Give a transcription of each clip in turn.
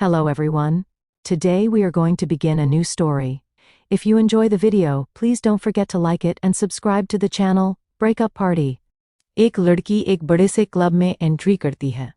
Hello everyone. Today we are going to begin a new story. If you enjoy the video, please don't forget to like it and subscribe to the channel. Breakup Party. एक लड़की एक बड़े से club में entry करती है।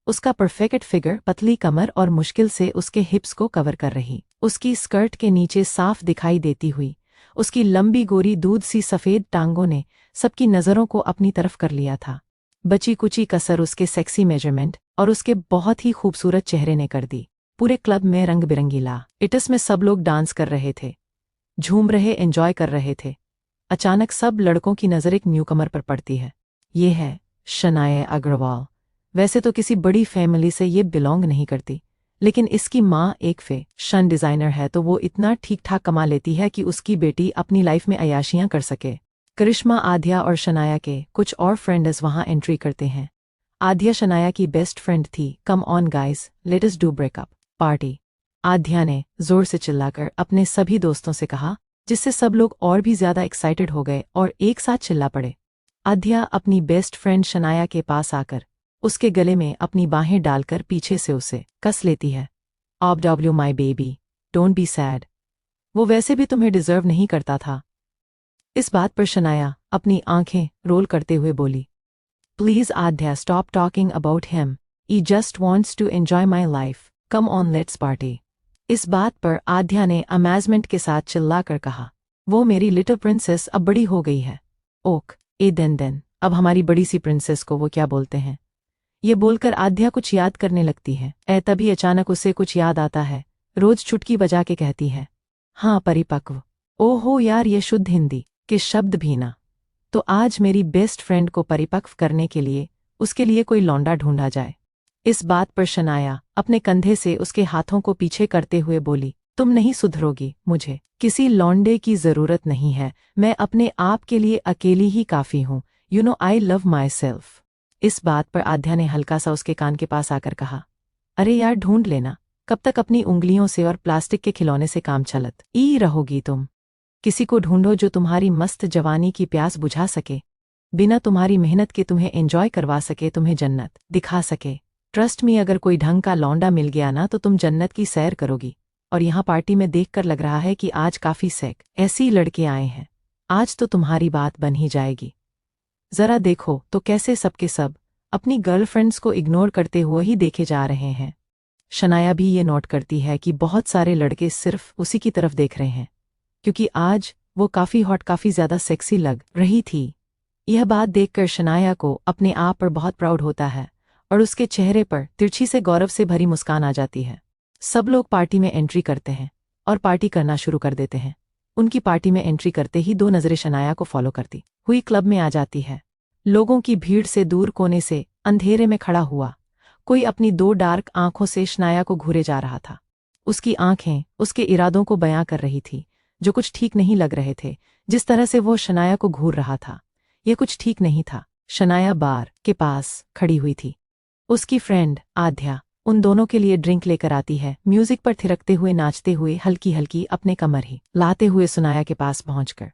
उसका perfect figure पतली कमर और मुश्किल से उसके हिप्स को कवर कर रही। उसकी स्कर्ट के नीचे साफ दिखाई देती हुई उसकी लंबी गोरी दूध सी सफ़ेद टांगों ने सबकी नज़रों को अपनी तरफ कर लिया था। बची कुची कसर उसके सेक्सी मेजरमेंट और उसके बहुत ही खूबसूरत चेहरे ने कर दी। पूरे क्लब में रंग बिरंगी लाइट्स में सब लोग डांस कर रहे थे, झूम रहे, एंजॉय कर रहे थे। अचानक सब लड़कों की नज़र एक न्यूकमर पर पड़ती है। ये है शनाया अग्रवाल। वैसे तो किसी बड़ी फैमिली से ये बिलोंग नहीं करती, लेकिन इसकी माँ एक फैशन डिज़ाइनर है तो वो इतना ठीक ठाक कमा लेती है कि उसकी बेटी अपनी लाइफ में अयाशियाँ कर सके। करिश्मा, आध्या और शनाया के कुछ और फ्रेंड्स वहाँ एंट्री करते हैं। आध्या शनाया की बेस्ट फ्रेंड थी। Come on guys, let us do breakup party, आध्या ने जोर से चिल्लाकर अपने सभी दोस्तों से कहा, जिससे सब लोग और भी ज्यादा एक्साइटेड हो गए और एक साथ चिल्ला पड़े। आध्या अपनी बेस्ट फ्रेंड शनाया के पास आकर उसके गले में अपनी बाहें डालकर पीछे से उसे कस लेती है। OW my baby, don't be sad, वो वैसे भी तुम्हें डिजर्व नहीं करता था। इस बात पर शनाया अपनी आंखें रोल करते हुए बोली, please Aadhya, stop talking about him, he just wants to enjoy my life, come on let's party. इस बात पर आध्या ने अमेजमेंट के साथ चिल्लाकर कहा, वो मेरी लिटिल प्रिंसेस अब बड़ी हो गई है। ओक ए देन अब हमारी बड़ी सी प्रिंसेस को वो क्या बोलते हैं। ये बोलकर आध्या कुछ याद करने लगती है। तभी अचानक उसे कुछ याद आता है। रोज चुटकी बजा के कहती है, हाँ परिपक्व, ओहो यार ये शुद्ध हिंदी के शब्द भी ना। तो आज मेरी बेस्ट फ्रेंड को परिपक्व करने के लिए उसके लिए कोई लौंडा ढूंढा जाए। इस बात पर शनाया अपने कंधे से उसके हाथों को पीछे करते हुए बोली, तुम नहीं सुधरोगी, मुझे किसी लौंडे की जरूरत नहीं है, मैं अपने आप के लिए अकेली ही काफी हूँ। You know I love my self. इस बात पर आध्या ने हल्का सा उसके कान के पास आकर कहा, अरे यार ढूंढ लेना, कब तक अपनी उंगलियों से और प्लास्टिक के खिलौने से काम चलत ही रहोगी तुम। किसी को ढूंढो जो तुम्हारी मस्त जवानी की प्यास बुझा सके, बिना तुम्हारी मेहनत के तुम्हें एंजॉय करवा सके, तुम्हें जन्नत दिखा सके। ट्रस्ट मी, अगर कोई ढंग का लौंडा मिल गया ना तो तुम जन्नत की सैर करोगी। और यहाँ पार्टी में देखकर लग रहा है कि आज काफी ऐसी लड़के आए हैं, आज तो तुम्हारी बात बन ही जाएगी। जरा देखो तो कैसे सबके सब अपनी गर्लफ्रेंड्स को इग्नोर करते हुए ही देखे जा रहे हैं। शनाया भी ये नोट करती है कि बहुत सारे लड़के सिर्फ उसी की तरफ देख रहे हैं, क्योंकि आज वो काफी हॉट, काफी ज्यादा सेक्सी लग रही थी। यह बात देखकर शनाया को अपने आप पर बहुत प्राउड होता है और उसके चेहरे पर तिरछी से गौरव से भरी मुस्कान आ जाती है। सब लोग पार्टी में एंट्री करते हैं और पार्टी करना शुरू कर देते हैं। उनकी पार्टी में एंट्री करते ही दो नजरें शनाया को फॉलो करती हुई क्लब में आ जाती है। लोगों की भीड़ से दूर कोने से अंधेरे में खड़ा हुआ कोई अपनी दो डार्क आंखों से शनाया को घूरे जा रहा था। उसकी आंखें उसके इरादों को बयां कर रही थी, जो कुछ ठीक नहीं लग रहे थे। जिस तरह से वो शनाया को घूर रहा था, यह कुछ ठीक नहीं था। शनाया बार के पास खड़ी हुई थी। उसकी फ्रेंड आध्या उन दोनों के लिए ड्रिंक लेकर आती है। म्यूजिक पर थिरकते हुए, नाचते हुए, हल्की हल्की अपने कमर ही लाते हुए शनाया के पास पहुंचकर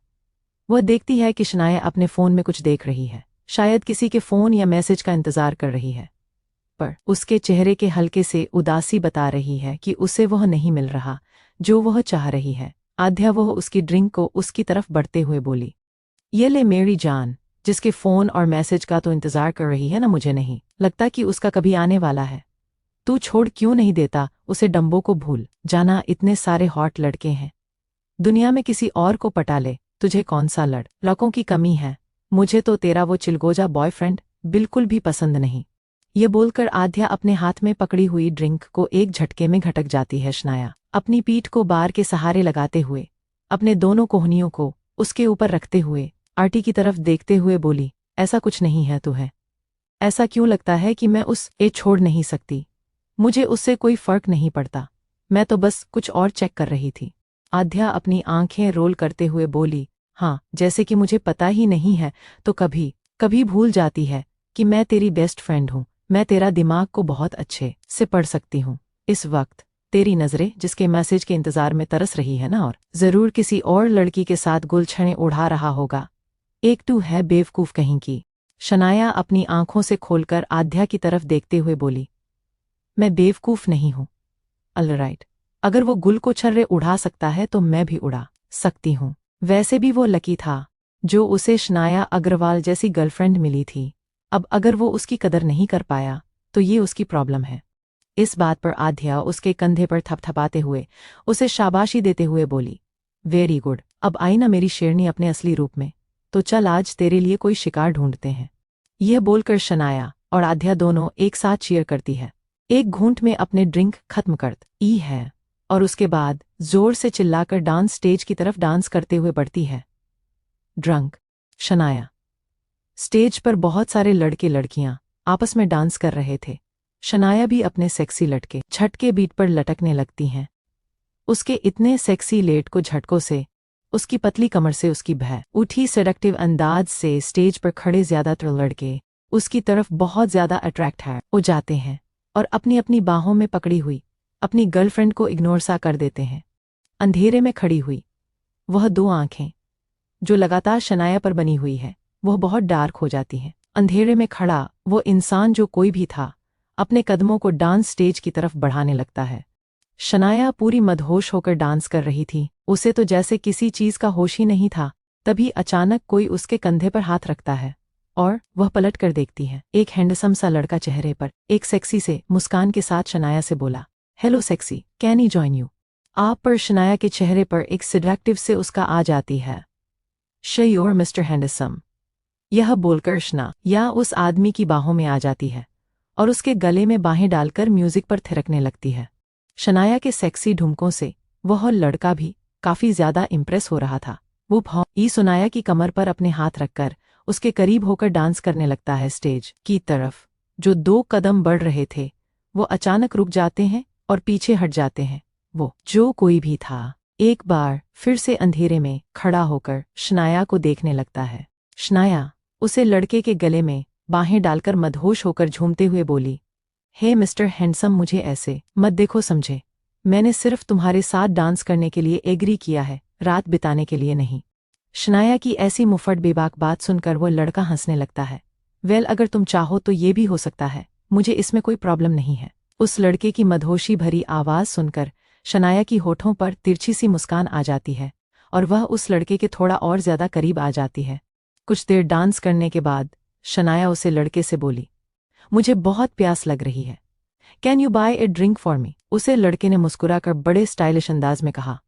वह देखती है कि शनाया अपने फोन में कुछ देख रही है, शायद किसी के फोन या मैसेज का इंतजार कर रही है, पर उसके चेहरे के हल्के से उदासी बता रही है कि उसे वह नहीं मिल रहा जो वह चाह रही है। आध्या वह उसकी ड्रिंक को उसकी तरफ बढ़ते हुए बोली, ये ले मेरी जान, जिसके फोन और मैसेज का तो इंतजार कर रही है ना, मुझे नहीं लगता कि उसका कभी आने वाला है। तू छोड़ क्यों नहीं देता उसे, डम्बो को भूल जाना, इतने सारे हॉट लड़के हैं दुनिया में, किसी और को पटा ले, तुझे कौन सा लड़कों की कमी है। मुझे तो तेरा वो चिलगोजा बॉयफ्रेंड बिल्कुल भी पसंद नहीं। ये बोलकर आध्या अपने हाथ में पकड़ी हुई ड्रिंक को एक झटके में घटक जाती है। शनाया अपनी पीठ को बार के सहारे लगाते हुए अपने दोनों कोहनियों को उसके ऊपर रखते हुए आरती की तरफ देखते हुए बोली, ऐसा कुछ नहीं है तुम्हें, ऐसा क्यों लगता है कि मैं उसे छोड़ नहीं सकती, मुझे उससे कोई फर्क नहीं पड़ता, मैं तो बस कुछ और चेक कर रही थी। आध्या अपनी आंखें रोल करते हुए बोली, हाँ, जैसे कि मुझे पता ही नहीं है तो कभी कभी भूल जाती है कि मैं तेरी बेस्ट फ्रेंड हूँ। मैं तेरा दिमाग को बहुत अच्छे से पढ़ सकती हूँ। इस वक्त तेरी नजरें जिसके मैसेज के इंतजार में तरस रही है ना, और जरूर किसी और लड़की के साथ गुलछड़ें उड़ा रहा होगा। एक तू है बेवकूफ कहीं की। शनाया अपनी आंखों से खोलकर आध्या की तरफ देखते हुए बोली, मैं बेवकूफ नहीं हूं, ऑलराइट, अगर वो गुल को छर्रे उड़ा सकता है तो मैं भी उड़ा सकती हूँ। वैसे भी वो लकी था जो उसे शनाया अग्रवाल जैसी गर्लफ्रेंड मिली थी। अब अगर वो उसकी कदर नहीं कर पाया तो ये उसकी प्रॉब्लम है। इस बात पर आध्या उसके कंधे पर थपथपाते हुए उसे शाबाशी देते हुए बोली, वेरी गुड, अब आई ना मेरी शेरनी अपने असली रूप में, तो चल आज तेरे लिए कोई शिकार ढूंढते हैं। यह बोलकर शनाया और आध्या दोनों एक साथ चीयर करती है। एक घूंट में अपने ड्रिंक खत्म करती है और उसके बाद जोर से चिल्लाकर डांस स्टेज की तरफ डांस करते हुए बढ़ती है। ड्रंक शनाया। स्टेज पर बहुत सारे लड़के लड़कियां आपस में डांस कर रहे थे। शनाया भी अपने सेक्सी लटके झटके बीट पर लटकने लगती हैं। उसके इतने सेक्सी लेट को झटकों से उसकी पतली कमर से उसकी भय उठी सेडक्टिव अंदाज से स्टेज पर खड़े ज्यादातर लड़के उसकी तरफ बहुत ज्यादा अट्रैक्ट हो जाते हैं और अपनी अपनी बाहों में पकड़ी हुई अपनी गर्लफ्रेंड को इग्नोर सा कर देते हैं। अंधेरे में खड़ी हुई वह दो आंखें जो लगातार शनाया पर बनी हुई है वह बहुत डार्क हो जाती हैं। अंधेरे में खड़ा वो इंसान जो कोई भी था अपने कदमों को डांस स्टेज की तरफ बढ़ाने लगता है। शनाया पूरी मदहोश होकर डांस कर रही थी, उसे तो जैसे किसी चीज का होश ही नहीं था। तभी अचानक कोई उसके कंधे पर हाथ रखता है और वह पलट कर देखती है। एक हैंडसम सा लड़का चेहरे पर एक सेक्सी से मुस्कान के साथ शनाया से बोला, hello sexy, can I join you. आप पर शनाया के चेहरे पर एक सिडक्टिव से उसका आ जाती है, श्योर मिस्टर हैंडसम। यह बोलकर शनाया उस आदमी की बाहों में आ जाती है और उसके गले में बाहें डालकर म्यूजिक पर थिरकने लगती है। शनाया के सेक्सी ढुमकों से वह लड़का भी काफी ज्यादा इम्प्रेस हो रहा था। वो ई सुनाया की कमर पर अपने हाथ रखकर उसके करीब होकर डांस करने लगता है। स्टेज की तरफ जो 2 कदम बढ़ रहे थे वो अचानक रुक जाते हैं और पीछे हट जाते हैं। वो जो कोई भी था एक बार फिर से अंधेरे में खड़ा होकर शनाया को देखने लगता है। शनाया उसे लड़के के गले में बाहें डालकर मदहोश होकर झूमते हुए बोली, हे मिस्टर हैंडसम, मुझे ऐसे मत देखो समझे, मैंने सिर्फ तुम्हारे साथ डांस करने के लिए एग्री किया है, रात बिताने के लिए नहीं। शनाया की ऐसी मुफट बेबाक बात सुनकर वो लड़का हंसने लगता है। वेल, अगर तुम चाहो तो ये भी हो सकता है, मुझे इसमें कोई प्रॉब्लम नहीं है। उस लड़के की मदहोशी भरी आवाज सुनकर शनाया की होठों पर तिरछी सी मुस्कान आ जाती है और वह उस लड़के के थोड़ा और ज्यादा करीब आ जाती है। कुछ देर डांस करने के बाद शनाया उसे लड़के से बोली, मुझे बहुत प्यास लग रही है, can you buy a drink for me. उसे लड़के ने मुस्कुराकर बड़े स्टाइलिश अंदाज में कहा,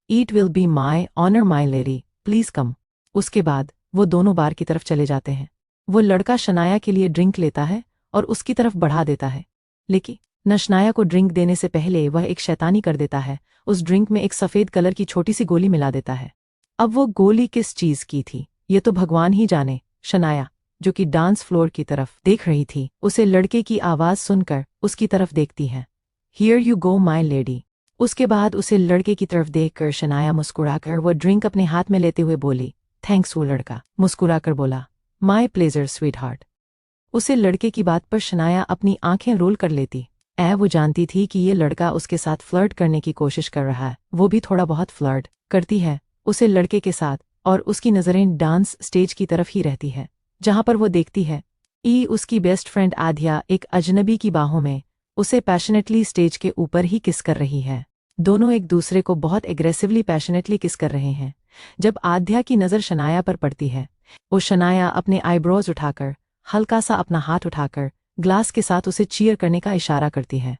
it will be my honour my lady, please come. उसके बाद वो दोनों बार की तरफ चले जाते हैं। वो लड़का शनाया के लिए ड्रिंक लेता है और उसकी तरफ बढ़ा देता है, लेकिन न शनाया को ड्रिंक देने से पहले वह एक शैतानी कर देता है। उस ड्रिंक में एक सफेद कलर की छोटी सी गोली मिला देता है। अब वो गोली किस चीज की थी ये तो भगवान ही जाने। शनाया जो कि डांस फ्लोर की तरफ देख रही थी उसे लड़के की आवाज सुनकर उसकी तरफ देखती है, here you go my lady. उसके बाद उसे लड़के की तरफ देखकर शनाया मुस्कुराकर वो ड्रिंक अपने हाथ में लेते हुए बोली, थैंक्स। वो लड़का मुस्कुराकर बोला, माई प्लेजर स्वीट हार्ट। उसे लड़के की बात पर शनाया अपनी आंखें रोल कर लेती। वो जानती थी कि ये लड़का उसके साथ फ्लर्ट करने की कोशिश कर रहा है। वो भी थोड़ा बहुत फ्लर्ट करती है उसे लड़के के साथ और उसकी नजरें डांस स्टेज की तरफ ही रहती है जहां पर वो देखती है उसकी बेस्ट फ्रेंड आध्या एक अजनबी की बाहों में उसे पैशनेटली स्टेज के ऊपर ही किस कर रही है। दोनों एक दूसरे को बहुत एग्रेसिवली पैशनेटली किस कर रहे हैं। जब आध्या की नज़र शनाया पर पड़ती है वो शनाया अपने आईब्रोज उठाकर हल्का सा अपना हाथ उठाकर ग्लास के साथ उसे चीयर करने का इशारा करती है,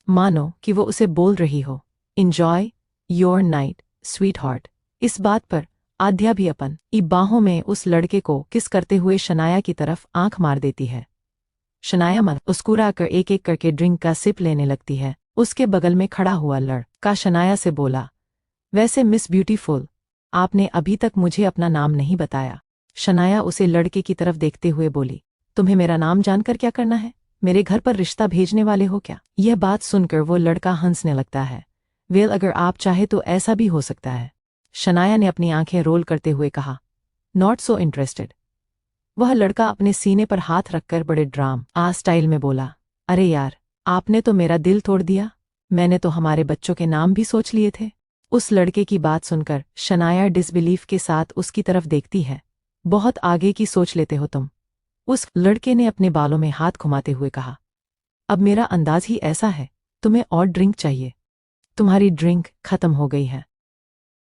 मानो कि वो उसे बोल रही हो, enjoy your night sweet heart. इस बात पर आध्या भी अपनी बाहों में उस लड़के को किस करते हुए शनाया की तरफ आंख मार देती है। शनाया मुस्कुरा कर एक एक करके ड्रिंक का सिप लेने लगती है। उसके बगल में खड़ा हुआ लड़का शनाया से बोला, वैसे मिस ब्यूटीफुल, आपने अभी तक मुझे अपना नाम नहीं बताया। शनाया उसे लड़के की तरफ देखते हुए बोली, तुम्हें मेरा नाम जानकर क्या करना है, मेरे घर पर रिश्ता भेजने वाले हो क्या। यह बात सुनकर वो लड़का हंसने लगता है, वेल अगर आप चाहे तो ऐसा भी हो सकता है। शनाया ने अपनी आंखें रोल करते हुए कहा, नॉट सो इंटरेस्टेड। वह लड़का अपने सीने पर हाथ रखकर बड़े ड्राम स्टाइल में बोला, अरे यार, आपने तो मेरा दिल तोड़ दिया, मैंने तो हमारे बच्चों के नाम भी सोच लिए थे। उस लड़के की बात सुनकर शनाया डिसबिलीफ के साथ उसकी तरफ देखती है, बहुत आगे की सोच लेते हो तुम। उस लड़के ने अपने बालों में हाथ घुमाते हुए कहा, अब मेरा अंदाज ही ऐसा है, तुम्हें और ड्रिंक चाहिए। तुम्हारी ड्रिंक खत्म हो गई है।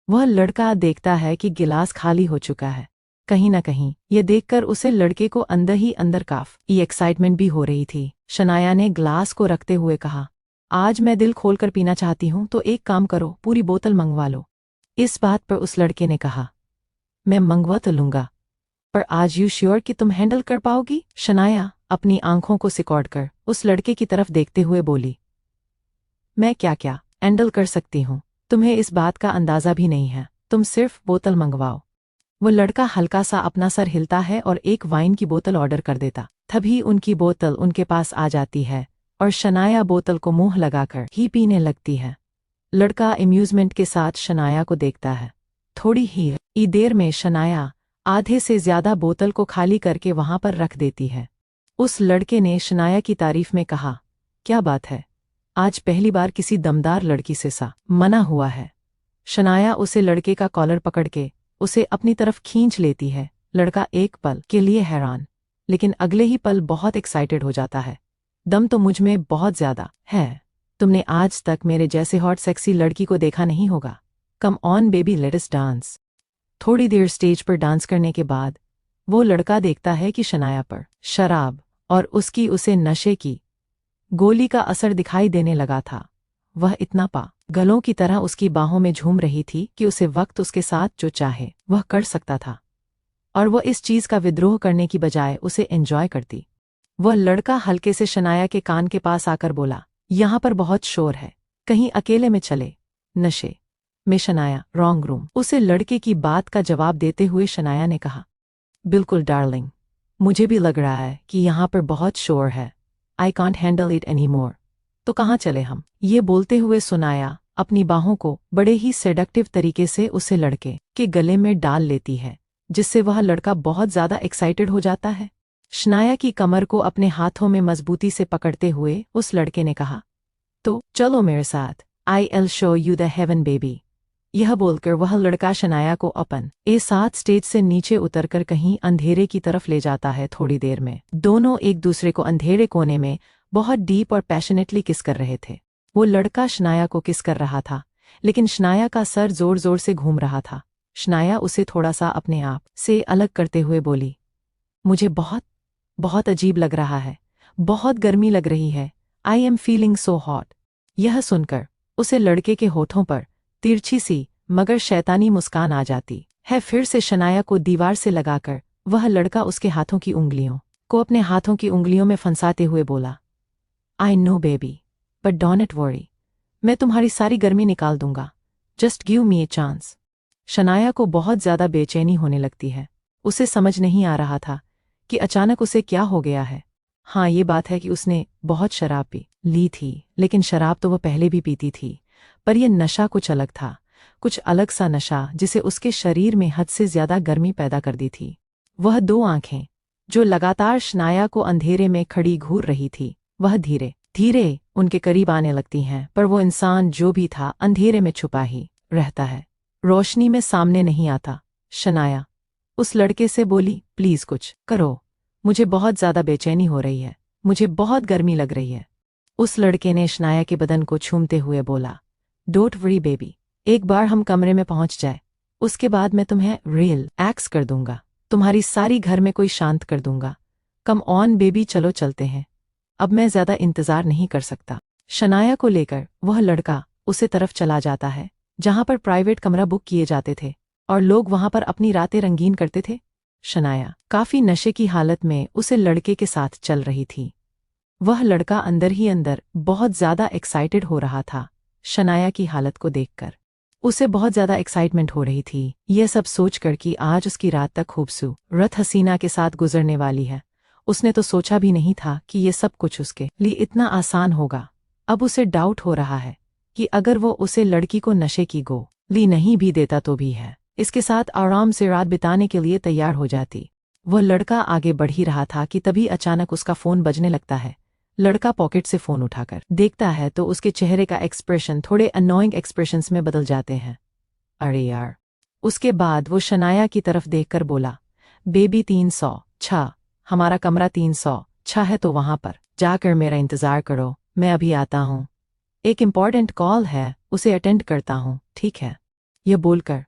वह लड़का देखता है कि गिलास खाली हो चुका है। कहीं न कहीं ये देखकर उसे लड़के को अंदर ही अंदर काफी एक्साइटमेंट भी हो रही थी। शनाया ने ग्लास को रखते हुए कहा, आज मैं दिल खोलकर पीना चाहती हूँ, तो एक काम करो, पूरी बोतल मंगवा लो। इस बात पर उस लड़के ने कहा, मैं मंगवा तो लूंगा, पर आज यू श्योर कि तुम हैंडल कर पाओगी? शनाया अपनी आंखों को सिकोड़कर उस लड़के की तरफ देखते हुए बोली, मैं क्या क्या हैंडल कर सकती हूँ, तुम्हें इस बात का अंदाजा भी नहीं है, तुम सिर्फ बोतल मंगवाओ। वो लड़का हल्का सा अपना सर हिलता है और एक वाइन की बोतल ऑर्डर कर देता। तभी उनकी बोतल उनके पास आ जाती है और शनाया बोतल को मुंह लगाकर ही पीने लगती है। लड़का अम्यूजमेंट के साथ शनाया को देखता है। थोड़ी ही देर में शनाया आधे से ज्यादा बोतल को खाली करके वहां पर रख देती है। उस लड़के ने शनाया की तारीफ में कहा, क्या बात है, आज पहली बार किसी दमदार लड़की से सा मना हुआ है। शनाया उसे लड़के का कॉलर पकड़ के उसे अपनी तरफ खींच लेती है। लड़का एक पल के लिए हैरान, लेकिन अगले ही पल बहुत एक्साइटेड हो जाता है। दम तो मुझ में बहुत ज्यादा है, तुमने आज तक मेरे जैसे हॉट सेक्सी लड़की को देखा नहीं होगा। Come on baby, let us dance. थोड़ी देर स्टेज पर डांस करने के बाद वो लड़का देखता है कि शनाया पर शराब और उसकी उसे नशे की गोली का असर दिखाई देने लगा था। वह इतना गलों की तरह उसकी बाहों में झूम रही थी कि उसे वक्त उसके साथ जो चाहे वह कर सकता था, और वह इस चीज का विद्रोह करने की बजाय उसे एंजॉय करती। वह लड़का हल्के से शनाया के कान के पास आकर बोला, यहाँ पर बहुत शोर है, कहीं अकेले में चले। नशे में शनाया, रॉन्ग रूम। उसे लड़के की बात का जवाब देते हुए शनाया ने कहा, बिल्कुल डार्लिंग, मुझे भी लग रहा है कि यहाँ पर बहुत शोर है, I can't handle it any more. तो कहाँ चले हम? ये बोलते हुए शनाया अपनी बाहों को बड़े ही सेडक्टिव तरीके से उसे लड़के के गले में डाल लेती है, जिससे वह लड़का बहुत ज्यादा एक्साइटेड हो जाता है। शनाया की कमर को अपने हाथों में मजबूती से पकड़ते हुए उस लड़के ने कहा, तो चलो मेरे साथ, I will show you the haven baby. यह बोलकर वह लड़का शनाया को अपन ए साथ स्टेज से नीचे उतरकर कहीं अंधेरे की तरफ ले जाता है। थोड़ी देर में दोनों एक दूसरे को अंधेरे कोने में बहुत डीप और पैशनेटली किस कर रहे थे। वो लड़का शनाया को किस कर रहा था, लेकिन शनाया का सर जोर जोर से घूम रहा था। शनाया उसे थोड़ा सा अपने आप से अलग करते हुए बोली, मुझे बहुत बहुत अजीब लग रहा है, बहुत गर्मी लग रही है, I am feeling so hot. यह सुनकर उसे लड़के के होठों पर तिरछी सी मगर शैतानी मुस्कान आ जाती है। फिर से शनाया को दीवार से लगाकर वह लड़का उसके हाथों की उंगलियों को अपने हाथों की उंगलियों में फंसाते हुए बोला, I know baby, but don't worry, मैं तुम्हारी सारी गर्मी निकाल दूंगा, just give me a chance. Shanaya को बहुत ज्यादा बेचैनी होने लगती है। उसे समझ नहीं आ रहा था कि अचानक उसे क्या हो गया है। हाँ, ये बात है कि उसने बहुत शराब पी ली थी, लेकिन शराब तो वह पहले भी पीती थी, पर यह नशा कुछ अलग था, कुछ अलग सा नशा जिसे उसके शरीर में हद से ज्यादा गर्मी पैदा कर दी थी। वह दो आंखें जो लगातार शनाया को अंधेरे में खड़ी घूर रही थी, वह धीरे धीरे उनके करीब आने लगती हैं, पर वो इंसान जो भी था अंधेरे में छुपा ही रहता है, रोशनी में सामने नहीं आता। शनाया उस लड़के से बोली, प्लीज कुछ करो, मुझे बहुत ज्यादा बेचैनी हो रही है, मुझे बहुत गर्मी लग रही है। उस लड़के ने शनाया के बदन को छूमते हुए बोला, डोंट वरी बेबी, एक बार हम कमरे में पहुंच जाए, उसके बाद मैं तुम्हें रिलैक्स कर दूंगा, तुम्हारी सारी घर में कोई शांत कर दूंगा। कम ऑन बेबी, चलो चलते हैं, अब मैं ज्यादा इंतजार नहीं कर सकता। शनाया को लेकर वह लड़का उसे तरफ चला जाता है जहां पर प्राइवेट कमरा बुक किए जाते थे और लोग वहां पर अपनी रातें रंगीन करते थे। शनाया काफी नशे की हालत में उसे लड़के के साथ चल रही थी। वह लड़का अंदर ही अंदर बहुत ज्यादा एक्साइटेड हो रहा था। शनाया की हालत को देखकर उसे बहुत ज्यादा एक्साइटमेंट हो रही थी, यह सब सोचकर कि आज उसकी रात तक खूबसूरत हसीना के साथ गुजरने वाली है। उसने तो सोचा भी नहीं था कि ये सब कुछ उसके लिए इतना आसान होगा। अब उसे डाउट हो रहा है कि अगर वो उसे लड़की को नशे की गोली नहीं भी देता तो भी है इसके साथ आराम से रात बिताने के लिए तैयार हो जाती। वह लड़का आगे बढ़ ही रहा था कि तभी अचानक उसका फोन बजने लगता है। लड़का पॉकेट से फोन उठाकर देखता है तो उसके चेहरे का एक्सप्रेशन थोड़े अनोइंग एक्सप्रेशंस में बदल जाते हैं। अरे यार। उसके बाद वो शनाया की तरफ देखकर बोला, बेबी 306, हमारा कमरा 306 है, तो वहां पर जाकर मेरा इंतजार करो, मैं अभी आता हूँ। एक इम्पॉर्टेंट कॉल है, उसे अटेंड करता हूँ, ठीक है। यह बोलकर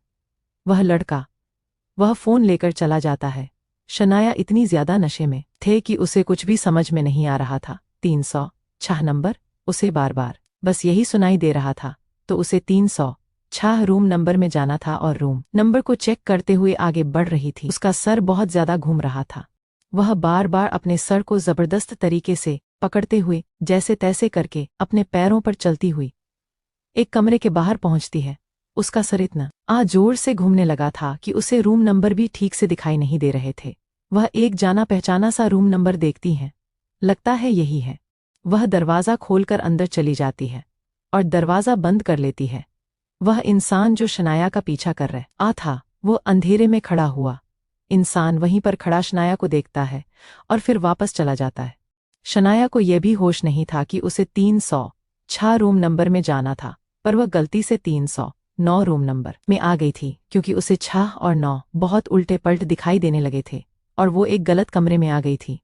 वह फ़ोन लेकर चला जाता है। शनाया इतनी ज्यादा नशे में थे कि उसे कुछ भी समझ में नहीं आ रहा था। 306 नंबर, उसे बार बार बस यही सुनाई दे रहा था। तो उसे 306 रूम नंबर में जाना था और रूम नंबर को चेक करते हुए आगे बढ़ रही थी। उसका सर बहुत ज्यादा घूम रहा था। वह बार बार अपने सर को जबरदस्त तरीके से पकड़ते हुए जैसे तैसे करके अपने पैरों पर चलती हुई एक कमरे के बाहर पहुंचती है। उसका सर इतना जोर से घूमने लगा था कि उसे रूम नंबर भी ठीक से दिखाई नहीं दे रहे थे। वह एक जाना पहचाना सा रूम नंबर देखती है, लगता है यही है। वह दरवाज़ा खोलकर अंदर चली जाती है और दरवाज़ा बंद कर लेती है। वह इंसान जो शनाया का पीछा कर रहा था, वो अंधेरे में खड़ा हुआ इंसान वहीं पर खड़ा शनाया को देखता है और फिर वापस चला जाता है। शनाया को यह भी होश नहीं था कि उसे 306 रूम नंबर में जाना था, पर वह गलती से 309 रूम नंबर में आ गई थी, क्योंकि उसे 6 और 9 बहुत उल्टे पल्ट दिखाई देने लगे थे और वो एक गलत कमरे में आ गई थी।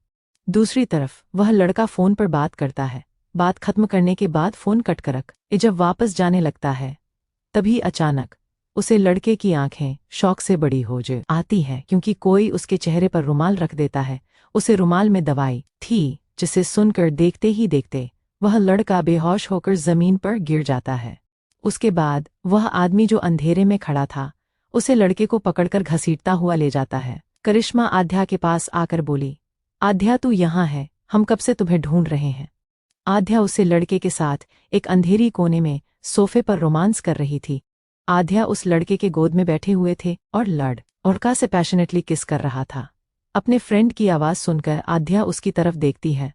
दूसरी तरफ वह लड़का फ़ोन पर बात करता है। बात खत्म करने के बाद फ़ोन कट कर जब वापस जाने लगता है, तभी अचानक उसे लड़के की आंखें शौक से बड़ी हो आती हैं, क्योंकि कोई उसके चेहरे पर रुमाल रख देता है। उसे रुमाल में दवाई थी, जिसे सुनकर देखते ही देखते वह लड़का बेहोश होकर जमीन पर गिर जाता है। उसके बाद वह आदमी जो अंधेरे में खड़ा था, उसे लड़के को पकड़कर घसीटता हुआ ले जाता है। करिश्मा आध्या के पास आकर बोली, आध्या तू यहाँ है, हम कब से तुम्हें ढूंढ रहे हैं। आध्या उसे लड़के के साथ एक अंधेरी कोने में सोफे पर रोमांस कर रही थी। आध्या उस लड़के के गोद में बैठे हुए थे और लड़का से पैशनेटली किस कर रहा था। अपने फ्रेंड की आवाज़ सुनकर आध्या उसकी तरफ देखती है।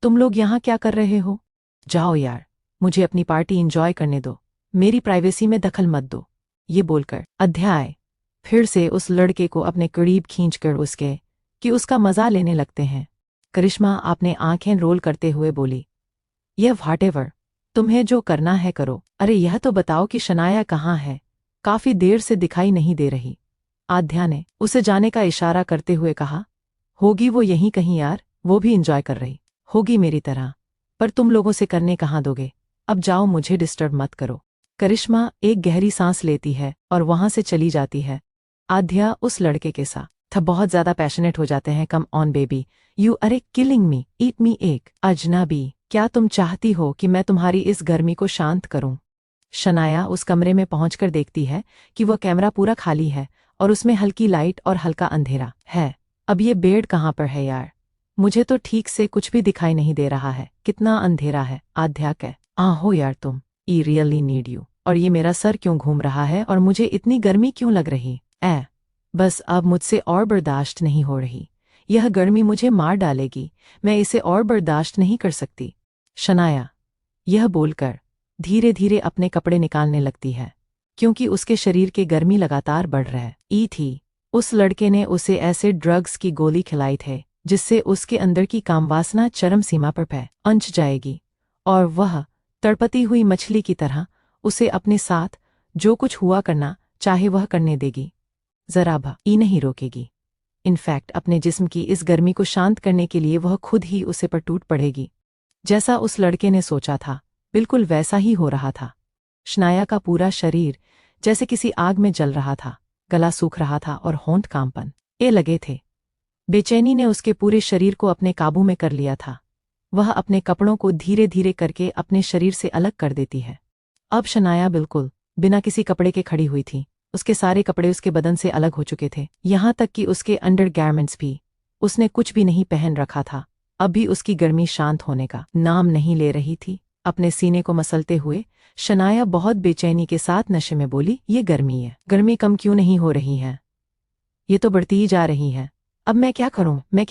तुम लोग यहाँ क्या कर रहे हो? जाओ यार, मुझे अपनी पार्टी एंजॉय करने दो, मेरी प्राइवेसी में दखल मत दो। ये बोलकर अध्याय फिर से उस लड़के को अपने करीब खींचकर उसका मजा लेने लगते हैं। करिश्मा आपने आंखें रोल करते हुए बोली, यह व्हाटएवर, तुम्हें जो करना है करो। अरे यह तो बताओ कि शनाया कहाँ है, काफी देर से दिखाई नहीं दे रही। आध्या ने उसे जाने का इशारा करते हुए कहा, होगी वो यहीं कहीं यार, वो भी एंजॉय कर रही होगी मेरी तरह, पर तुम लोगों से करने कहाँ दोगे। अब जाओ, मुझे डिस्टर्ब मत करो। करिश्मा एक गहरी सांस लेती है और वहां से चली जाती है। आध्या उस लड़के के साथ बहुत ज्यादा पैशनेट हो जाते हैं। कम ऑन बेबी, यू अरे किलिंग मी, ईट मी एक अजनबी, क्या तुम चाहती हो कि मैं तुम्हारी इस गर्मी को शांत करूं? शनाया उस कमरे में पहुंचकर देखती है कि वह कैमरा पूरा खाली है और उसमें हल्की लाइट और हल्का अंधेरा है। अब ये बेड कहाँ पर है यार, मुझे तो ठीक से कुछ भी दिखाई नहीं दे रहा है, कितना अंधेरा है। आध्या हो यार तुम, ई रियली नीड यू। और ये मेरा सर क्यों घूम रहा है और मुझे इतनी गर्मी क्यों लग रही बस अब मुझसे और बर्दाश्त नहीं हो रही, यह गर्मी मुझे मार डालेगी, मैं इसे और बर्दाश्त नहीं कर सकती। शनाया यह बोलकर धीरे धीरे अपने कपड़े निकालने लगती है, क्योंकि उसके शरीर के गर्मी लगातार बढ़ रही थी। उस लड़के ने उसे ऐसे ड्रग्स की गोली खिलाई थे जिससे उसके अंदर की कामवासना चरम सीमा पर पहुंच जाएगी और वह तड़पती हुई मछली की तरह उसे अपने साथ जो कुछ हुआ करना चाहे वह करने देगी, जरा भी नहीं रोकेगी। इनफैक्ट अपने जिस्म की इस गर्मी को शांत करने के लिए वह खुद ही उसे पर टूट पड़ेगी। जैसा उस लड़के ने सोचा था, बिल्कुल वैसा ही हो रहा था। शनाया का पूरा शरीर जैसे किसी आग में जल रहा था, गला सूख रहा था और होंठ कांपन लगे थे। बेचैनी ने उसके पूरे शरीर को अपने काबू में कर लिया था। वह अपने कपड़ों को धीरे धीरे करके अपने शरीर से अलग कर देती है। अब शनाया बिल्कुल बिना किसी कपड़े के खड़ी हुई थी। उसके सारे कपड़े उसके बदन से अलग हो चुके थे, यहाँ तक कि उसके अंडरगारमेंट्स भी। उसने कुछ भी नहीं पहन रखा था। अब भी उसकी गर्मी शांत होने का नाम नहीं ले रही थी। अपने सीने को मसलते हुए शनाया बहुत बेचैनी के साथ नशे में बोली, ये गर्मी है, गर्मी कम क्यों नहीं हो रही है, ये तो बढ़ती ही जा रही है। अब मैं क्या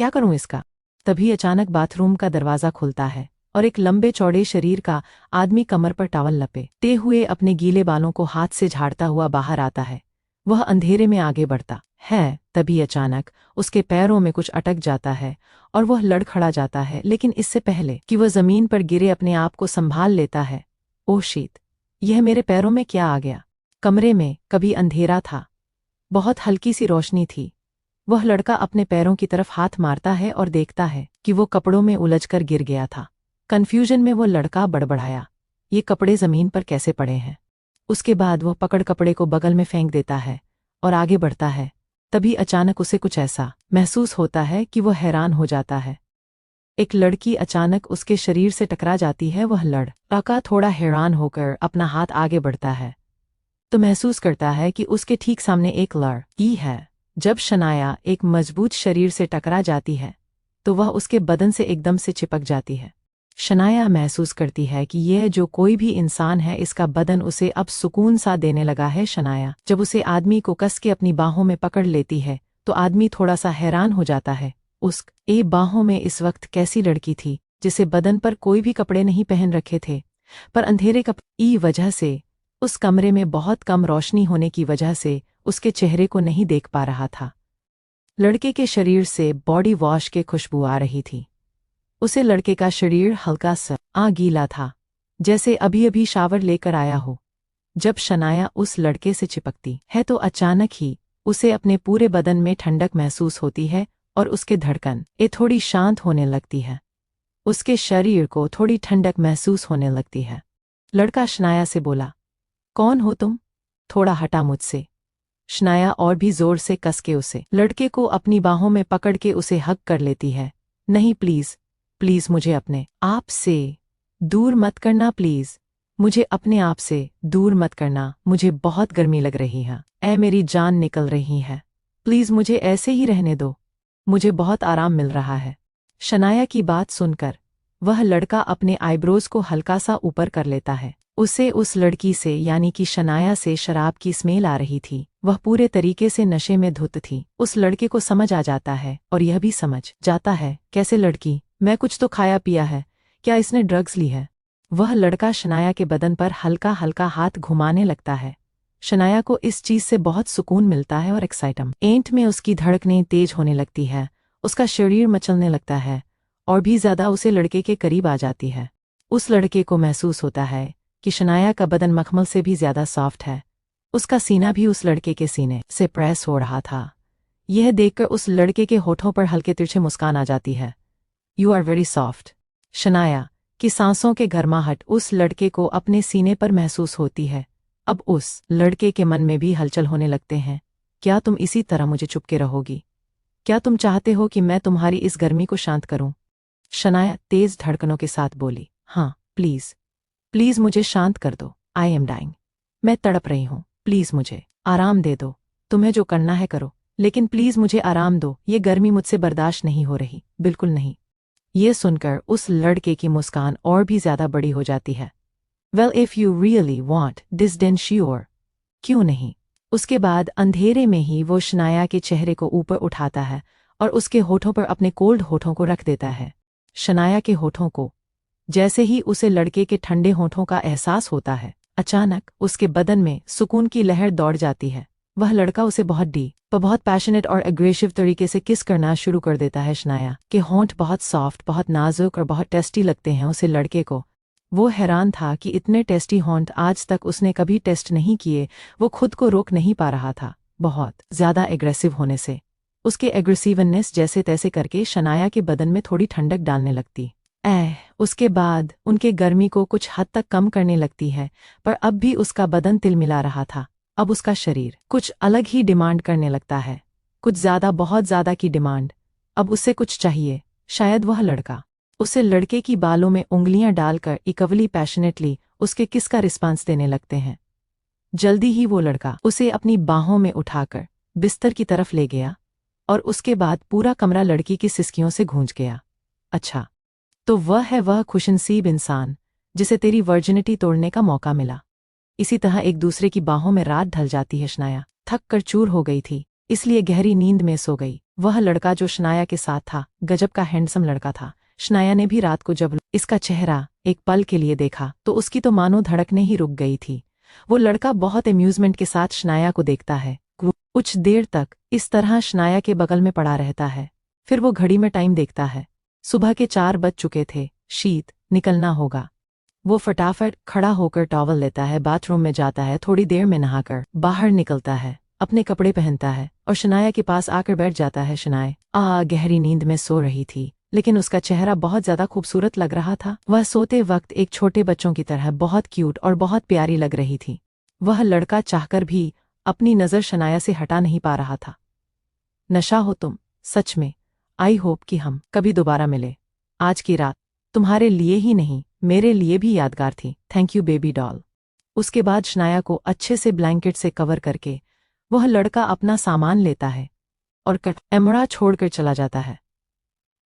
करूं इसका। तभी अचानक बाथरूम का दरवाज़ा खुलता है और एक लंबे चौड़े शरीर का आदमी कमर पर टॉवल लपेटे हुए अपने गीले बालों को हाथ से झाड़ता हुआ बाहर आता है। वह अंधेरे में आगे बढ़ता है, तभी अचानक उसके पैरों में कुछ अटक जाता है और वह लड़खड़ा जाता है, लेकिन इससे पहले कि वह जमीन पर गिरे अपने आप को संभाल लेता है। ओह शीत, यह मेरे पैरों में क्या आ गया। कमरे में कभी अंधेरा था, बहुत हल्की सी रोशनी थी। वह लड़का अपने पैरों की तरफ हाथ मारता है और देखता है कि वो कपड़ों में उलझकर गिर गया था। कन्फ्यूजन में वो लड़का बड़बड़ाया, ये कपड़े जमीन पर कैसे पड़े हैं। उसके बाद वह पकड़ कपड़े को बगल में फेंक देता है और आगे बढ़ता है। तभी अचानक उसे कुछ ऐसा महसूस होता है कि वह हैरान हो जाता है। एक लड़की अचानक उसके शरीर से टकरा जाती है। वह लड़का थोड़ा हैरान होकर अपना हाथ आगे बढ़ता है तो महसूस करता है कि उसके ठीक सामने एक लड़की है। जब शनाया एक मजबूत शरीर से टकरा जाती है तो वह उसके बदन से एकदम से चिपक जाती है। शनाया महसूस करती है कि यह जो कोई भी इंसान है इसका बदन उसे अब सुकून सा देने लगा है। शनाया जब उसे आदमी को कस के अपनी बाहों में पकड़ लेती है तो आदमी थोड़ा सा हैरान हो जाता है। उसके बाहों में इस वक्त कैसी लड़की थी जिसे बदन पर कोई भी कपड़े नहीं पहन रखे थे, पर अंधेरे की वजह से उस कमरे में बहुत कम रोशनी होने की वजह से उसके चेहरे को नहीं देख पा रहा था। लड़के के शरीर से बॉडी वॉश के खुशबू आ रही थी। उसे लड़के का शरीर हल्का सा गीला था, जैसे अभी अभी शावर लेकर आया हो। जब शनाया उस लड़के से चिपकती है तो अचानक ही उसे अपने पूरे बदन में ठंडक महसूस होती है और उसके धड़कन थोड़ी शांत होने लगती है। उसके शरीर को थोड़ी ठंडक महसूस होने लगती है। लड़का शनाया से बोला, कौन हो तुम? थोड़ा हटा मुझसे। शनाया और भी जोर से कस के उसे लड़के को अपनी बाहों में पकड़ के उसे हग कर लेती है। नहीं, प्लीज प्लीज मुझे अपने आप से दूर मत करना, प्लीज मुझे अपने आप से दूर मत करना। मुझे बहुत गर्मी लग रही है, मेरी जान निकल रही है। प्लीज मुझे ऐसे ही रहने दो, मुझे बहुत आराम मिल रहा है। शनाया की बात सुनकर वह लड़का अपने आईब्रोज को हल्का सा ऊपर कर लेता है। उसे उस लड़की से यानी कि शनाया से शराब की स्मेल आ रही थी। वह पूरे तरीके से नशे में धुत थी। उस लड़के को समझ आ जाता है और यह भी समझ जाता है, कैसे लड़की, मैं कुछ तो खाया पिया है, क्या इसने ड्रग्स ली है? वह लड़का शनाया के बदन पर हल्का हल्का हाथ घुमाने लगता है। शनाया को इस चीज से बहुत सुकून मिलता है और एक्साइटमेंट में उसकी धड़कनें तेज होने लगती है। उसका शरीर मचलने लगता है और भी ज्यादा उसे लड़के के करीब आ जाती है। उस लड़के को महसूस होता है कि शनाया का बदन मखमल से भी ज्यादा सॉफ्ट है। उसका सीना भी उस लड़के के सीने से प्रेस हो रहा था। यह देखकर उस लड़के के होठों पर हल्के तिरछे मुस्कान आ जाती है। You are very soft. Shanaya की सांसों के गर्माहट उस लड़के को अपने सीने पर महसूस होती है। अब उस लड़के के मन में भी हलचल होने लगते हैं। क्या तुम इसी तरह मुझे चुपके रहोगी? क्या तुम चाहते हो कि मैं तुम्हारी इस गर्मी को शांत करूं? शनाया तेज धड़कनों के साथ बोली, हाँ प्लीज प्लीज मुझे शांत कर दो। आई एम डाइंग, मैं तड़प रही हूं, प्लीज मुझे आराम दे दो। तुम्हें जो करना है करो, लेकिन प्लीज मुझे आराम दो। ये गर्मी मुझसे बर्दाश्त नहीं हो रही, बिल्कुल नहीं। ये सुनकर उस लड़के की मुस्कान और भी ज्यादा बड़ी हो जाती है। Well if you really want this then sure, क्यों नहीं। उसके बाद अंधेरे में ही वो शनाया के चेहरे को ऊपर उठाता है और उसके होठों पर अपने कोल्ड होठों को रख देता है। शनाया के होठों को जैसे ही उसे लड़के के ठंडे होठों का एहसास होता है, अचानक उसके बदन में सुकून की लहर दौड़ जाती है। वह लड़का उसे बहुत पैशनेट और एग्रेसिव तरीके से किस करना शुरू कर देता है। शनाया के होंठ बहुत सॉफ्ट, बहुत नाजुक और बहुत टेस्टी लगते हैं उसे लड़के को। वो हैरान था कि इतने टेस्टी होंठ आज तक उसने कभी टेस्ट नहीं किए। वो खुद को रोक नहीं पा रहा था बहुत ज्यादा एग्रेसिव होने से। उसके एग्रेसिवनेस जैसे तैसे करके शनाया के बदन में थोड़ी ठंडक डालने लगती। उसके बाद उनके गर्मी को कुछ हद तक कम करने लगती है, पर अब भी उसका बदन तिलमिला रहा था। अब उसका शरीर कुछ अलग ही डिमांड करने लगता है, कुछ ज्यादा, बहुत ज्यादा की डिमांड। अब उसे कुछ चाहिए। शायद वह लड़का उसे लड़के की बालों में उंगलियां डालकर इक्वली पैशनेटली उसके किस का रिस्पांस देने लगते हैं। जल्दी ही वो लड़का उसे अपनी बाहों में उठाकर बिस्तर की तरफ ले गया और उसके बाद पूरा कमरा लड़की की सिसकियों से गूंज गया। अच्छा, तो वह है वह खुशनसीब इंसान जिसे तेरी वर्जिनिटी तोड़ने का मौका मिला। इसी तरह एक दूसरे की बाहों में रात ढल जाती है। शनाया थक कर चूर हो गई थी, इसलिए गहरी नींद में सो गई। वह लड़का जो शनाया के साथ था गजब का हैंडसम लड़का था। शनाया ने भी रात को जब इसका चेहरा एक पल के लिए देखा तो उसकी तो मानो धड़कने ही रुक गई थी। वो लड़का बहुत एम्यूजमेंट के साथ शनाया को देखता है। कुछ देर तक इस तरह शनाया के बगल में पड़ा रहता है। फिर वो घड़ी में टाइम देखता है। सुबह के 4 बज चुके थे। शीत निकलना होगा। वो फटाफट खड़ा होकर टॉवल लेता है, बाथरूम में जाता है, थोड़ी देर में नहाकर बाहर निकलता है, अपने कपड़े पहनता है और शनाया के पास आकर बैठ जाता है। शनाया गहरी नींद में सो रही थी, लेकिन उसका चेहरा बहुत ज्यादा खूबसूरत लग रहा था। वह सोते वक्त एक छोटे बच्चों की तरह बहुत क्यूट और बहुत प्यारी लग रही थी। वह लड़का चाहकर भी अपनी नज़र शनाया से हटा नहीं पा रहा था। नशा हो तुम, सच में। आई होप कि हम कभी दोबारा मिले। आज की रात तुम्हारे लिए ही नहीं, मेरे लिए भी यादगार थी। Thank you baby doll. उसके बाद शनाया को अच्छे से ब्लैंकेट से कवर करके वह लड़का अपना सामान लेता है और कमरा छोड़कर चला जाता है।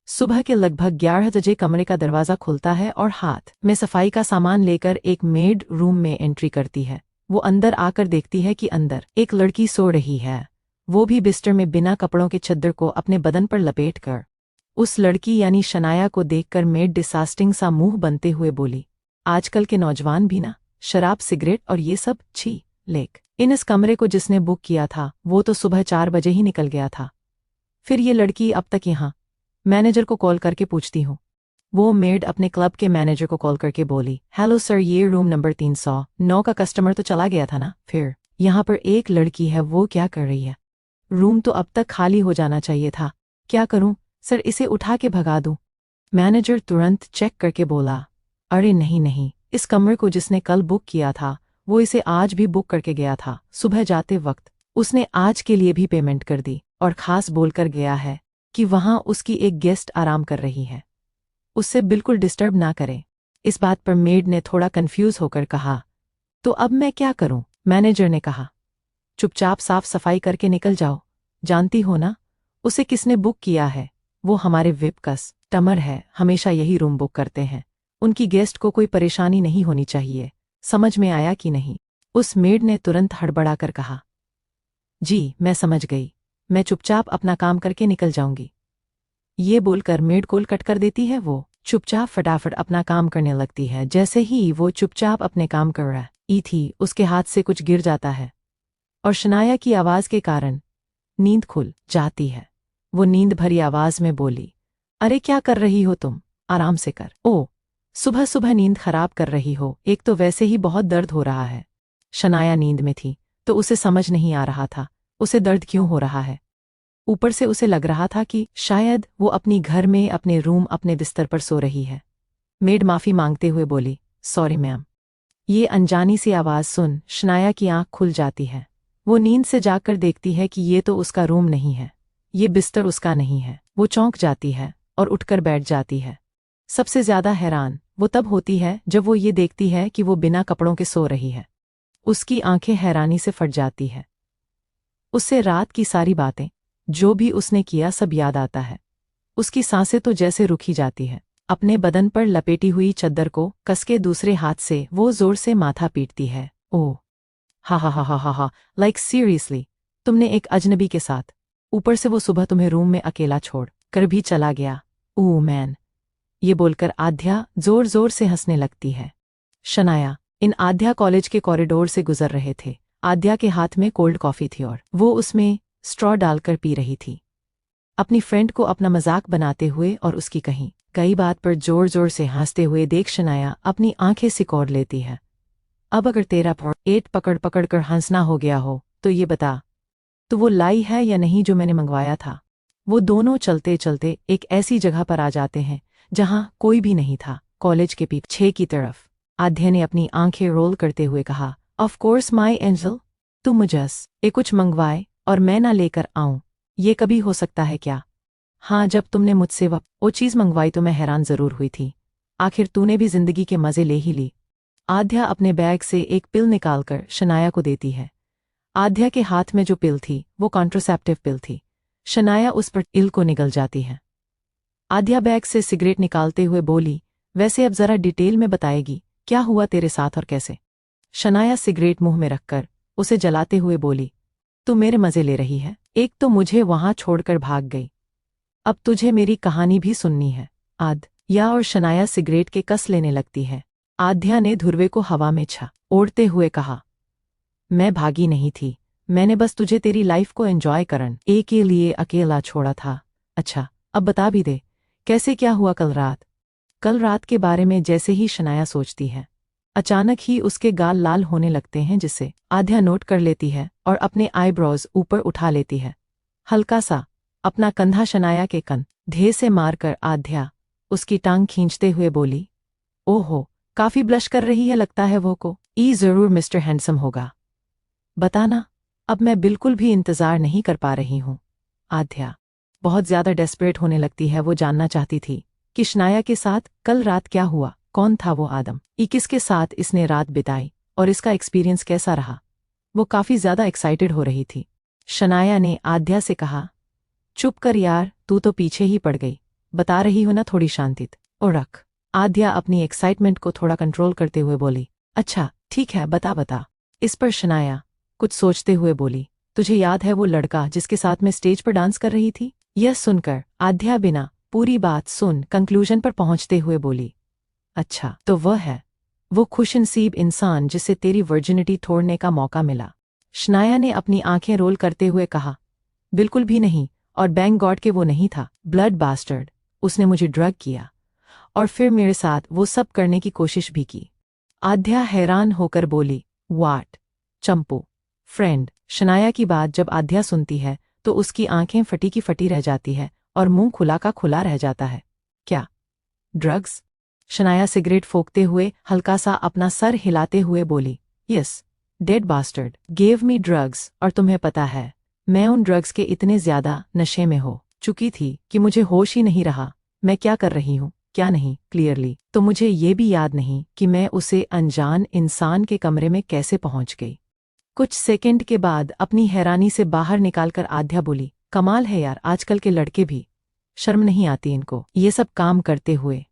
सुबह के लगभग 11 बजे कमरे का दरवाज़ा खुलता है और हाथ में सफाई का सामान लेकर एक मेड रूम में एंट्री करती है। वो अंदर आकर देखती है कि अंदर एक लड़की सो रही है, वो भी बिस्तर में बिना कपड़ों के चद्दर को अपने बदन पर लपेटकर। उस लड़की यानी शनाया को देखकर मेड डिसास्टिंग सा मुंह बनते हुए बोली, आजकल के नौजवान भी ना, शराब सिगरेट और ये सब, छी। इस कमरे को जिसने बुक किया था वो तो सुबह 4 बजे ही निकल गया था। फिर ये लड़की अब तक यहाँ? मैनेजर को कॉल करके पूछती हूँ। वो मेड अपने क्लब के मैनेजर को कॉल करके बोली, हेलो सर, ये रूम नंबर 309 का कस्टमर तो चला गया था ना। फिर यहाँ पर एक लड़की है, वो क्या कर रही है? रूम तो अब तक खाली हो जाना चाहिए था। क्या करूं सर, इसे उठा के भगा दूं? मैनेजर तुरंत चेक करके बोला, अरे नहीं नहीं, इस कमरे को जिसने कल बुक किया था वो इसे आज भी बुक करके गया था। सुबह जाते वक्त उसने आज के लिए भी पेमेंट कर दी और खास बोलकर गया है कि वहां उसकी एक गेस्ट आराम कर रही है, उससे बिल्कुल डिस्टर्ब ना करें। इस बात पर मेड ने थोड़ा कंफ्यूज होकर कहा, तो अब मैं क्या करूं? मैनेजर ने कहा, चुपचाप साफ सफाई करके निकल जाओ। जानती हो ना उसे किसने बुक किया है? वो हमारे विप कस्टमर है, हमेशा यही रूम बुक करते हैं। उनकी गेस्ट को कोई परेशानी नहीं होनी चाहिए। समझ में आया कि नहीं? उस मेड ने तुरंत हड़बड़ाकर कहा, जी मैं समझ गई, मैं चुपचाप अपना काम करके निकल जाऊंगी। ये बोलकर मेड कॉल कट कर देती है। वो चुपचाप फटाफट अपना काम करने लगती है। जैसे ही वो चुपचाप अपने काम कर रही थी, उसके हाथ से कुछ गिर जाता है और शनाया की आवाज के कारण नींद खुल जाती है। वो नींद भरी आवाज में बोली, अरे क्या कर रही हो तुम? आराम से कर। ओ, सुबह सुबह नींद खराब कर रही हो, एक तो वैसे ही बहुत दर्द हो रहा है। शनाया नींद में थी तो उसे समझ नहीं आ रहा था उसे दर्द क्यों हो रहा है। ऊपर से उसे लग रहा था कि शायद वो अपनी घर में अपने रूम अपने बिस्तर पर सो रही है। मेड माफी मांगते हुए बोली, सॉरी मैम। ये अनजानी सी आवाज सुन शनाया की आंख खुल जाती है। वो नींद से जागकर देखती है कि ये तो उसका रूम नहीं है, ये बिस्तर उसका नहीं है। वो चौंक जाती है और उठकर बैठ जाती है। सबसे ज्यादा हैरान वो तब होती है जब वो ये देखती है कि वो बिना कपड़ों के सो रही है। उसकी आंखें हैरानी से फट जाती है। उससे रात की सारी बातें, जो भी उसने किया, सब याद आता है। उसकी सांसें तो जैसे रुकी जाती है। अपने बदन पर लपेटी हुई चद्दर को कसके दूसरे हाथ से वो जोर से माथा पीटती है। ओह, हा हा हा हा हा हा, लाइक सीरियसली, तुमने एक अजनबी के साथ, ऊपर से वो सुबह तुम्हें रूम में अकेला छोड़ कर भी चला गया। Oh man. ये बोलकर आध्या जोर जोर से हंसने लगती है। शनाया इन आध्या कॉलेज के कॉरिडोर से गुजर रहे थे। आध्या के हाथ में कोल्ड कॉफी थी और वो उसमें स्ट्रॉ डालकर पी रही थी, अपनी फ्रेंड को अपना मजाक बनाते हुए और उसकी कहीं कई बात पर जोर जोर से हंसते हुए देख शनाया अपनी आंखें सिकोड़ लेती है। अब अगर तेरा पेट पकड़ पकड़ कर हंसना हो गया हो तो ये बता, तो वो लाई है या नहीं जो मैंने मंगवाया था? वो दोनों चलते चलते एक ऐसी जगह पर आ जाते हैं जहां कोई भी नहीं था, कॉलेज के पीछे की तरफ। आध्या ने अपनी आंखें रोल करते हुए कहा, ऑफ कोर्स माई एंजल, तू मुझसे कुछ मंगवाए और मैं ना लेकर आऊं, ये कभी हो सकता है क्या? हाँ, जब तुमने मुझसे वो चीज़ मंगवाई तो मैं हैरान जरूर हुई थी। आखिर तूने भी जिंदगी के मजे ले ही ली। आध्या अपने बैग से एक पिल निकालकर शनाया को देती है। आध्या के हाथ में जो पिल थी वो कॉन्ट्रासेप्टिव पिल थी। शनाया उस पर इल को निगल जाती है। आध्या बैग से सिगरेट निकालते हुए बोली, वैसे अब जरा डिटेल में बताएगी क्या हुआ तेरे साथ और कैसे? शनाया सिगरेट मुंह में रखकर उसे जलाते हुए बोली, तू मेरे मजे ले रही है? एक तो मुझे वहां छोड़कर भाग गई, अब तुझे मेरी कहानी भी सुननी है। आध्या और शनाया सिगरेट के कस लेने लगती है। आध्या ने ध्रुवे को हवा में ओढ़ते हुए कहा, मैं भागी नहीं थी, मैंने बस तुझे तेरी लाइफ को एंजॉय करने के लिए अकेला छोड़ा था। अच्छा, अब बता भी दे, कैसे क्या हुआ कल रात? कल रात के बारे में जैसे ही शनाया सोचती है, अचानक ही उसके गाल लाल होने लगते हैं, जिसे आध्या नोट कर लेती है और अपने आईब्रोज ऊपर उठा लेती है। हल्का सा अपना कंधा शनाया के धे से मारकर आध्या उसकी टांग खींचते हुए बोली। ओहो, काफी ब्लश कर रही है लगता है वो को। जरूर मिस्टर हैंडसम होगा। बताना, अब मैं बिल्कुल भी इंतजार नहीं कर पा रही हूँ। आध्या बहुत ज्यादा डेस्परेट होने लगती है। वो जानना चाहती थी कि शनाया के साथ कल रात क्या हुआ, कौन था वो आदम, किसके साथ इसने रात बिताई और इसका एक्सपीरियंस कैसा रहा। वो काफी ज्यादा एक्साइटेड हो रही थी। शनाया ने आध्या से कहा, चुप कर यार, तू तो पीछे ही पड़ गई। बता रही हो ना, थोड़ी शांति और रख। आध्या अपनी एक्साइटमेंट को थोड़ा कंट्रोल करते हुए बोली। अच्छा ठीक है, बता बता। इस पर शनाया कुछ सोचते हुए बोली, तुझे याद है वो लड़का जिसके साथ मैं स्टेज पर डांस कर रही थी? यह सुनकर आध्या बिना पूरी बात सुन कंक्लूजन पर पहुंचते हुए बोली, अच्छा तो वह है वो खुशनसीब इंसान जिसे तेरी वर्जिनिटी तोड़ने का मौका मिला। शनाया ने अपनी आंखें रोल करते हुए कहा, बिल्कुल भी नहीं, और बैंक गॉड के वो नहीं था। ब्लड बास्टर्ड, उसने मुझे ड्रग किया और फिर मेरे साथ वो सब करने की कोशिश भी की। आध्या हैरान होकर बोली, वाट? चंपू फ्रेंड। शनाया की बात जब आध्या सुनती है तो उसकी आंखें फटी की फटी रह जाती है और मुंह खुला का खुला रह जाता है। क्या ड्रग्स? शनाया सिगरेट फूंकते हुए हल्का सा अपना सर हिलाते हुए बोली, yes, dead bastard gave me drugs, और तुम्हें पता है मैं उन ड्रग्स के इतने ज्यादा नशे में हो चुकी थी कि मुझे होश ही नहीं रहा मैं क्या कर रही हूँ क्या नहीं। क्लियरली तो मुझे ये भी याद नहीं कि मैं उसे अनजान इंसान के कमरे में कैसे पहुंच गई। कुछ सेकंड के बाद अपनी हैरानी से बाहर निकालकर आध्या बोली, कमाल है यार, आजकल के लड़के भी शर्म नहीं आती इनको ये सब काम करते हुए।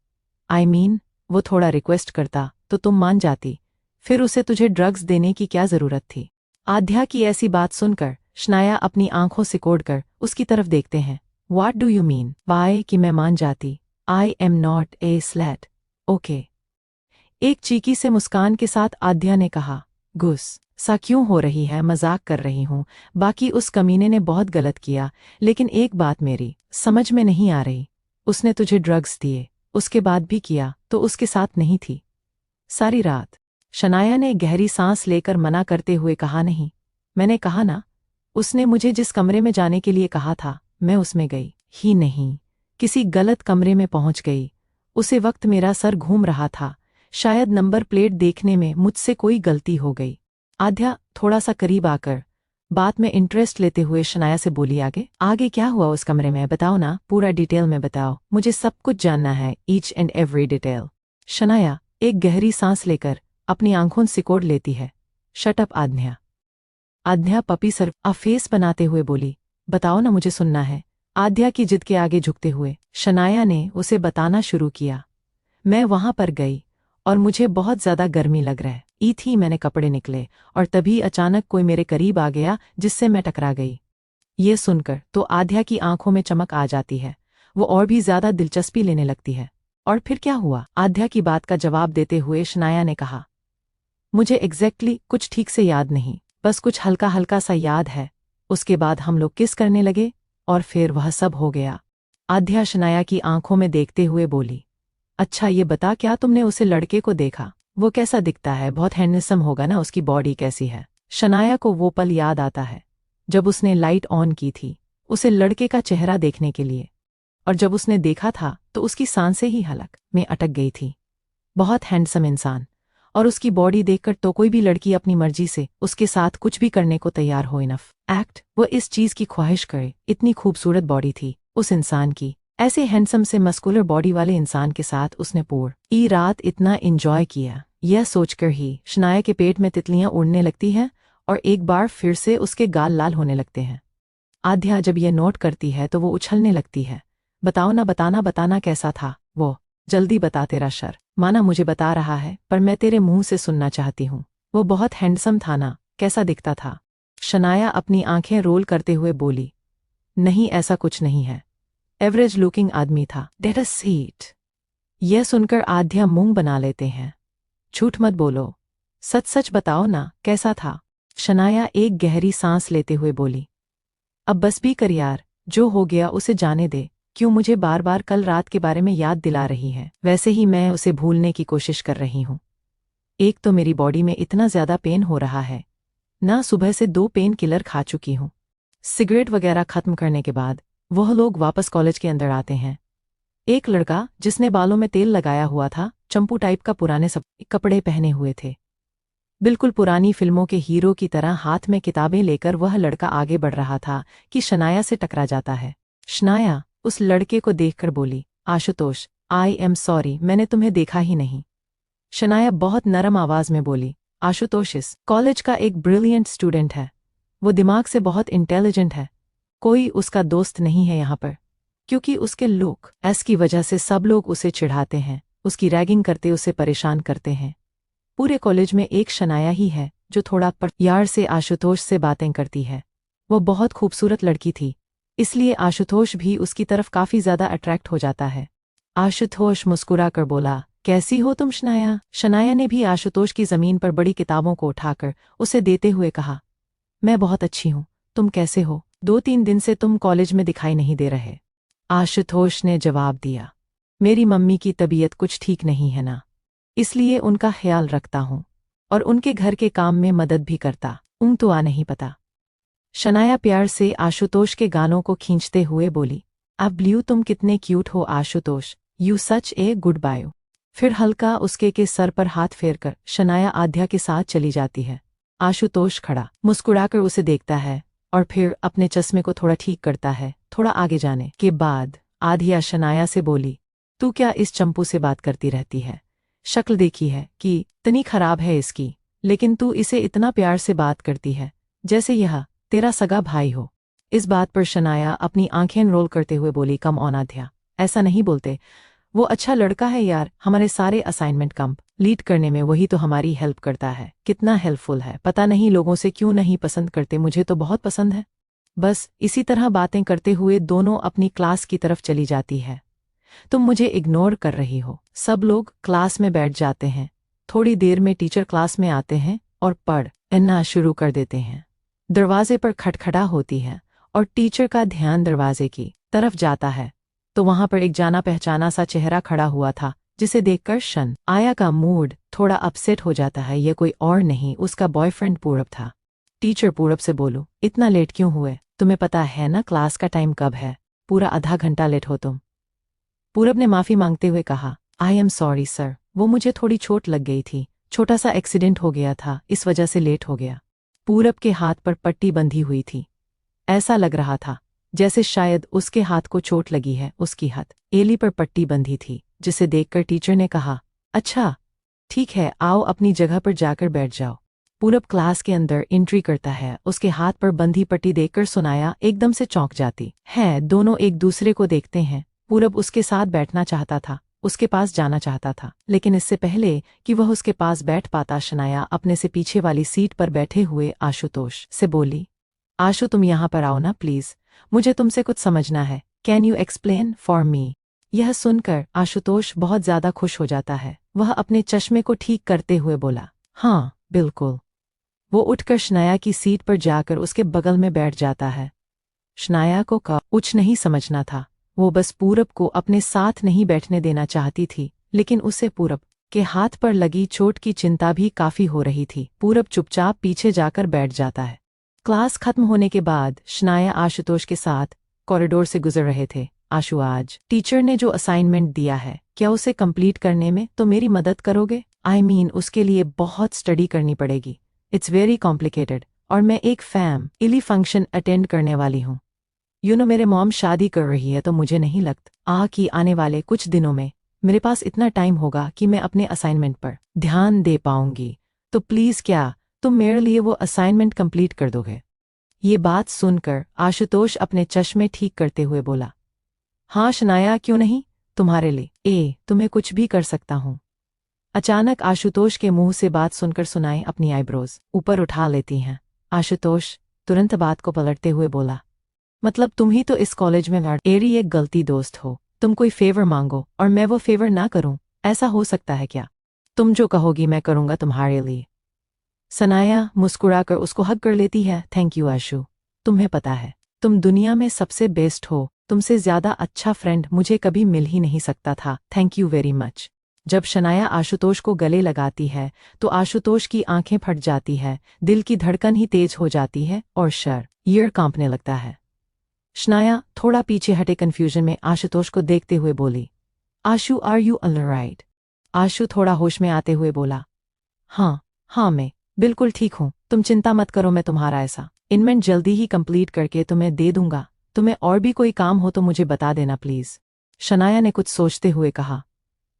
वो थोड़ा रिक्वेस्ट करता तो तुम मान जाती, फिर उसे तुझे ड्रग्स देने की क्या जरूरत थी? आध्या की ऐसी बात सुनकर शनाया अपनी आंखों सिकोड़कर उसकी तरफ देखते हैं। What do you mean by कि मैं मान जाती? I am not a slate, okay. एक चीकी से मुस्कान के साथ आध्या ने कहा, गुस सा क्यों हो रही है, मजाक कर रही हूँ। बाकी उस कमीने ने बहुत गलत किया, लेकिन एक बात मेरी समझ में नहीं आ रही, उसने तुझे ड्रग्स दिए उसके बाद भी किया तो उसके साथ नहीं थी सारी रात? शनाया ने गहरी सांस लेकर मना करते हुए कहा, नहीं, मैंने कहा ना, उसने मुझे जिस कमरे में जाने के लिए कहा था मैं उसमें गई ही नहीं, किसी गलत कमरे में पहुंच गई। उसी वक्त मेरा सर घूम रहा था, शायद नंबर प्लेट देखने में मुझसे कोई गलती हो गई। आध्या थोड़ा सा करीब आकर बात में इंटरेस्ट लेते हुए शनाया से बोली, आगे आगे क्या हुआ उस कमरे में, बताओ ना, पूरा डिटेल में बताओ, मुझे सब कुछ जानना है, each and every detail. Shanaya एक गहरी सांस लेकर अपनी आंखों सिकोड़ लेती है। शट अप आध्या। आध्या पपी सर फेस बनाते हुए बोली, बताओ ना, मुझे सुनना है। आध्या की जिद के आगे झुकते हुए शनाया ने उसे बताना शुरू किया, मैं वहां पर गई और मुझे बहुत ज्यादा गर्मी लग रहा थी, मैंने कपड़े निकले और तभी अचानक कोई मेरे करीब आ गया जिससे मैं टकरा गई। ये सुनकर तो आध्या की आंखों में चमक आ जाती है, वो और भी ज्यादा दिलचस्पी लेने लगती है। और फिर क्या हुआ? आध्या की बात का जवाब देते हुए शनाया ने कहा, मुझे एग्जैक्टली कुछ ठीक से याद नहीं, बस कुछ हल्का हल्का सा याद है। उसके बाद हम लोग किस करने लगे और फिर वह सब हो गया। आध्या शनाया की आंखों में देखते हुए बोली, अच्छा ये बता, क्या तुमने उसे लड़के को देखा? वो कैसा दिखता है? बहुत हैंडसम होगा ना, उसकी बॉडी कैसी है? शनाया को वो पल याद आता है जब उसने लाइट ऑन की थी उसे लड़के का चेहरा देखने के लिए, और जब उसने देखा था तो उसकी सांसें ही हलक में अटक गई थी। बहुत हैंडसम इंसान, और उसकी बॉडी देखकर तो कोई भी लड़की अपनी मर्जी से उसके साथ कुछ भी करने को तैयार हो। इनफ एक्ट वो इस चीज की ख्वाहिश करे, इतनी खूबसूरत बॉडी थी उस इंसान की। ऐसे हैंडसम से मस्कुलर बॉडी वाले इंसान के साथ उसने पूरी रात इतना एंजॉय किया। यह सोचकर ही शनाया के पेट में तितलियां उड़ने लगती हैं और एक बार फिर से उसके गाल लाल होने लगते हैं। आध्या जब यह नोट करती है तो वो उछलने लगती है, बताओ ना, बताना कैसा था वो, जल्दी बता, तेरा शर माना मुझे बता रहा है पर मैं तेरे मुंह से सुनना चाहती हूँ। वो बहुत हैंडसम था ना, कैसा दिखता था? शनाया अपनी आंखें रोल करते हुए बोली, नहीं ऐसा कुछ नहीं है, एवरेज लुकिंग आदमी था। Date a seat. यह सुनकर आध्या मुंह बना लेते हैं, झूठ मत बोलो, सच सच बताओ ना, कैसा था? शनाया एक गहरी सांस लेते हुए बोली, अब बस भी कर यार, जो हो गया उसे जाने दे, क्यों मुझे बार बार कल रात के बारे में याद दिला रही है? वैसे ही मैं उसे भूलने की कोशिश कर रही हूँ। एक तो मेरी बॉडी में इतना ज्यादा पेन हो रहा है ना, सुबह से 2 पेन किलर खा चुकी हूँ। सिगरेट वगैरह खत्म करने के बाद वह लोग वापस कॉलेज के अंदर आते हैं। एक लड़का जिसने बालों में तेल लगाया हुआ था, चंपू टाइप का पुराने सब कपड़े पहने हुए थे, बिल्कुल पुरानी फिल्मों के हीरो की तरह हाथ में किताबें लेकर वह लड़का आगे बढ़ रहा था कि शनाया से टकरा जाता है। शनाया उस लड़के को देखकर बोली, आशुतोष, आई एम सॉरी, मैंने तुम्हें देखा ही नहीं। शनाया बहुत नरम आवाज में बोली, आशुतोष इस कॉलेज का एक ब्रिलियंट स्टूडेंट है, वो दिमाग से बहुत इंटेलिजेंट है, कोई उसका दोस्त नहीं है यहाँ पर, क्योंकि उसके लुक एस की वजह से सब लोग उसे चिढ़ाते हैं, उसकी रैगिंग करते उसे परेशान करते हैं। पूरे कॉलेज में एक शनाया ही है जो थोड़ा पर यार से आशुतोष से बातें करती है। वो बहुत खूबसूरत लड़की थी, इसलिए आशुतोष भी उसकी तरफ काफी ज्यादा अट्रैक्ट हो जाता है। आशुतोष मुस्कुरा कर बोला, कैसी हो तुम शनाया? शनाया ने भी आशुतोष की जमीन पर बड़ी किताबों को उठाकर उसे देते हुए कहा, मैं बहुत अच्छी हूँ, तुम कैसे हो? 2-3 दिन से तुम कॉलेज में दिखाई नहीं दे रहे। आशुतोष ने जवाब दिया, मेरी मम्मी की तबीयत कुछ ठीक नहीं है ना, इसलिए उनका ख्याल रखता हूँ और उनके घर के काम में मदद भी करता। तो आ नहीं पता। शनाया प्यार से आशुतोष के गानों को खींचते हुए बोली, अब ब्लू तुम कितने क्यूट हो Ashutosh, you such a good bio. फिर हल्का उसके के सर पर हाथ फेरकर शनाया आध्या के साथ चली जाती है। आशुतोष खड़ा मुस्कुराकर उसे देखता है और फिर अपने चश्मे को थोड़ा ठीक करता है। थोड़ा आगे जाने के बाद आध्या शनाया से बोली, तू क्या इस चंपू से बात करती रहती है? शक्ल देखी है कि इतनी खराब है इसकी, लेकिन तू इसे इतना प्यार से बात करती है जैसे यह तेरा सगा भाई हो। इस बात पर शनाया अपनी आंखें रोल करते हुए बोली, कम ऑन आध्या, ऐसा नहीं बोलते, वो अच्छा लड़का है यार, हमारे सारे असाइनमेंट कंप्लीट करने में वही तो हमारी हेल्प करता है, कितना हेल्पफुल है, पता नहीं लोगों से क्यों नहीं पसंद करते, मुझे तो बहुत पसंद है। बस इसी तरह बातें करते हुए दोनों अपनी क्लास की तरफ चली जाती है। तुम मुझे इग्नोर कर रही हो। सब लोग क्लास में बैठ जाते हैं। थोड़ी देर में टीचर क्लास में आते हैं और पढ़ना शुरू कर देते हैं। दरवाजे पर खटखटा होती है और टीचर का ध्यान दरवाजे की तरफ जाता है तो वहां पर एक जाना पहचाना सा चेहरा खड़ा हुआ था, जिसे देखकर शनाया का मूड थोड़ा अपसेट हो जाता है। यह कोई और नहीं, उसका बॉयफ्रेंड पूरब था। टीचर पूरब से बोलो, इतना लेट क्यों हुए? तुम्हें पता है ना क्लास का टाइम कब है? पूरा आधा घंटा लेट हो तुम। पूरब ने माफी मांगते हुए कहा, आई एम सॉरी सर, वो मुझे थोड़ी चोट लग गई थी, छोटा सा एक्सीडेंट हो गया था, इस वजह से लेट हो गया। पूरब के हाथ पर पट्टी बंधी हुई थी, ऐसा लग रहा था जैसे शायद उसके हाथ को चोट लगी है। उसकी हाथ एली पर पट्टी बंधी थी, जिसे देखकर टीचर ने कहा, अच्छा ठीक है, आओ अपनी जगह पर जाकर बैठ जाओ। पूरब क्लास के अंदर एंट्री करता है। उसके हाथ पर बंधी पट्टी देखकर शनाया एकदम से चौंक जाती है। दोनों एक दूसरे को देखते हैं। पूरब उसके साथ बैठना चाहता था, उसके पास जाना चाहता था, लेकिन इससे पहले कि वह उसके पास बैठ पाता, शनाया अपने से पीछे वाली सीट पर बैठे हुए आशुतोष से बोली, आशु तुम यहाँ पर आओ ना प्लीज, मुझे तुमसे कुछ समझना है, can you explain for me? यह सुनकर आशुतोष बहुत ज्यादा खुश हो जाता है। वह अपने चश्मे को ठीक करते हुए बोला, हाँ बिल्कुल। वो उठकर शनाया की सीट पर जाकर उसके बगल में बैठ जाता है। शनाया को कुछ नहीं समझना था, वो बस पूरब को अपने साथ नहीं बैठने देना चाहती थी, लेकिन उसे पूरब के हाथ पर लगी चोट की चिंता भी काफी हो रही थी। पूरब चुपचाप पीछे जाकर बैठ जाता है। क्लास खत्म होने के बाद शनाया आशुतोष के साथ कॉरिडोर से गुजर रहे थे। आशु, आज टीचर ने जो असाइनमेंट दिया है, क्या उसे कंप्लीट करने में तो मेरी मदद करोगे? आई मीन उसके लिए बहुत स्टडी करनी पड़ेगी, इट्स वेरी कॉम्प्लिकेटेड, और मैं एक फैमिली फंक्शन अटेंड करने वाली हूँ। मेरे मॉम शादी कर रही है, तो मुझे नहीं लगता कि आने वाले कुछ दिनों में मेरे पास इतना टाइम होगा कि मैं अपने असाइनमेंट पर ध्यान दे पाऊंगी, तो प्लीज क्या तुम मेरे लिए वो असाइनमेंट कंप्लीट कर दोगे? ये बात सुनकर आशुतोष अपने चश्मे ठीक करते हुए बोला, हाँ शनाया, क्यों नहीं, तुम्हारे लिए तुम्हें कुछ भी कर सकता हूँ। अचानक आशुतोष के मुंह से बात सुनकर शनाया अपनी आईब्रोज ऊपर उठा लेती हैं। आशुतोष तुरंत बात को पलटते हुए बोला, मतलब तुम ही तो इस कॉलेज में मेरी एक गलती दोस्त हो, तुम कोई फेवर मांगो और मैं वो फेवर ना करूं, ऐसा हो सकता है क्या? तुम जो कहोगी मैं करूंगा तुम्हारे लिए। शनाया मुस्कुराकर उसको हग कर लेती है। थैंक यू आशु, तुम्हें पता है तुम दुनिया में सबसे बेस्ट हो, तुमसे ज्यादा अच्छा फ्रेंड मुझे कभी मिल ही नहीं सकता था, थैंक यू वेरी मच। जब शनाया आशुतोष को गले लगाती है तो आशुतोष की आंखें फट जाती है, दिल की धड़कन ही तेज हो जाती है और शरीर कांपने लगता है। शनाया थोड़ा पीछे हटे कन्फ्यूजन में आशुतोष को देखते हुए बोली, आशु आर यू ऑलराइट? आशु थोड़ा होश में आते हुए बोला, हाँ मैं बिल्कुल ठीक हूँ, तुम चिंता मत करो, मैं तुम्हारा ऐसा इनमेंट जल्दी ही कंप्लीट करके तुम्हें दे दूंगा। तुम्हें और भी कोई काम हो तो मुझे बता देना प्लीज। शनाया ने कुछ सोचते हुए कहा,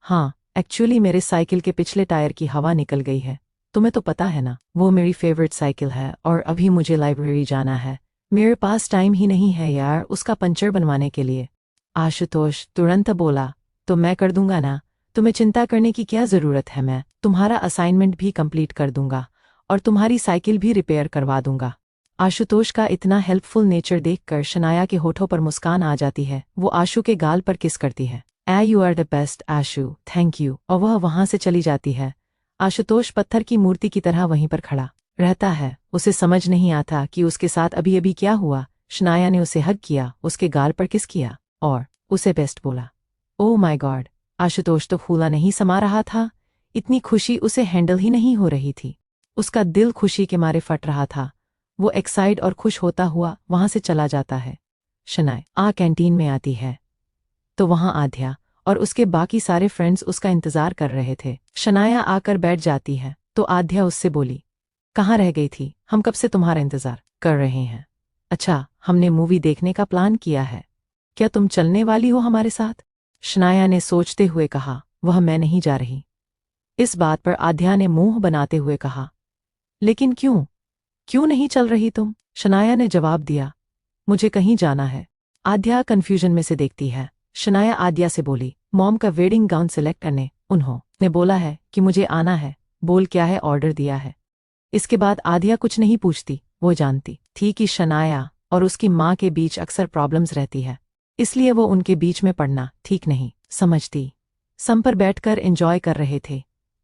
हाँ एक्चुअली मेरे साइकिल के पिछले टायर की हवा निकल गई है। तुम्हें तो पता है ना, वो मेरी फेवरेट साइकिल है और अभी मुझे लाइब्रेरी जाना है। मेरे पास टाइम ही नहीं है यार उसका पंचर बनवाने के लिए। आशुतोष तुरंत बोला, तो मैं कर दूंगा ना, तुम्हें चिंता करने की क्या ज़रूरत है, मैं तुम्हारा असाइनमेंट भी कंप्लीट कर दूंगा और तुम्हारी साइकिल भी रिपेयर करवा दूंगा। आशुतोष का इतना हेल्पफुल नेचर देखकर शनाया के होठों पर मुस्कान आ जाती है। वो आशु के गाल पर किस करती है। You are the best Ashu, thank you, और वह वहां से चली जाती है। आशुतोष पत्थर की मूर्ति की तरह वहीं पर खड़ा रहता है। उसे समझ नहीं आता कि उसके साथ अभी अभी क्या हुआ। शनाया ने उसे हग किया, उसके गाल पर किस किया और उसे बेस्ट बोला। ओह माय गॉड, आशुतोष तो फूला नहीं समा रहा था। इतनी खुशी उसे हैंडल ही नहीं हो रही थी। उसका दिल खुशी के मारे फट रहा था। वो एक्साइट और खुश होता हुआ वहां से चला जाता है। शनाया कैंटीन में आती है तो वहां आध्या और उसके बाकी सारे फ्रेंड्स उसका इंतजार कर रहे थे। शनाया आकर बैठ जाती है तो आध्या उससे बोली, कहाँ रह गई थी, हम कब से तुम्हारा इंतजार कर रहे हैं। अच्छा, हमने मूवी देखने का प्लान किया है, क्या तुम चलने वाली हो हमारे साथ? शनाया ने सोचते हुए कहा, वह मैं नहीं जा रही। इस बात पर आध्या ने मुंह बनाते हुए कहा, लेकिन क्यों नहीं चल रही तुम? शनाया ने जवाब दिया, मुझे कहीं जाना है। आध्या कंफ्यूजन में से देखती है। शनाया आद्या से बोली, मॉम का वेडिंग गाउन सिलेक्ट करने उन्होंने बोला है कि मुझे आना है। बोल क्या है, ऑर्डर दिया है। इसके बाद आद्या कुछ नहीं पूछती। वो जानती थी कि शनाया और उसकी माँ के बीच अक्सर प्रॉब्लम्स रहती है, इसलिए वो उनके बीच में पड़ना ठीक नहीं समझती। सम पर बैठकर एंजॉय कर रहे थे,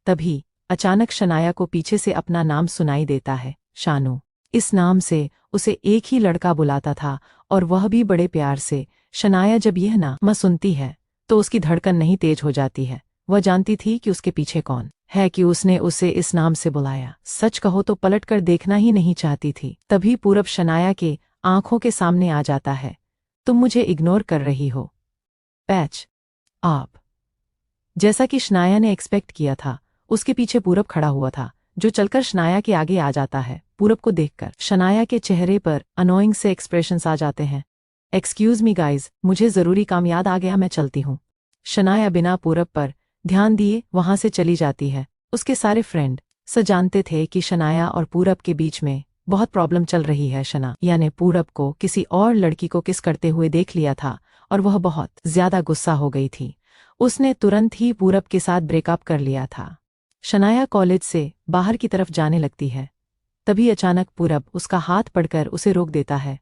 तभी अचानक शनाया को पीछे से अपना नाम सुनाई देता है, शानू। इस नाम से उसे एक ही लड़का बुलाता था और वह भी बड़े प्यार से। शनाया जब यह नाम सुनती है तो उसकी धड़कन नहीं तेज हो जाती है। वह जानती थी कि उसके पीछे कौन है कि उसने उसे इस नाम से बुलाया। सच कहो तो पलट कर देखना ही नहीं चाहती थी। तभी पूरब शनाया के आंखों के सामने आ जाता है। तुम मुझे इग्नोर कर रही हो? पैच आप। जैसा कि शनाया ने एक्सपेक्ट किया था, उसके पीछे पूरब खड़ा हुआ था, जो चलकर शनाया के आगे आ जाता है। पूरब को देखकर शनाया के चेहरे पर अनोइंग से एक्सप्रेशंस आ जाते हैं। एक्सक्यूज मी गाइज, मुझे जरूरी काम याद आ गया, मैं चलती हूँ। शनाया बिना पूरब पर ध्यान दिए वहां से चली जाती है। उसके सारे फ्रेंड जानते थे कि शनाया और पूरब के बीच में बहुत प्रॉब्लम चल रही है। शनाया ने पूरब को किसी और लड़की को किस करते हुए देख लिया था और वह बहुत ज्यादा गुस्सा हो गई थी। उसने तुरंत ही पूरब के साथ ब्रेकअप कर लिया था। शनाया कॉलेज से बाहर की तरफ जाने लगती है, तभी अचानक पूरब उसका हाथ पकड़कर उसे रोक देता है,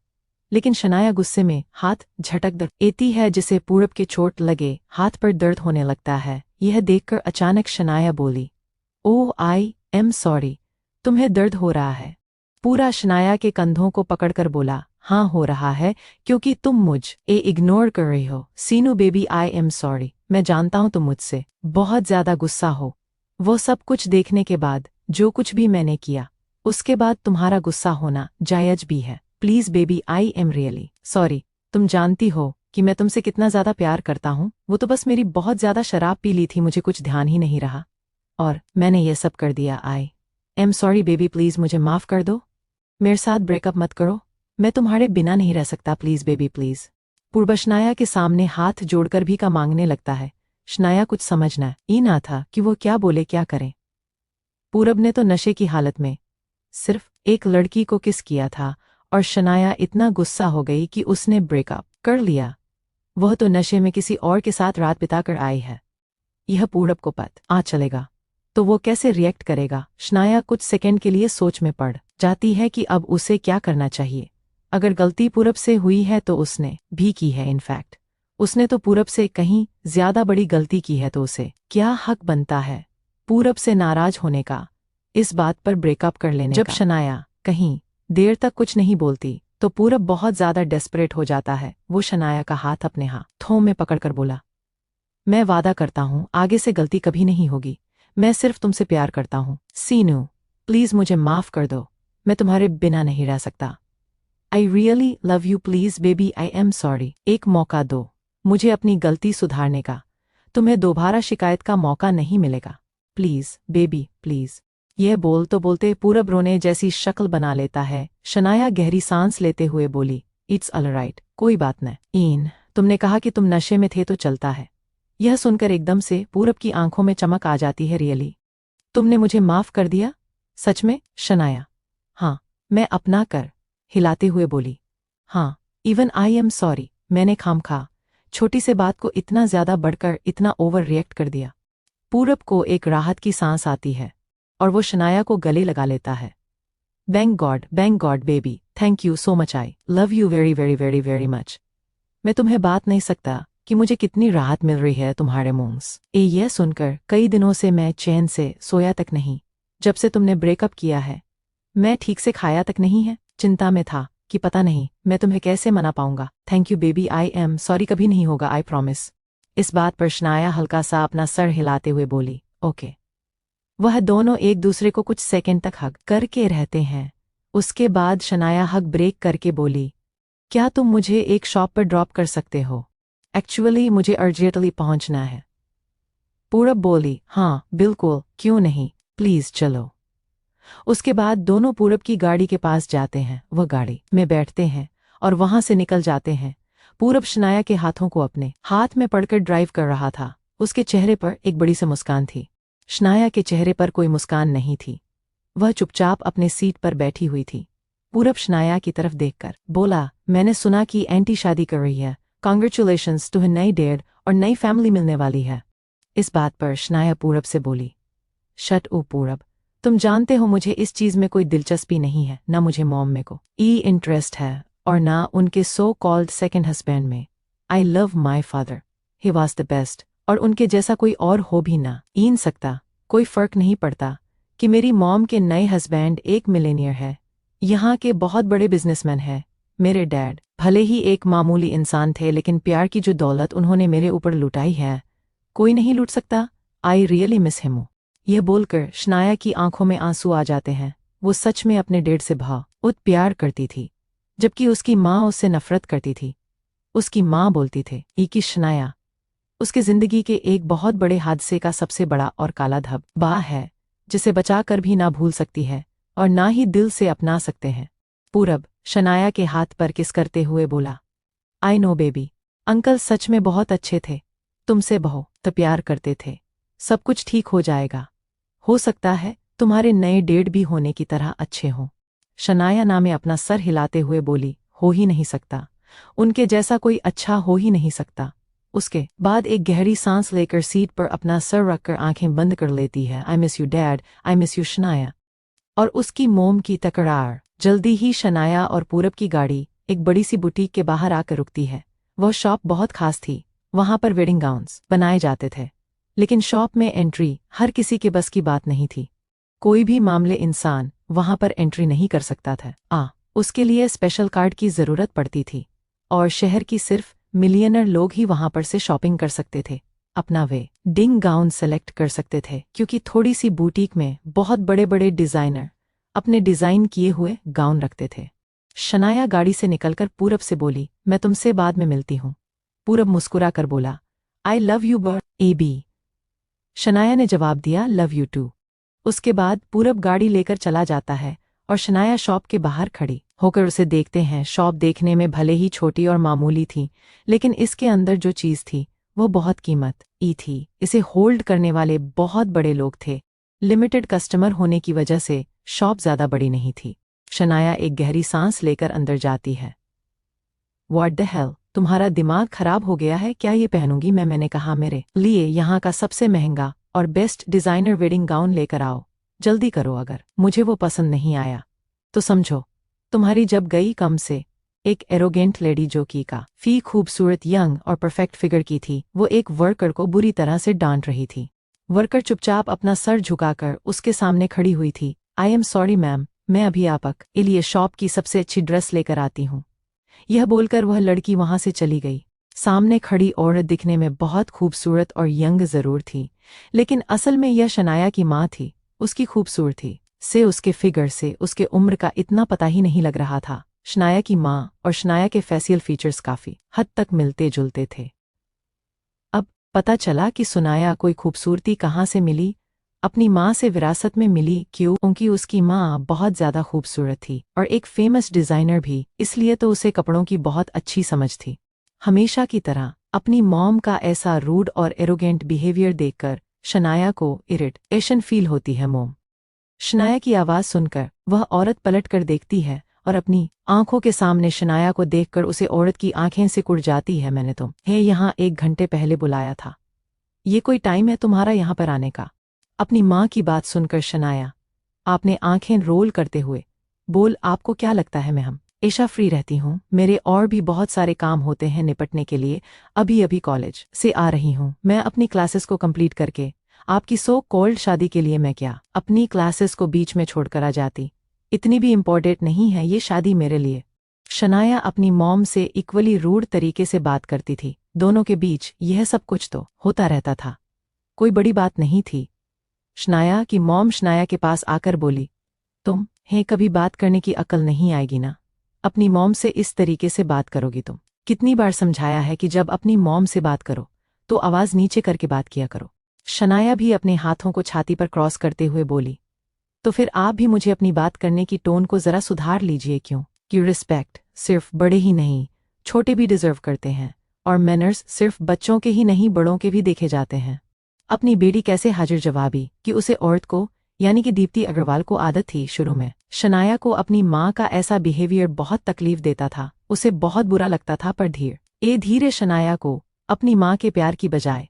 लेकिन शनाया गुस्से में हाथ झटक देती है, जिसे पूरब के चोट लगे हाथ पर दर्द होने लगता है। यह देखकर अचानक शनाया बोली, ओह आई एम सॉरी, तुम्हें दर्द हो रहा है? पूरा शनाया के कंधों को पकड़कर बोला, हाँ हो रहा है, क्योंकि तुम मुझे इग्नोर कर रही हो। सीनू बेबी आई एम सॉरी, मैं जानता हूँ तुम मुझसे बहुत ज्यादा गुस्सा हो। वो सब कुछ देखने के बाद, जो कुछ भी मैंने किया, उसके बाद तुम्हारा गुस्सा होना जायज भी है। Please baby I am really sorry. तुम जानती हो कि मैं तुमसे कितना ज्यादा प्यार करता हूँ। वो तो बस मेरी बहुत ज्यादा शराब पी ली थी, मुझे कुछ ध्यान ही नहीं रहा और मैंने ये सब कर दिया। I am sorry baby, please मुझे माफ कर दो। मेरे साथ ब्रेकअप मत करो, मैं तुम्हारे बिना नहीं रह सकता, प्लीज बेबी प्लीज। पूर्व शनाया के सामने हाथ जोड़कर भी का मांगने लगता है। शनाया कुछ समझना ही ना था कि वो क्या बोले क्या करे। पूरब ने तो नशे की हालत में सिर्फ एक लड़की को किस किया था और शनाया इतना गुस्सा हो गई कि उसने ब्रेकअप कर लिया। वह तो नशे में किसी और के साथ रात बिताकर आई है। यह पूरब को पता चलेगा तो वो कैसे रिएक्ट करेगा। शनाया कुछ सेकंड के लिए सोच में पड़ जाती है कि अब उसे क्या करना चाहिए। अगर गलती पूरब से हुई है तो उसने भी की है, इनफैक्ट उसने तो पूरब से कहीं ज्यादा बड़ी गलती की है, तो उसे क्या हक बनता है पूरब से नाराज होने का, इस बात पर ब्रेकअप कर लेने का। जब शनाया कहीं देर तक कुछ नहीं बोलती तो पूरब बहुत ज्यादा डेस्परेट हो जाता है। वो शनाया का हाथ अपने हाथों में पकड़कर बोला, मैं वादा करता हूँ आगे से गलती कभी नहीं होगी, मैं सिर्फ तुमसे प्यार करता हूँ। सीनू प्लीज मुझे माफ कर दो, मैं तुम्हारे बिना नहीं रह सकता। I really love you, please baby, I am sorry. एक मौका दो मुझे अपनी गलती सुधारने का। तुम्हें दोबारा शिकायत का मौका नहीं मिलेगा। Please baby, please. यह बोलते पूरब रोने जैसी शक्ल बना लेता है। शनाया गहरी सांस लेते हुए बोली, इट्स ऑलराइट, कोई बात नहीं। ईन, तुमने कहा कि तुम नशे में थे तो चलता है। यह सुनकर एकदम से पूरब की आंखों में चमक आ जाती है। रियली? तुमने मुझे माफ कर दिया? सच में? शनाया, हाँ, मैं अपना कर हिलाते हुए बोली, हाँ, इवन आई एम सॉरी। मैंने खामखा छोटी से बात को इतना ज्यादा बढ़कर इतना ओवर रिएक्ट कर दिया। पूरब को एक राहत की सांस आती है और वो शनाया को गले लगा लेता है। Bank God baby, thank you so much, I love you very very very very much. मैं तुम्हें बात नहीं सकता कि मुझे कितनी राहत मिल रही है तुम्हारे मुंह से। यह सुनकर कई दिनों से मैं चैन से सोया तक नहीं। जब से तुमने ब्रेकअप किया है मैं ठीक से खाया तक नहीं है। चिंता में था कि पता नहीं मैं तुम्हें कैसे मना पाऊंगा। Thank you baby, I am sorry, कभी नहीं होगा, आई प्रॉमिस। इस बात पर शनाया हल्का सा अपना सर हिलाते हुए बोली, ओके। वह दोनों एक दूसरे को कुछ सेकंड तक हग करके रहते हैं। उसके बाद शनाया हग ब्रेक करके बोली, क्या तुम मुझे एक शॉप पर ड्रॉप कर सकते हो? एक्चुअली मुझे अर्जेंटली पहुंचना है। पूरब बोली, हाँ बिल्कुल, क्यों नहीं, प्लीज चलो। उसके बाद दोनों पूरब की गाड़ी के पास जाते हैं। वह गाड़ी में बैठते हैं और वहां से निकल जाते हैं। पूरब शनाया के हाथों को अपने हाथ में पकड़कर ड्राइव कर रहा था। उसके चेहरे पर एक बड़ी सी मुस्कान थी। शनाया के चेहरे पर कोई मुस्कान नहीं थी। वह चुपचाप अपने सीट पर बैठी हुई थी। पूरब शनाया की तरफ देखकर बोला, मैंने सुना कि एंटी शादी कर रही है। कांग्रेचुलेशंस, तुम्हें नई डेट और नई फैमिली मिलने वाली है। इस बात पर शनाया पूरब से बोली, शट अप पूरब, तुम जानते हो मुझे इस चीज में कोई दिलचस्पी नहीं है। ना मुझे मॉम में को इंटरेस्ट है और ना उनके सो कॉल्ड सेकंड हस्बैंड में। I love my father, he was the best, और उनके जैसा कोई और हो भी ना इन सकता। कोई फर्क नहीं पड़ता कि मेरी मॉम के नए हस्बैंड एक मिलेनियर है, यहाँ के बहुत बड़े बिजनेसमैन है। मेरे डैड भले ही एक मामूली इंसान थे, लेकिन प्यार की जो दौलत उन्होंने मेरे ऊपर लुटाई है कोई नहीं लूट सकता। I really miss him. यह बोलकर शनाया की आंखों में आंसू आ जाते हैं। वो सच में अपने डैड से बहुत प्यार करती थी, जबकि उसकी माँ उससे नफरत करती थी। उसकी माँ बोलती थे कि शनाया उसके जिंदगी के एक बहुत बड़े हादसे का सबसे बड़ा और काला धब्बा है, जिसे बचाकर भी ना भूल सकती है और ना ही दिल से अपना सकते हैं। पूरब शनाया के हाथ पर किस करते हुए बोला, आई नो बेबी, अंकल सच में बहुत अच्छे थे, तुमसे बहुत प्यार करते थे। सब कुछ ठीक हो जाएगा। हो सकता है तुम्हारे नए डेट भी होने की तरह अच्छे हों। शनाया ना में अपना सर हिलाते हुए बोली, हो ही नहीं सकता, उनके जैसा कोई अच्छा हो ही नहीं सकता। उसके बाद एक गहरी सांस लेकर सीट पर अपना सर रखकर आंखें बंद कर लेती है। I miss you dad, I miss you Shanaya. और उसकी मोम की तकरार। जल्दी ही शनाया और पूरब की गाड़ी एक बड़ी सी बुटीक के बाहर आकर रुकती है। वह शॉप बहुत खास थी। वहां पर वेडिंग गाउन्स बनाए जाते थे, लेकिन शॉप में एंट्री हर किसी के बस की बात नहीं थी। कोई भी मामले इंसान वहां पर एंट्री नहीं कर सकता था। उसके लिए स्पेशल कार्ड की जरूरत पड़ती थी और शहर की सिर्फ मिलियनर लोग ही वहां पर से शॉपिंग कर सकते थे, अपना वेडिंग गाउन सेलेक्ट कर सकते थे, क्योंकि थोड़ी सी बुटीक में बहुत बड़े बड़े डिजाइनर अपने डिजाइन किए हुए गाउन रखते थे। शनाया गाड़ी से निकलकर पूरब से बोली, मैं तुमसे बाद में मिलती हूँ। पूरब मुस्कुरा कर बोला, I love you bird AB. Shanaya ने जवाब दिया, लव यू टू। उसके बाद पूरब गाड़ी लेकर चला जाता है और शनाया शॉप के बाहर खड़ी होकर उसे देखते हैं। शॉप देखने में भले ही छोटी और मामूली थी, लेकिन इसके अंदर जो चीज थी वो बहुत कीमत थी। इसे होल्ड करने वाले बहुत बड़े लोग थे। लिमिटेड कस्टमर होने की वजह से शॉप ज्यादा बड़ी नहीं थी। शनाया एक गहरी सांस लेकर अंदर जाती है। व्हाट द हेल, तुम्हारा दिमाग खराब हो गया है क्या? ये पहनूंगी मैं? मैंने कहा मेरे लिए यहाँ का सबसे महंगा और बेस्ट डिजाइनर वेडिंग गाउन लेकर आओ। जल्दी करो, अगर मुझे वो पसंद नहीं आया तो समझो तुम्हारी जब गई कम से। एक एरोगेंट लेडी जो कि काफी खूबसूरत, यंग और परफेक्ट फिगर की थी, वो एक वर्कर को बुरी तरह से डांट रही थी। वर्कर चुपचाप अपना सर झुकाकर उसके सामने खड़ी हुई थी। आई एम सॉरी मैम, मैं अभी आपके लिए शॉप की सबसे अच्छी ड्रेस लेकर आती हूँ। यह बोलकर वह लड़की वहां से चली गई। सामने खड़ी औरत दिखने में बहुत खूबसूरत और यंग जरूर थी, लेकिन असल में यह शनाया की माँ थी। उसकी खूबसूरती से, उसके फिगर से उसके उम्र का इतना पता ही नहीं लग रहा था। शनाया की माँ और शनाया के फेशियल फीचर्स काफ़ी हद तक मिलते जुलते थे। अब पता चला कि सुनाया कोई खूबसूरती कहाँ से मिली। अपनी माँ से विरासत में मिली। क्योंकि उसकी माँ बहुत ज़्यादा खूबसूरत थी और एक फेमस डिज़ाइनर भी, इसलिए तो उसे कपड़ों की बहुत अच्छी समझ थी। हमेशा की तरह अपनी मॉम का ऐसा रूड और एरोगेंट बिहेवियर देखकर शनाया को इरिटेशन फील होती है। मोम शनाया की आवाज़ सुनकर वह औरत पलट कर देखती है और अपनी आंखों के सामने शनाया को देखकर उसे औरत की आंखें सिकुड़ जाती है। मैंने तुम्हें यहाँ 1 घंटे पहले बुलाया था। ये कोई टाइम है तुम्हारा यहाँ पर आने का? अपनी माँ की बात सुनकर शनाया आपने आंखें रोल करते हुए बोल, आपको क्या लगता है मैं हमेशा फ्री रहती हूँ? मेरे और भी बहुत सारे काम होते हैं निपटने के लिए। अभी अभी कॉलेज से आ रही हूँ। मैं अपनी क्लासेस को कंप्लीट करके आपकी सो कॉल्ड शादी के लिए मैं क्या अपनी क्लासेस को बीच में छोड़कर आ जाती? इतनी भी इम्पोर्टेंट नहीं है ये शादी मेरे लिए। शनाया अपनी मॉम से इक्वली रूड तरीके से बात करती थी। दोनों के बीच यह सब कुछ तो होता रहता था, कोई बड़ी बात नहीं थी। शनाया की मॉम शनाया के पास आकर बोली, तुम हैं कभी बात करने की अकल नहीं आएगी ना? अपनी मॉम से इस तरीके से बात करोगी तुम? कितनी बार समझाया है कि जब अपनी मॉम से बात करो तो आवाज़ नीचे करके बात किया करो। शनाया भी अपने हाथों को छाती पर क्रॉस करते हुए बोली, तो फिर आप भी मुझे अपनी बात करने की टोन को ज़रा सुधार लीजिए। क्यों कि रिस्पेक्ट सिर्फ बड़े ही नहीं, छोटे भी डिजर्व करते हैं, और मैनर्स सिर्फ बच्चों के ही नहीं बड़ों के भी देखे जाते हैं। अपनी बेटी कैसे हाजिर जवाबी कि उसे औरत को, यानी कि दीप्ति अग्रवाल को आदत थी शुरू में। शनाया को अपनी माँ का ऐसा बिहेवियर बहुत तकलीफ देता था, उसे बहुत बुरा लगता था, पर धीरे शनाया को अपनी माँ के प्यार की बजाय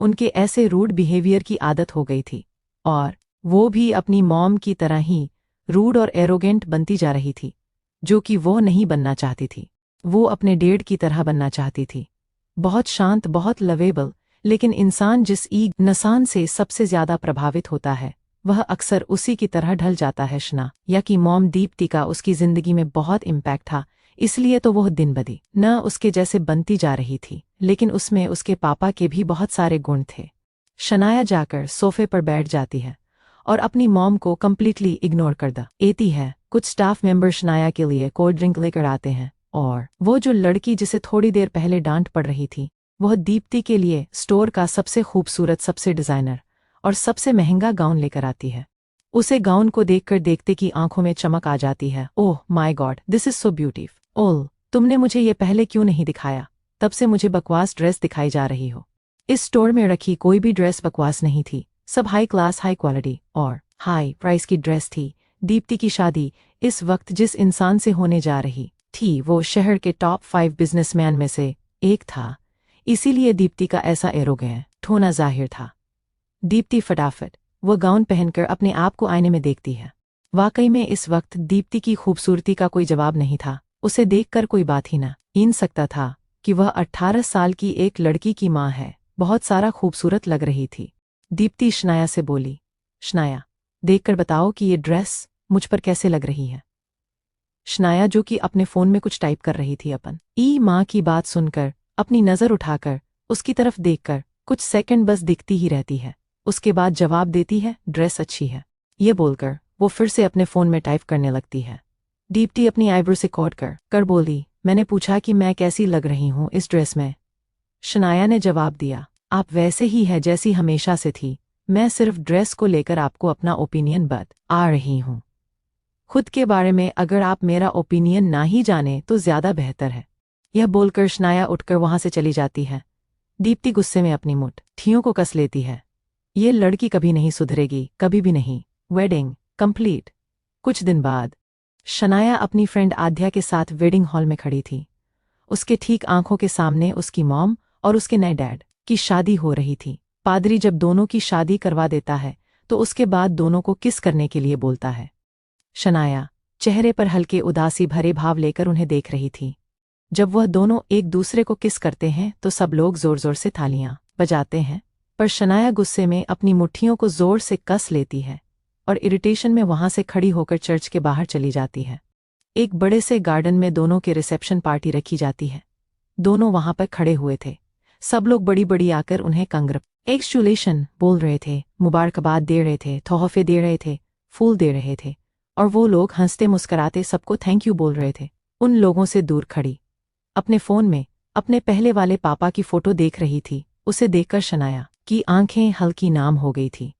उनके ऐसे रूड बिहेवियर की आदत हो गई थी, और वो भी अपनी मॉम की तरह ही रूड और एरोगेंट बनती जा रही थी, जो कि वो नहीं बनना चाहती थी। वो अपने डैड की तरह बनना चाहती थी, बहुत शांत, बहुत लवेबल। लेकिन इंसान जिस नसान से सबसे ज्यादा प्रभावित होता है वह अक्सर उसी की तरह ढल जाता है। शनाया की मॉम दीप्ति का उसकी जिंदगी में बहुत इम्पैक्ट था, इसलिए तो वह दिन ब दिन न उसके जैसे बनती जा रही थी, लेकिन उसमें उसके पापा के भी बहुत सारे गुण थे। शनाया जाकर सोफे पर बैठ जाती है और अपनी मॉम को कंप्लीटली इग्नोर कर देती है। कुछ स्टाफ मेंबर शनाया के लिए कोल्ड ड्रिंक लेकर आते हैं, और वो जो लड़की जिसे थोड़ी देर पहले डांट पड़ रही थी वह दीप्ति के लिए स्टोर का सबसे खूबसूरत, सबसे डिज़ाइनर और सबसे महंगा गाउन लेकर आती है। उसे गाउन को देखकर देखते की आंखों में चमक आ जाती है। Oh my God, this is so beautiful. तुमने मुझे ये पहले क्यों नहीं दिखाया? तब से मुझे बकवास ड्रेस दिखाई जा रही हो। इस स्टोर में रखी कोई भी ड्रेस बकवास नहीं थी, सब हाई क्लास, हाई क्वालिटी और हाई प्राइस की ड्रेस थी। दीप्ति की शादी इस वक्त जिस इंसान से होने जा रही थी वो शहर के टॉप 5 बिजनेसमैन में से एक था, इसीलिए दीप्ति का ऐसा एरोगेंट होना जाहिर था। दीप्ति फटाफट वह गाउन पहनकर अपने आप को आईने में देखती है। वाकई में इस वक्त दीप्ति की खूबसूरती का कोई जवाब नहीं था। उसे देखकर कोई बात ही न इन सकता था कि वह 18 साल की एक लड़की की माँ है। बहुत सारा खूबसूरत लग रही थी। दीप्ति शनाया से बोली, शनाया देखकर बताओ कि ये ड्रेस मुझ पर कैसे लग रही है। शनाया जो कि अपने फ़ोन में कुछ टाइप कर रही थी, माँ की बात सुनकर अपनी नज़र उठाकर उसकी तरफ देखकर कुछ सेकंड बस दिखती ही रहती है, उसके बाद जवाब देती है, ड्रेस अच्छी है। ये बोलकर वो फिर से अपने फ़ोन में टाइप करने लगती है। दीप्ति अपनी आईब्रो से कॉट कर बोली, मैंने पूछा कि मैं कैसी लग रही हूँ इस ड्रेस में। शनाया ने जवाब दिया, आप वैसे ही है जैसी हमेशा से थी, मैं सिर्फ ड्रेस को लेकर आपको अपना ओपिनियन बता रही हूँ। खुद के बारे में अगर आप मेरा ओपिनियन ना ही जाने तो ज़्यादा बेहतर है। यह बोलकर शनाया उठकर वहां से चली जाती है। दीप्ति गुस्से में अपनी मुट्ठियों को कस लेती है। ये लड़की कभी नहीं सुधरेगी, कभी भी नहीं। Wedding complete. कुछ दिन बाद शनाया अपनी फ्रेंड आध्या के साथ वेडिंग हॉल में खड़ी थी। उसके ठीक आंखों के सामने उसकी मॉम और उसके नए डैड की शादी हो रही थी। पादरी जब दोनों की शादी करवा देता है तो उसके बाद दोनों को किस करने के लिए बोलता है। शनाया चेहरे पर हल्के उदासी भरे भाव लेकर उन्हें देख रही थी। जब वह दोनों एक दूसरे को किस करते हैं तो सब लोग जोर जोर से तालियां बजाते हैं, पर शनाया गुस्से में अपनी मुट्ठियों को जोर से कस लेती है और इरिटेशन में वहां से खड़ी होकर चर्च के बाहर चली जाती है। एक बड़े से गार्डन में दोनों के रिसेप्शन पार्टी रखी जाती है। दोनों वहां पर खड़े हुए थे। सब लोग बड़ी बड़ी आकर उन्हें कांग्रेचुलेशन बोल रहे थे, मुबारकबाद दे रहे थे, तोहफे दे रहे थे, फूल दे रहे थे, और वो लोग हंसते मुस्कराते सबको थैंक यू बोल रहे थे। उन लोगों से दूर खड़ी अपने फ़ोन में अपने पहले वाले पापा की फ़ोटो देख रही थी। उसे देखकर शनाया की आंखें हल्की नाम हो गई थी।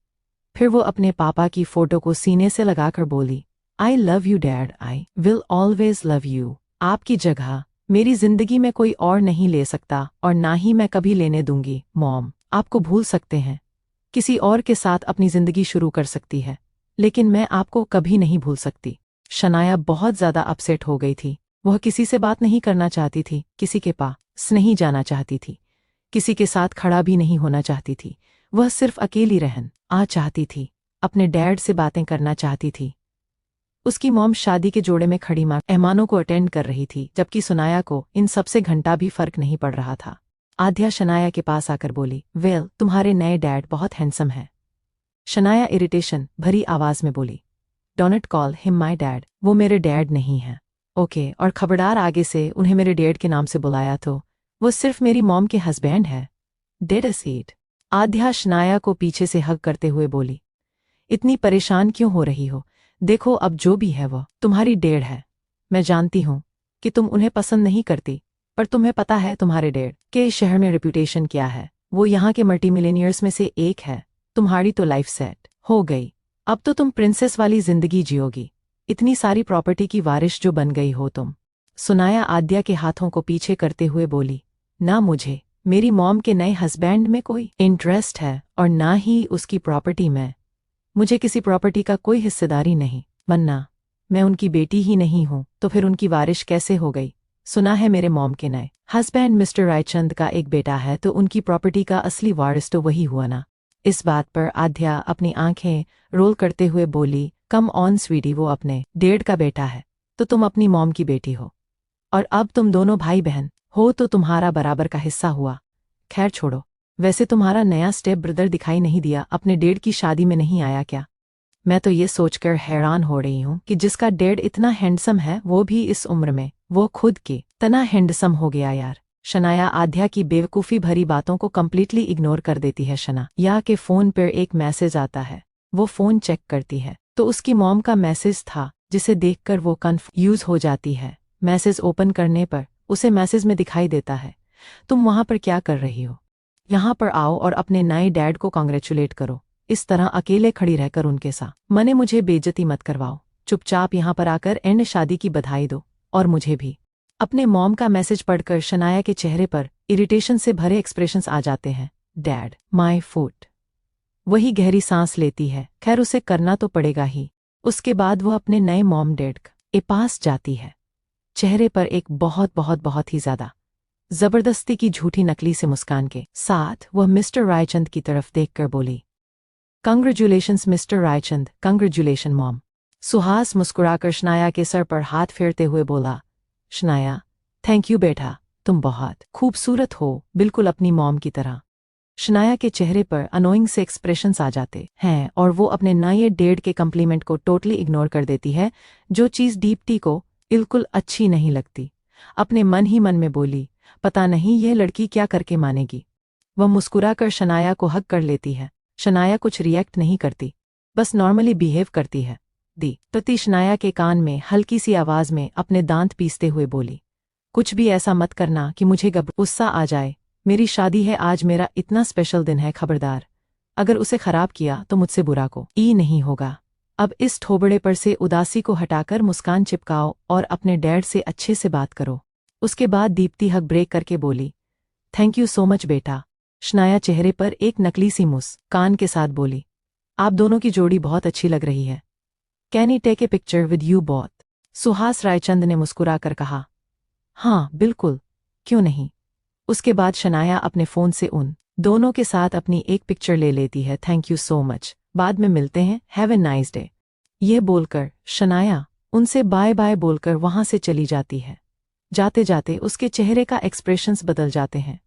फिर वो अपने पापा की फ़ोटो को सीने से लगाकर बोली, आई love you dad, I will always love you. आपकी जगह मेरी जिंदगी में कोई और नहीं ले सकता और ना ही मैं कभी लेने दूंगी। मॉम आपको भूल सकते हैं, किसी और के साथ अपनी जिंदगी शुरू कर सकती है, लेकिन मैं आपको कभी नहीं भूल सकती। शनाया बहुत ज़्यादा अपसेट हो गई थी। वह किसी से बात नहीं करना चाहती थी, किसी के पास नहीं जाना चाहती थी, किसी के साथ खड़ा भी नहीं होना चाहती थी। वह सिर्फ अकेली रहना चाहती थी, अपने डैड से बातें करना चाहती थी। उसकी मॉम शादी के जोड़े में खड़ी मेहमानों को अटेंड कर रही थी, जबकि शनाया को इन सबसे घंटा भी फर्क नहीं पड़ रहा था। आद्या शनाया के पास आकर बोली, वेल तुम्हारे नए डैड बहुत हैंडसम है। शनाया इरिटेशन भरी आवाज में बोली, don't call him my dad, वो मेरे डैड नहीं है। ओके, और खबरदार आगे से उन्हें मेरे डैड के नाम से बुलाया तो वो सिर्फ मेरी मॉम के हस्बैंड है। डेड अ सीट। आद्या शनाया को पीछे से हग करते हुए बोली, इतनी परेशान क्यों हो रही हो? देखो अब जो भी है वह तुम्हारी डैड है। मैं जानती हूँ कि तुम उन्हें पसंद नहीं करती, पर तुम्हें पता है तुम्हारे डैड के शहर में रेपुटेशन क्या है। वो यहाँ के मल्टी मिलेनियर्स में से एक है। तुम्हारी तो लाइफ सेट हो गई, अब तो तुम प्रिंसेस वाली जिंदगी जियोगी, इतनी सारी प्रॉपर्टी की वारिश जो बन गई हो तुम। सुनाया आद्या के हाथों को पीछे करते हुए बोली, ना मुझे मेरी मॉम के नए हस्बैंड में कोई इंटरेस्ट है और ना ही उसकी प्रॉपर्टी में। मुझे किसी प्रॉपर्टी का कोई हिस्सेदारी नहीं, वरना मैं उनकी बेटी ही नहीं हूं तो फिर उनकी वारिश कैसे हो गई? सुना है मेरे मॉम के नए हस्बैंड मिस्टर रायचंद का एक बेटा है, तो उनकी प्रॉपर्टी का असली वारिस तो वही हुआ ना। इस बात पर आद्या अपनी आंखें रोल करते हुए बोली, कम ऑन स्वीटी, वो अपने डैड का बेटा है तो तुम अपनी मॉम की बेटी हो, और अब तुम दोनों भाई बहन हो तो तुम्हारा बराबर का हिस्सा हुआ। खैर छोड़ो, वैसे तुम्हारा नया स्टेप ब्रदर दिखाई नहीं दिया, अपने डैड की शादी में नहीं आया क्या? मैं तो ये सोचकर हैरान हो रही हूँ कि जिसका डैड इतना हैंडसम है वो भी इस उम्र में वो खुद की तना हैंडसम हो गया यार। शनाया आद्या की बेवकूफ़ी भरी बातों को कंप्लीटली इग्नोर कर देती है। शनाया के फ़ोन पर एक मैसेज आता है। वो फ़ोन चेक करती है तो उसकी मॉम का मैसेज था, जिसे देखकर वो कंफ्यूज हो जाती है। मैसेज ओपन करने पर उसे मैसेज में दिखाई देता है, तुम वहाँ पर क्या कर रही हो? यहाँ पर आओ और अपने नए डैड को कांग्रेचुलेट करो। इस तरह अकेले खड़ी रहकर उनके साथ मने मुझे बेइज्जती मत करवाओ। चुपचाप यहाँ पर आकर एंड शादी की बधाई दो, और मुझे भी। अपने मॉम का मैसेज पढ़कर शनाया के चेहरे पर इरिटेशन से भरे एक्सप्रेशंस आ जाते हैं। Dad my foot. वही गहरी सांस लेती है। खैर उसे करना तो पड़ेगा ही। उसके बाद वह अपने नए मॉम डैड के पास जाती है। चेहरे पर एक बहुत बहुत बहुत ही ज्यादा जबरदस्ती की झूठी नकली से मुस्कान के साथ वह मिस्टर रायचंद की तरफ देखकर बोली, congratulations mister Raichand, congratulation mom. Suhas मुस्कुराकर शनाया के सर पर हाथ फेरते हुए बोला, शनाया थैंक यू बेटा, तुम बहुत खूबसूरत हो, बिल्कुल अपनी मॉम की तरह। शनाया के चेहरे पर अनोइंग से एक्सप्रेशंस आ जाते हैं और वो अपने नए डैड के कम्प्लीमेंट को टोटली इग्नोर कर देती है। जो चीज़ दीप्ति को बिल्कुल अच्छी नहीं लगती। अपने मन ही मन में बोली, पता नहीं यह लड़की क्या करके मानेगी। वह मुस्कुराकर शनाया को हग कर लेती है। शनाया कुछ रिएक्ट नहीं करती, बस नॉर्मली बिहेव करती है। प्रति शनाया के कान में हल्की सी आवाज में अपने दांत पीसते हुए बोली, कुछ भी ऐसा मत करना कि मुझे गुस्सा आ जाए। मेरी शादी है आज, मेरा इतना स्पेशल दिन है, खबरदार अगर उसे खराब किया तो मुझसे बुरा को ई नहीं होगा। अब इस ठोबड़े पर से उदासी को हटाकर मुस्कान चिपकाओ और अपने डैड से अच्छे से बात करो। उसके बाद दीप्ति हक ब्रेक करके बोली, थैंक यू सो मच बेटा। शनाया चेहरे पर एक नकली सी मुस्कान के साथ बोली, आप दोनों की जोड़ी बहुत अच्छी लग रही है। Can I take a picture with you both? Suhas Raichand ने मुस्कुराकर कहा, हाँ बिल्कुल, क्यों नहीं। उसके बाद शनाया अपने फ़ोन से उन दोनों के साथ अपनी एक पिक्चर ले लेती है। थैंक यू सो मच, बाद में मिलते हैं, हैव ए नाइस डे। यह बोलकर शनाया उनसे बाय बाय बोलकर वहां से चली जाती है। जाते जाते उसके चेहरे का एक्सप्रेशंस बदल जाते हैं।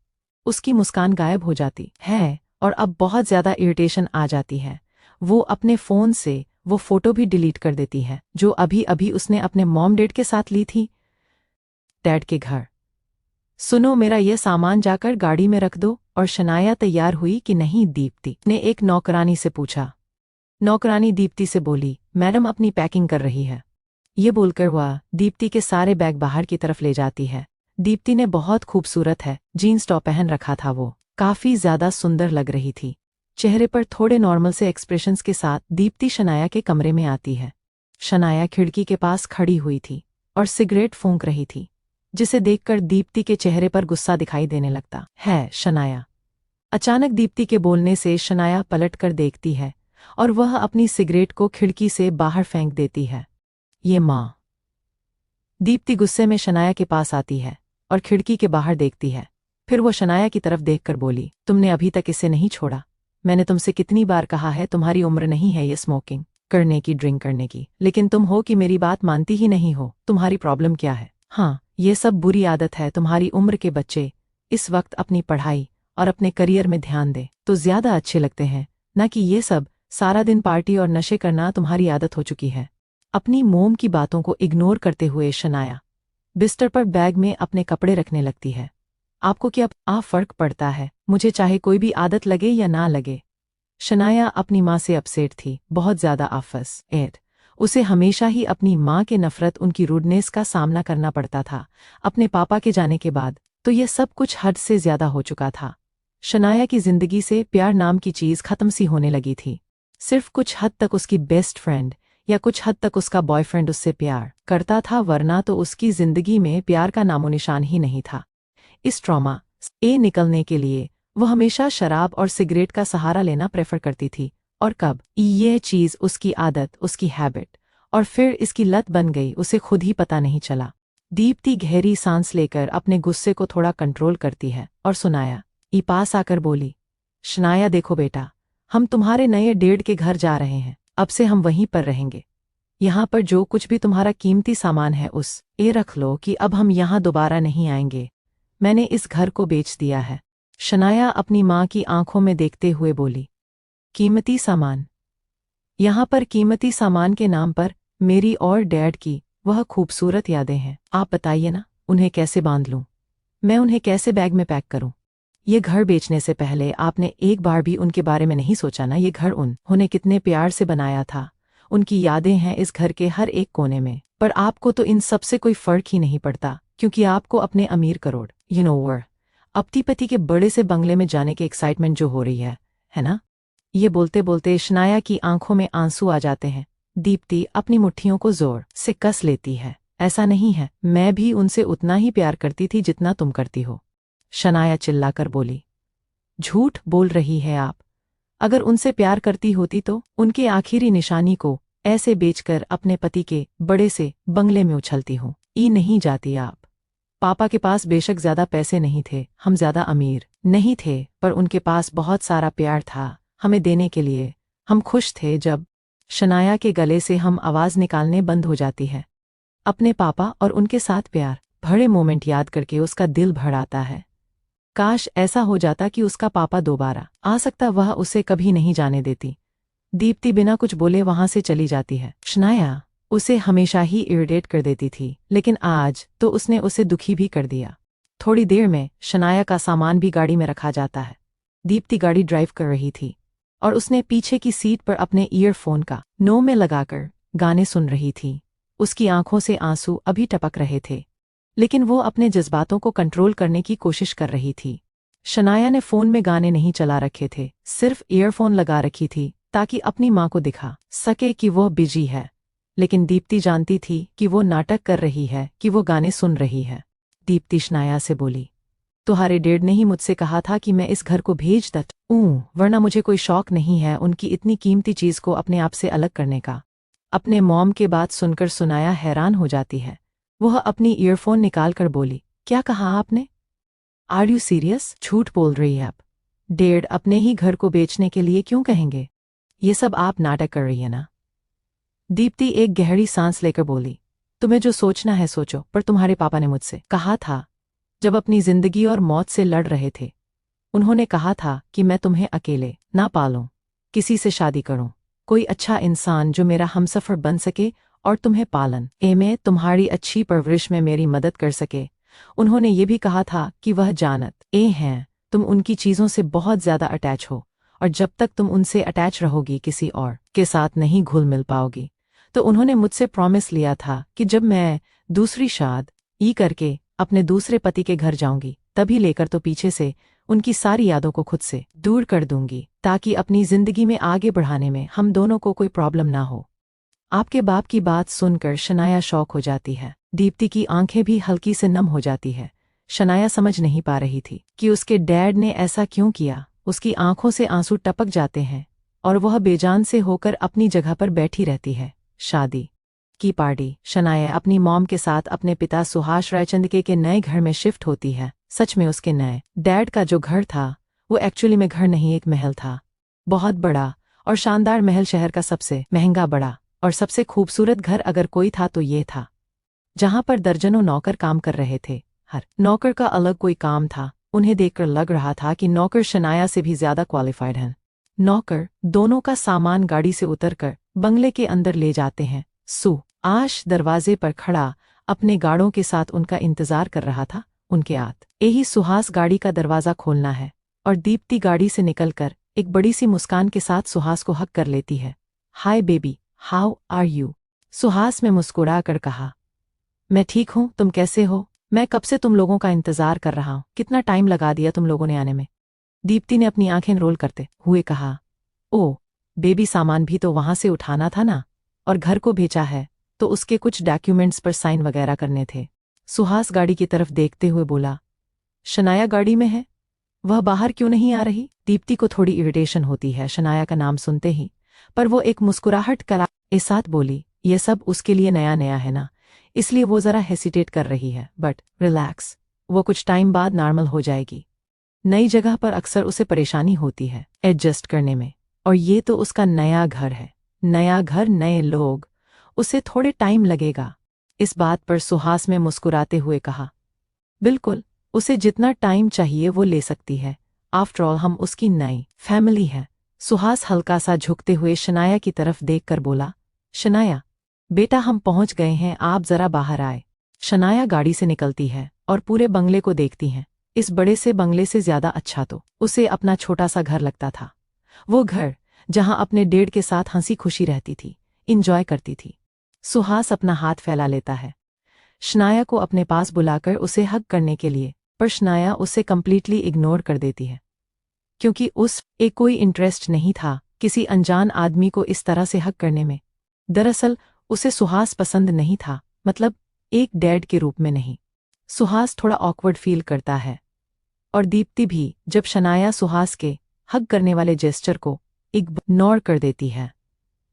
उसकी मुस्कान गायब हो जाती है और अब बहुत ज़्यादा इरिटेशन आ जाती है। वो अपने फ़ोन से वो फ़ोटो भी डिलीट कर देती है जो अभी अभी उसने अपने मॉम डैड के साथ ली थी। डैड के घर, सुनो मेरा यह सामान जाकर गाड़ी में रख दो। और शनाया तैयार हुई कि नहीं, दीप्ति ने एक नौकरानी से पूछा। नौकरानी दीप्ति से बोली, मैडम अपनी पैकिंग कर रही है। ये बोलकर वह दीप्ति के सारे बैग बाहर की तरफ ले जाती है। दीप्ति ने बहुत खूबसूरत है जीन्स टॉप पहन रखा था, वो काफी ज्यादा सुंदर लग रही थी। चेहरे पर थोड़े नॉर्मल से एक्सप्रेशंस के साथ दीप्ति शनाया के कमरे में आती है। शनाया खिड़की के पास खड़ी हुई थी और सिगरेट फूंक रही थी, जिसे देखकर दीप्ति के चेहरे पर गुस्सा दिखाई देने लगता है। शनाया। अचानक दीप्ति के बोलने से शनाया पलटकर देखती है और वह अपनी सिगरेट को खिड़की से बाहर फेंक देती है। ये माँ। दीप्ति गुस्से में शनाया के पास आती है और खिड़की के बाहर देखती है। फिर वो शनाया की तरफ देखकर बोली, तुमने अभी तक इसे नहीं छोड़ा। मैंने तुमसे कितनी बार कहा है तुम्हारी उम्र नहीं है ये स्मोकिंग करने की, ड्रिंक करने की, लेकिन तुम हो कि मेरी बात मानती ही नहीं हो। तुम्हारी प्रॉब्लम क्या है? हाँ, ये सब बुरी आदत है। तुम्हारी उम्र के बच्चे इस वक्त अपनी पढ़ाई और अपने करियर में ध्यान दे तो ज्यादा अच्छे लगते हैं, न कि ये सब सारा दिन पार्टी और नशे करना तुम्हारी आदत हो चुकी है। अपनी मोम की बातों को इग्नोर करते हुए शनाया बिस्तर पर बैग में अपने कपड़े रखने लगती है। आपको क्या फर्क पड़ता है? मुझे चाहे कोई भी आदत लगे या ना लगे। शनाया अपनी माँ से अपसेट थी, बहुत ज्यादा आफस एड। उसे हमेशा ही अपनी माँ के नफरत, उनकी रूडनेस का सामना करना पड़ता था। अपने पापा के जाने के बाद तो ये सब कुछ हद से ज्यादा हो चुका था। शनाया की जिंदगी से प्यार नाम की चीज खत्म सी होने लगी थी। सिर्फ कुछ हद तक उसकी बेस्ट फ्रेंड या कुछ हद तक उसका बॉयफ्रेंड उससे प्यार करता था, वरना तो उसकी जिंदगी में प्यार का नामोनिशान ही नहीं था। इस ट्रॉमा से निकलने के लिए वह हमेशा शराब और सिगरेट का सहारा लेना प्रेफर करती थी, और कब यह चीज उसकी आदत, उसकी हैबिट और फिर इसकी लत बन गई, उसे खुद ही पता नहीं चला। दीप्ति गहरी सांस लेकर अपने गुस्से को थोड़ा कंट्रोल करती है और सुनाया ई पास आकर बोली, शनाया देखो बेटा, हम तुम्हारे नए डेड के घर जा रहे हैं। अब से हम वहीं पर रहेंगे। यहाँ पर जो कुछ भी तुम्हारा कीमती सामान है उस ये रख लो कि अब हम यहाँ दोबारा नहीं आएंगे। मैंने इस घर को बेच दिया है। शनाया अपनी माँ की आंखों में देखते हुए बोली, कीमती सामान? यहाँ पर कीमती सामान के नाम पर मेरी और डैड की वह खूबसूरत यादें हैं। आप बताइए ना, उन्हें कैसे बांध लूं? मैं उन्हें कैसे बैग में पैक करूं? ये घर बेचने से पहले आपने एक बार भी उनके बारे में नहीं सोचा ना? ये घर उन्होंने कितने प्यार से बनाया था। उनकी यादें हैं इस घर के हर एक कोने में। पर आपको तो इन सब से कोई फर्क ही नहीं पड़ता, क्योंकि आपको अपने अमीर करोड़ अपनी पति के बड़े से बंगले में जाने की एक्साइटमेंट जो हो रही है ना? ये बोलते बोलते शनाया की आंखों में आंसू आ जाते हैं। दीप्ति अपनी मुट्ठियों को जोर से कस लेती है। ऐसा नहीं है, मैं भी उनसे उतना ही प्यार करती थी जितना तुम करती हो। शनाया चिल्लाकर बोली, झूठ बोल रही है आप। अगर उनसे प्यार करती होती तो उनके आखिरी निशानी को ऐसे बेचकर अपने पति के बड़े से बंगले में उछलती हूँ। नहीं जाती आप। पापा के पास बेशक ज्यादा पैसे नहीं थे, हम ज्यादा अमीर नहीं थे, पर उनके पास बहुत सारा प्यार था हमें देने के लिए। हम खुश थे जब शनाया के गले से हम आवाज निकालने बंद हो जाती है। अपने पापा और उनके साथ प्यार भरे मोमेंट याद करके उसका दिल भर आता है। काश ऐसा हो जाता कि उसका पापा दोबारा आ सकता, वह उसे कभी नहीं जाने देती। दीप्ति बिना कुछ बोले वहां से चली जाती है। शनाया उसे हमेशा ही इरिटेट कर देती थी, लेकिन आज तो उसने उसे दुखी भी कर दिया। थोड़ी देर में शनाया का सामान भी गाड़ी में रखा जाता है। दीप्ति गाड़ी ड्राइव कर रही थी और उसने पीछे की सीट पर अपने ईयरफोन का नो में लगाकर गाने सुन रही थी। उसकी आंखों से आंसू अभी टपक रहे थे, लेकिन वो अपने जज्बातों को कंट्रोल करने की कोशिश कर रही थी। शनाया ने फोन में गाने नहीं चला रखे थे, सिर्फ ईयरफोन लगा रखी थी ताकि अपनी माँ को दिखा सके कि वो बिजी है। लेकिन दीप्ति जानती थी कि वो नाटक कर रही है, कि वो गाने सुन रही है। दीप्ति शनाया से बोली, तुम्हारे डैड ने ही मुझसे कहा था कि मैं इस घर को भेज दूं, वरना मुझे कोई शौक नहीं है उनकी इतनी कीमती चीज को अपने आप से अलग करने का। अपने मॉम के बात सुनकर शनाया हैरान हो जाती है। वह अपनी ईयरफोन निकालकर बोली, क्या कहा आपने? Are you serious? झूठ बोल रही है आप। डैड अपने ही घर को बेचने के लिए क्यों कहेंगे? ये सब आप नाटक कर रही है ना? दीप्ति एक गहरी सांस लेकर बोली, तुम्हें जो सोचना है सोचो, पर तुम्हारे पापा ने मुझसे कहा था जब अपनी जिंदगी और मौत से लड़ रहे थे। उन्होंने कहा था कि मैं तुम्हें अकेले ना पालूं, किसी से शादी करूं, कोई अच्छा इंसान जो मेरा हमसफर बन सके और तुम्हें पालन में तुम्हारी अच्छी परवरिश में मेरी मदद कर सके। उन्होंने ये भी कहा था कि वह जानत हैं तुम उनकी चीज़ों से बहुत ज़्यादा अटैच हो, और जब तक तुम उनसे अटैच रहोगी किसी और के साथ नहीं घुल मिल पाओगी, तो उन्होंने मुझसे प्रॉमिस लिया था कि जब मैं दूसरी शादी करके अपने दूसरे पति के घर जाऊंगी तभी लेकर तो पीछे से उनकी सारी यादों को खुद से दूर कर दूंगी ताकि अपनी जिंदगी में आगे बढ़ाने में हम दोनों को कोई प्रॉब्लम ना हो। आपके बाप की बात सुनकर शनाया शॉक हो जाती है। दीप्ति की आंखें भी हल्की से नम हो जाती है। शनाया समझ नहीं पा रही थी कि उसके डैड ने ऐसा क्यों किया। उसकी आंखों से आंसू टपक जाते हैं और वह बेजान से होकर अपनी जगह पर बैठी रहती है। शादी की पार्टी। शनाया अपनी मॉम के साथ अपने पिता सुहास रायचंद के नए घर में शिफ्ट होती है। सच में उसके नए डैड का जो घर था वो एक्चुअली में घर नहीं, एक महल था। बहुत बड़ा और शानदार महल। शहर का सबसे महंगा, बड़ा और सबसे खूबसूरत घर अगर कोई था तो ये था, जहां पर दर्जनों नौकर काम कर रहे थे। हर नौकर का अलग कोई काम था। उन्हें देखकर लग रहा था कि नौकर शनाया से भी ज्यादा क्वालिफाइड हैं। नौकर दोनों का सामान गाड़ी से उतरकर बंगले के अंदर ले जाते हैं। सुहास दरवाजे पर खड़ा अपने गार्डों के साथ उनका इंतजार कर रहा था। उनके यही सुहास गाड़ी का दरवाजा खोलना है और दीप्ति गाड़ी से निकलकर एक बड़ी सी मुस्कान के साथ सुहास को हक कर लेती है। Hi baby, how are you? Suhas में मुस्कुरा कर कहा। मैं ठीक हूँ, तुम कैसे हो? मैं कब से तुम लोगों का इंतजार कर रहा हूँ। कितना टाइम लगा दिया तुम लोगों ने आने में? दीप्ति ने अपनी आंखें रोल करते हुए कहा। ओ बेबी, सामान भी तो वहां से उठाना था ना, और घर को भेजा है तो उसके कुछ डॉक्यूमेंट्स पर साइन वगैरह करने थे। सुहास गाड़ी की तरफ देखते हुए बोला। शनाया गाड़ी में है, वह बाहर क्यों नहीं आ रही? दीप्ति को थोड़ी इरिटेशन होती है शनाया का नाम सुनते ही, पर वो एक मुस्कुराहट करा के साथ बोली, ये सब उसके लिए नया नया है ना, इसलिए वो जरा हेसिटेट कर रही है। बट रिलैक्स, वो कुछ टाइम बाद नॉर्मल हो जाएगी। नई जगह पर अक्सर उसे परेशानी होती है एडजस्ट करने में, और ये तो उसका नया घर है। नया घर, नए लोग, उसे थोड़े टाइम लगेगा। इस बात पर सुहास में मुस्कुराते हुए कहा। बिल्कुल, उसे जितना टाइम चाहिए वो ले सकती है। आफ्टर ऑल हम उसकी नई फैमिली है। सुहास हल्का सा झुकते हुए शनाया की तरफ देखकर बोला। शनाया बेटा, हम पहुंच गए हैं, आप जरा बाहर आए। शनाया गाड़ी से निकलती है और पूरे बंगले को देखती है। इस बड़े से बंगले से ज्यादा अच्छा तो उसे अपना छोटा सा घर लगता था। वो घर जहां अपने डेड के साथ हंसी खुशी रहती थी, इंजॉय करती थी। सुहास अपना हाथ फैला लेता है शनाया को अपने पास बुलाकर उसे हग करने के लिए, पर शनाया उसे कंप्लीटली इग्नोर कर देती है, क्योंकि उस एक कोई इंटरेस्ट नहीं था किसी अनजान आदमी को इस तरह से हग करने में। दरअसल उसे सुहास पसंद नहीं था, मतलब एक डैड के रूप में नहीं। सुहास थोड़ा ऑकवर्ड फील करता है, और दीप्ति भी, जब शनाया सुहास के हग करने वाले जेस्चर को इग्नोर कर देती है।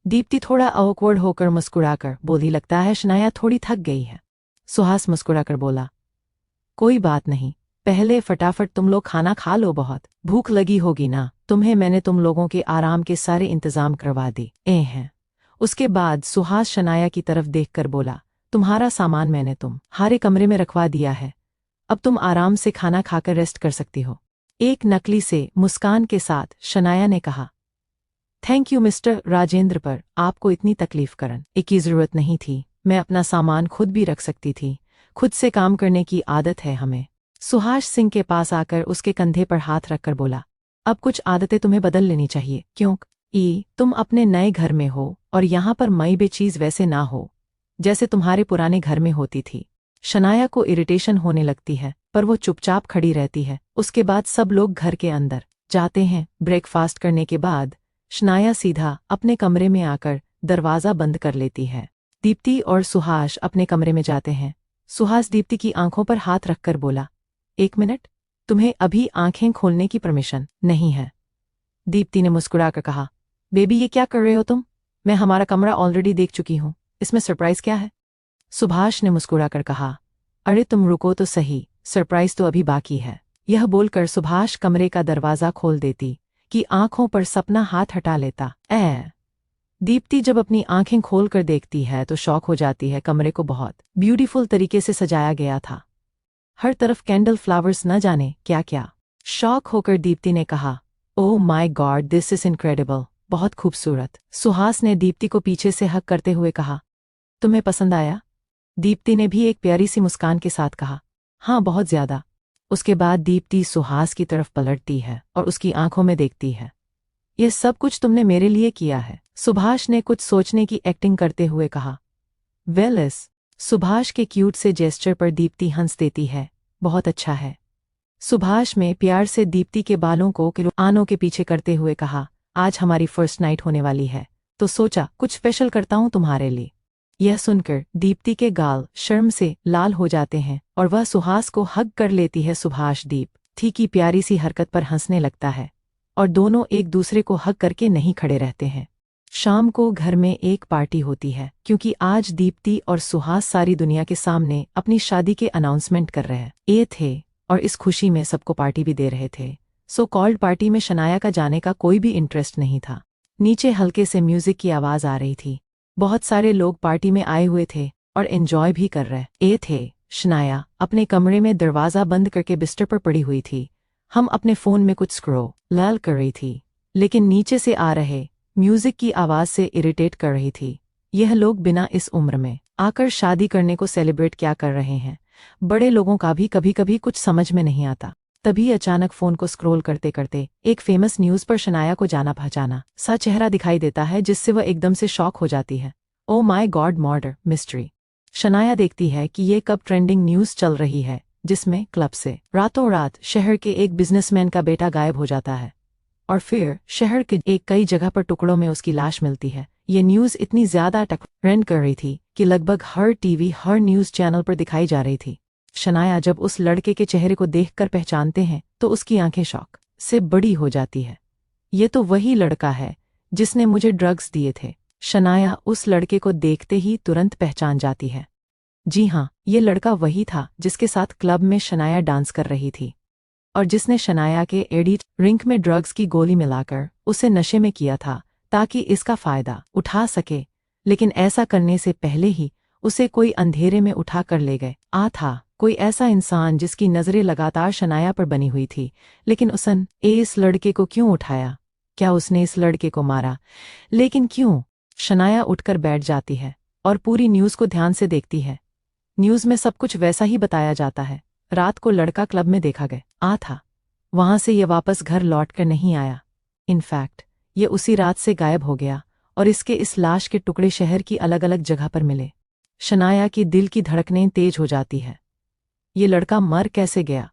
दीप्ति थोड़ा ऑकवर्ड होकर मुस्कुराकर बोली, लगता है शनाया थोड़ी थक गई है। सुहास मुस्कुराकर बोला, कोई बात नहीं, पहले फटाफट तुम लोग खाना खा लो, बहुत भूख लगी होगी ना तुम्हें, मैंने तुम लोगों के आराम के सारे इंतजाम करवा दिए हैं। उसके बाद सुहास शनाया की तरफ देखकर बोला, तुम्हारा सामान मैंने तुम्हारे कमरे में रखवा दिया है, अब तुम आराम से खाना खाकर रेस्ट कर सकती हो। एक नकली से मुस्कान के साथ शनाया ने कहा। थैंक यू मिस्टर राजेंद्र, पर आपको इतनी तकलीफ करने की जरूरत नहीं थी। मैं अपना सामान खुद भी रख सकती थी, खुद से काम करने की आदत है हमें। सुहास सिंह के पास आकर उसके कंधे पर हाथ रखकर बोला, अब कुछ आदतें तुम्हें बदल लेनी चाहिए, क्योंकि तुम अपने नए घर में हो और यहाँ पर मई बे चीज वैसे ना हो जैसे तुम्हारे पुराने घर में होती थी। शनाया को इरिटेशन होने लगती है, पर वो चुपचाप खड़ी रहती है। उसके बाद सब लोग घर के अंदर जाते हैं। ब्रेकफास्ट करने के बाद शनाया सीधा अपने कमरे में आकर दरवाज़ा बंद कर लेती है। दीप्ति और सुहास अपने कमरे में जाते हैं। सुहास दीप्ति की आंखों पर हाथ रखकर बोला, एक मिनट, तुम्हें अभी आंखें खोलने की परमिशन नहीं है। दीप्ति ने मुस्कुराकर कहा, बेबी ये क्या कर रहे हो तुम? मैं हमारा कमरा ऑलरेडी देख चुकी हूँ, इसमें सरप्राइज क्या है? सुभाष ने मुस्कुराकर कहा, अरे तुम रुको तो सही, सरप्राइज तो अभी बाकी है। यह बोलकर सुभाष कमरे का दरवाज़ा खोल देती कि आंखों पर सपना हाथ हटा लेता। दीप्ति जब अपनी आंखें खोलकर देखती है तो शॉक हो जाती है। कमरे को बहुत ब्यूटीफुल तरीके से सजाया गया था, हर तरफ कैंडल फ्लावर्स, न जाने क्या क्या। शॉक होकर दीप्ति ने कहा, oh my God, this is incredible, बहुत खूबसूरत। सुहास ने दीप्ति को पीछे से हक करते हुए कहा, तुम्हें पसंद आया? दीप्ति ने भी एक प्यारी सी मुस्कान के साथ कहा, हाँ बहुत ज्यादा। उसके बाद दीप्ति सुहास की तरफ पलटती है और उसकी आंखों में देखती है, यह सब कुछ तुमने मेरे लिए किया है? सुभाष ने कुछ सोचने की एक्टिंग करते हुए कहा। वेल सुभाष के क्यूट से जेस्चर पर दीप्ति हंस देती है। बहुत अच्छा है। सुभाष में प्यार से दीप्ति के बालों को आनों के पीछे करते हुए कहा, आज हमारी फर्स्ट नाइट होने वाली है, तो सोचा कुछ स्पेशल करता हूं तुम्हारे लिए। यह सुनकर दीप्ति के गाल शर्म से लाल हो जाते हैं और वह सुहास को हग कर लेती है। सुभाष दीप्ति की प्यारी सी हरकत पर हंसने लगता है और दोनों एक दूसरे को हग करके नहीं खड़े रहते हैं। शाम को घर में एक पार्टी होती है क्योंकि आज दीप्ति और सुहास सारी दुनिया के सामने अपनी शादी के अनाउंसमेंट कर रहे थे और इस खुशी में सबको पार्टी भी दे रहे थे। सो कॉल्ड पार्टी में शनाया का जाने का कोई भी इंटरेस्ट नहीं था। नीचे हल्के से म्यूजिक की आवाज आ रही थी। बहुत सारे लोग पार्टी में आए हुए थे और एंजॉय भी कर रहे थे। शनाया अपने कमरे में दरवाज़ा बंद करके बिस्तर पर पड़ी हुई थी। हम अपने फ़ोन में कुछ स्क्रॉल कर रही थी, लेकिन नीचे से आ रहे म्यूजिक की आवाज़ से इरिटेट कर रही थी। यह लोग बिना इस उम्र में आकर शादी करने को सेलिब्रेट क्या कर रहे हैं? बड़े लोगों का भी कभी कभी कुछ समझ में नहीं आता। तभी अचानक फ़ोन को स्क्रॉल करते करते एक फेमस न्यूज़ पर शनाया को जाना पहचाना सा चेहरा दिखाई देता है, जिससे वह एकदम से शॉक हो जाती है। Oh my God, murder mystery. Shanaya देखती है कि ये कब ट्रेंडिंग न्यूज़ चल रही है, जिसमें क्लब से रातों रात शहर के एक बिजनेसमैन का बेटा गायब हो जाता है और फिर शहर के कई जगह पर टुकड़ों में उसकी लाश मिलती है। ये न्यूज़ इतनी ज़्यादा ट्रेंड कर रही थी कि लगभग हर टीवी, हर न्यूज़ चैनल पर दिखाई जा रही थी। शनाया जब उस लड़के के चेहरे को देखकर पहचानते हैं तो उसकी आंखें शॉक से बड़ी हो जाती है। ये तो वही लड़का है जिसने मुझे ड्रग्स दिए थे। शनाया उस लड़के को देखते ही तुरंत पहचान जाती है। जी हाँ, ये लड़का वही था जिसके साथ क्लब में शनाया डांस कर रही थी और जिसने शनाया के एडिट ड्रिंक में ड्रग्स की गोली मिलाकर उसे नशे में किया था ताकि इसका फायदा उठा सके। लेकिन ऐसा करने से पहले ही उसे कोई अंधेरे में उठा कर ले गए था कोई ऐसा इंसान जिसकी नज़रें लगातार शनाया पर बनी हुई थी। लेकिन उसने इस लड़के को क्यों उठाया? क्या उसने इस लड़के को मारा? लेकिन क्यों? शनाया उठकर बैठ जाती है और पूरी न्यूज़ को ध्यान से देखती है। न्यूज़ में सब कुछ वैसा ही बताया जाता है। रात को लड़का क्लब में देखा गया था। वहां से ये वापस घर लौट कर नहीं आया। इनफैक्ट ये उसी रात से गायब हो गया और इसके इस लाश के टुकड़े शहर की अलग अलग जगह पर मिले। शनाया की दिल की धड़कनें तेज हो जाती है। ये लड़का मर कैसे गया?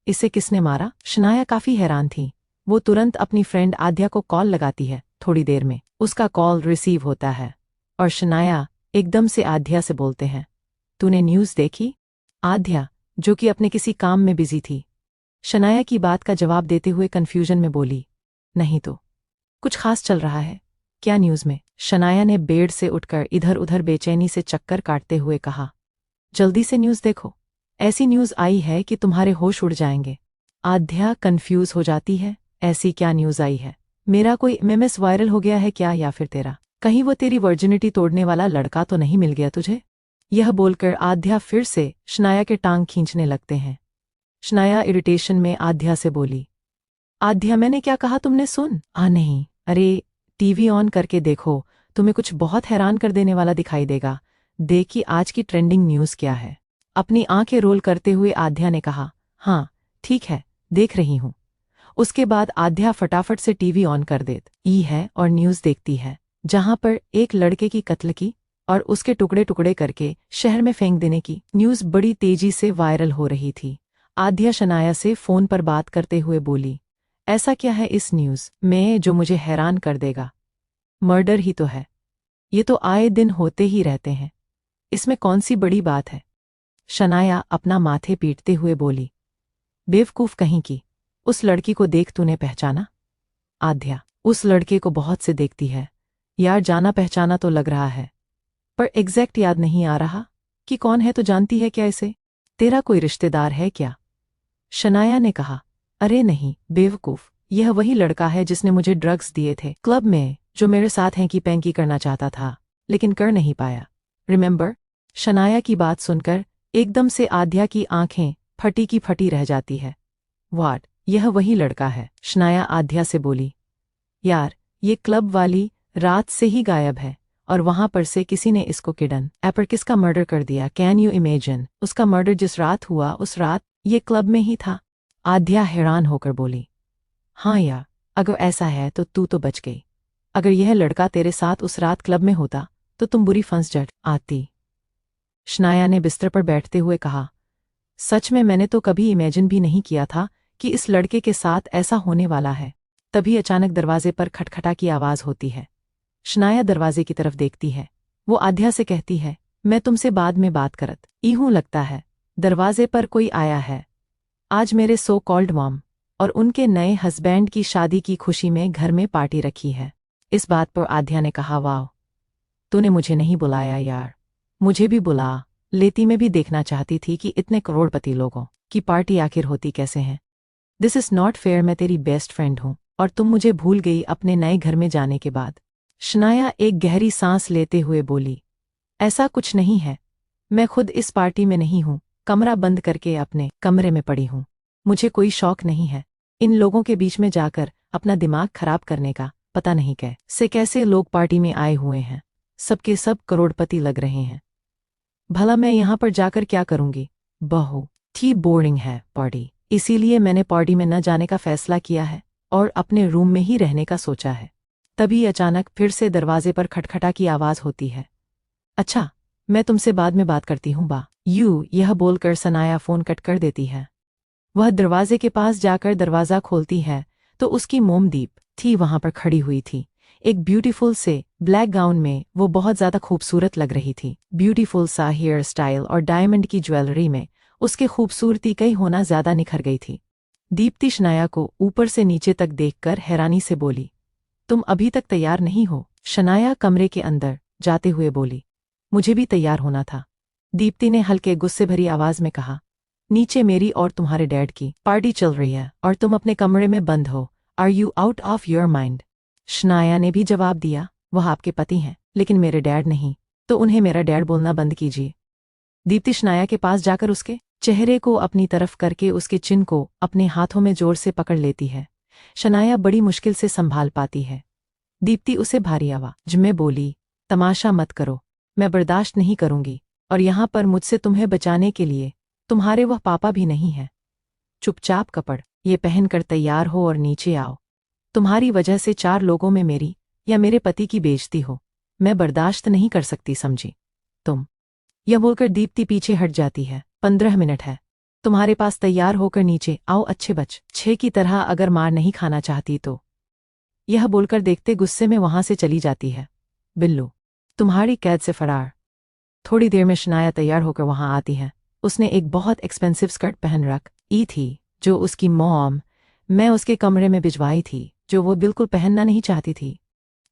इसे किसने मारा? शनाया काफी हैरान थी। वो तुरंत अपनी फ्रेंड आद्या को कॉल लगाती है। थोड़ी देर में उसका कॉल रिसीव होता है और शनाया एकदम से आद्या से बोलते हैं, तूने न्यूज़ देखी? आद्या, जो कि अपने किसी काम में बिजी थी, शनाया की बात का जवाब देते हुए कन्फ्यूजन में बोली, नहीं तो। कुछ खास चल रहा है क्या न्यूज़ में? शनाया ने बेड से उठकर इधर उधर बेचैनी से चक्कर काटते हुए कहा, जल्दी से न्यूज़ देखो, ऐसी न्यूज़ आई है कि तुम्हारे होश उड़ जाएंगे। आद्या कंफ्यूज हो जाती है, ऐसी क्या न्यूज़ आई है? मेरा कोई एमएमएस वायरल हो गया है क्या, या फिर तेरा कहीं वो तेरी वर्जिनिटी तोड़ने वाला लड़का तो नहीं मिल गया तुझे? यह बोलकर आद्या फिर से शनाया के टांग खींचने लगते हैं। शनाया इरिटेशन में आद्या से बोली, आद्या मैंने क्या कहा तुमने सुन? नहीं, अरे टीवी ऑन करके देखो, तुम्हें कुछ बहुत हैरान कर देने वाला दिखाई देगा। देख कि आज की ट्रेंडिंग न्यूज़ क्या है। अपनी आंखें रोल करते हुए आद्या ने कहा, हाँ ठीक है, देख रही हूँ। उसके बाद आद्या फटाफट से टीवी ऑन कर देती है और न्यूज़ देखती है, जहां पर एक लड़के की कत्ल की और उसके टुकड़े टुकड़े करके शहर में फेंक देने की न्यूज़ बड़ी तेजी से वायरल हो रही थी। आद्या शनाया से फ़ोन पर बात करते हुए बोली, ऐसा क्या है इस न्यूज़ में जो मुझे हैरान कर देगा? मर्डर ही तो है। ये तो आए दिन होते ही रहते हैं, इसमें कौन सी बड़ी बात है? शनाया अपना माथे पीटते हुए बोली, बेवकूफ़ कहीं की, उस लड़की को देख तूने पहचाना? आद्या उस लड़के को बहुत से देखती है यार, जाना पहचाना तो लग रहा है, पर एग्जैक्ट याद नहीं आ रहा कि कौन है। तो जानती है क्या इसे? तेरा कोई रिश्तेदार है क्या? शनाया ने कहा, अरे नहीं बेवकूफ़, यह वही लड़का है जिसने मुझे ड्रग्स दिए थे क्लब में, जो मेरे साथ हैंकी पैंकी करना चाहता था लेकिन कर नहीं पाया। रिमेंबर? शनाया की बात सुनकर एकदम से आद्या की आंखें फटी की फटी रह जाती है। व्हाट, यह वही लड़का है? शनाया आद्या से बोली, यार ये क्लब वाली रात से ही गायब है और वहां पर से किसी ने इसको किडनैप किसका मर्डर कर दिया। Can you imagine? उसका मर्डर जिस रात हुआ उस रात ये क्लब में ही था। आद्या हैरान होकर बोली, हाँ यार, अगर ऐसा है तो तू तो बच गई। अगर यह लड़का तेरे साथ उस रात क्लब में होता तो तुम बुरी फंस जट आती। शनाया ने बिस्तर पर बैठते हुए कहा, सच में मैंने तो कभी इमेजिन भी नहीं किया था कि इस लड़के के साथ ऐसा होने वाला है। तभी अचानक दरवाजे पर खटखटा की आवाज़ होती है। शनाया दरवाजे की तरफ देखती है। वो आध्या से कहती है, मैं तुमसे बाद में बात करत ईहूं लगता है दरवाजे पर कोई आया है। आज मेरे सो कॉल्ड मॉम और उनके नए हस्बैंड की शादी की खुशी में घर में पार्टी रखी है। इस बात पर आध्या ने कहा, वाह, तूने मुझे नहीं बुलाया यार, मुझे भी बुला लेती। मैं भी देखना चाहती थी कि इतने करोड़पति लोगों की पार्टी आखिर होती कैसे हैं। दिस इज़ नॉट फेयर, मैं तेरी बेस्ट फ्रेंड हूँ और तुम मुझे भूल गई अपने नए घर में जाने के बाद। शनाया एक गहरी सांस लेते हुए बोली, ऐसा कुछ नहीं है, मैं खुद इस पार्टी में नहीं हूँ, कमरा बंद करके अपने कमरे में पड़ी हूँ। मुझे कोई शौक नहीं है इन लोगों के बीच में जाकर अपना दिमाग खराब करने का। पता नहीं कैसे लोग पार्टी में आए हुए हैं, सबके सब करोड़पति लग रहे हैं। भला मैं यहाँ पर जाकर क्या करूँगी? बहुत ही बोरिंग है पार्टी, इसीलिए मैंने पार्टी में न जाने का फैसला किया है और अपने रूम में ही रहने का सोचा है। तभी अचानक फिर से दरवाजे पर खटखटा की आवाज़ होती है। अच्छा, मैं तुमसे बाद में बात करती हूँ बा। यह बोलकर सनाया फ़ोन कट कर देती है। वह दरवाजे के पास जाकर दरवाज़ा खोलती है तो उसकी मोमदीप थी वहाँ पर खड़ी हुई थी। एक ब्यूटीफुल से ब्लैक गाउन में वो बहुत ज़्यादा खूबसूरत लग रही थी। ब्यूटीफुल सा हेयर स्टाइल और डायमंड की ज्वेलरी में उसकी खूबसूरती कई होना ज़्यादा निखर गई थी। दीप्ति शनाया को ऊपर से नीचे तक देखकर हैरानी से बोली, तुम अभी तक तैयार नहीं हो? शनाया कमरे के अंदर जाते हुए बोली, मुझे भी तैयार होना था। दीप्ति ने हल्के गुस्से भरी आवाज़ में कहा, नीचे मेरी और तुम्हारे डैड की पार्टी चल रही है और तुम अपने कमरे में बंद हो। Are you out of your mind? Shanaya ने भी जवाब दिया, वह आपके पति हैं लेकिन मेरे डैड नहीं, तो उन्हें मेरा डैड बोलना बंद कीजिए। दीप्ति शनाया के पास जाकर उसके चेहरे को अपनी तरफ करके उसके चिन को अपने हाथों में जोर से पकड़ लेती है। शनाया बड़ी मुश्किल से संभाल पाती है। दीप्ति उसे भारी आवाज में बोली, तमाशा मत करो, मैं बर्दाश्त नहीं करूंगी और यहाँ पर मुझसे तुम्हें बचाने के लिए तुम्हारे वह पापा भी नहीं है। चुपचाप कपड़ ये पहनकर तैयार हो और नीचे आओ। तुम्हारी वजह से 4 लोगों में मेरी या मेरे पति की बेइज्जती हो, मैं बर्दाश्त नहीं कर सकती, समझी तुम? यह बोलकर दीप्ति पीछे हट जाती है। 15 मिनट है तुम्हारे पास, तैयार होकर नीचे आओ अच्छे बच्चे की तरह, अगर मार नहीं खाना चाहती तो। यह बोलकर देखते गुस्से में वहां से चली जाती है। बिल्लू तुम्हारी कैद से फरार। थोड़ी देर में शनाया तैयार होकर वहां आती है। उसने एक बहुत एक्सपेंसिव स्कर्ट पहन रखी थी जो उसकी मॉम मैं उसके कमरे में भिजवाई थी, जो वो बिल्कुल पहनना नहीं चाहती थी।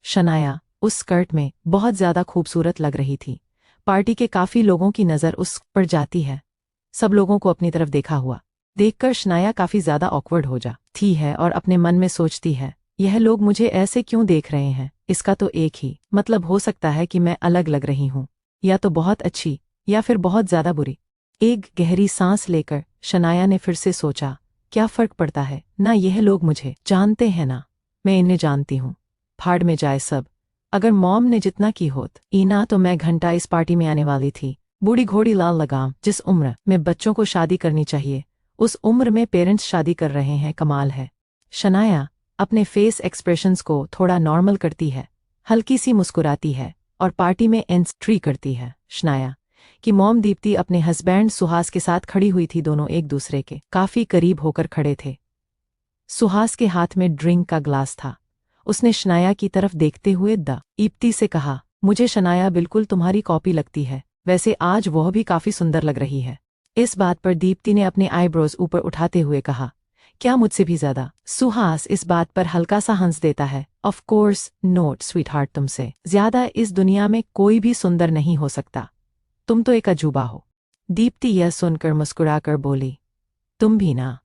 शनाया उस स्कर्ट में बहुत ज़्यादा खूबसूरत लग रही थी। पार्टी के काफ़ी लोगों की नज़र उस पर जाती है। सब लोगों को अपनी तरफ देखा हुआ देखकर शनाया काफ़ी ज़्यादा ऑकवर्ड हो जाती है और अपने मन में सोचती है, यह लोग मुझे ऐसे क्यों देख रहे हैं? इसका तो एक ही मतलब हो सकता है कि मैं अलग लग रही हूँ, या तो बहुत अच्छी या फिर बहुत ज़्यादा बुरी। एक गहरी सांस लेकर शनाया ने फिर से सोचा, क्या फ़र्क पड़ता है ना, यह लोग मुझे जानते हैं ना मैं इन्हें जानती हूँ। फाड़ में जाए सब। अगर मॉम ने जितना की होत इना तो मैं घंटा इस पार्टी में आने वाली थी। बूढ़ी घोड़ी लाल लगाम, जिस उम्र में बच्चों को शादी करनी चाहिए उस उम्र में पेरेंट्स शादी कर रहे हैं, कमाल है। शनाया अपने फेस एक्सप्रेशंस को थोड़ा नॉर्मल करती है, हल्की सी मुस्कुराती है और पार्टी में एंट्री करती है। शनाया कि मॉम दीप्ति अपने हस्बैंड सुहास के साथ खड़ी हुई थी। दोनों एक दूसरे के काफी करीब होकर खड़े थे। सुहास के हाथ में ड्रिंक का ग्लास था। उसने शनाया की तरफ देखते हुए दीप्ति से कहा, मुझे शनाया बिल्कुल तुम्हारी कॉपी लगती है, वैसे आज वह भी काफी सुंदर लग रही है। इस बात पर दीप्ति ने अपने आईब्रोज ऊपर उठाते हुए कहा, क्या मुझसे भी ज्यादा? सुहास इस बात पर हल्का सा हंस देता है, ऑफ कोर्स नोट स्वीटहार्ट, तुमसे ज्यादा इस दुनिया में कोई भी सुंदर नहीं हो सकता, तुम तो एक अजूबा हो। दीप्ति यह सुनकर मुस्कुराकर बोली, तुम भी ना।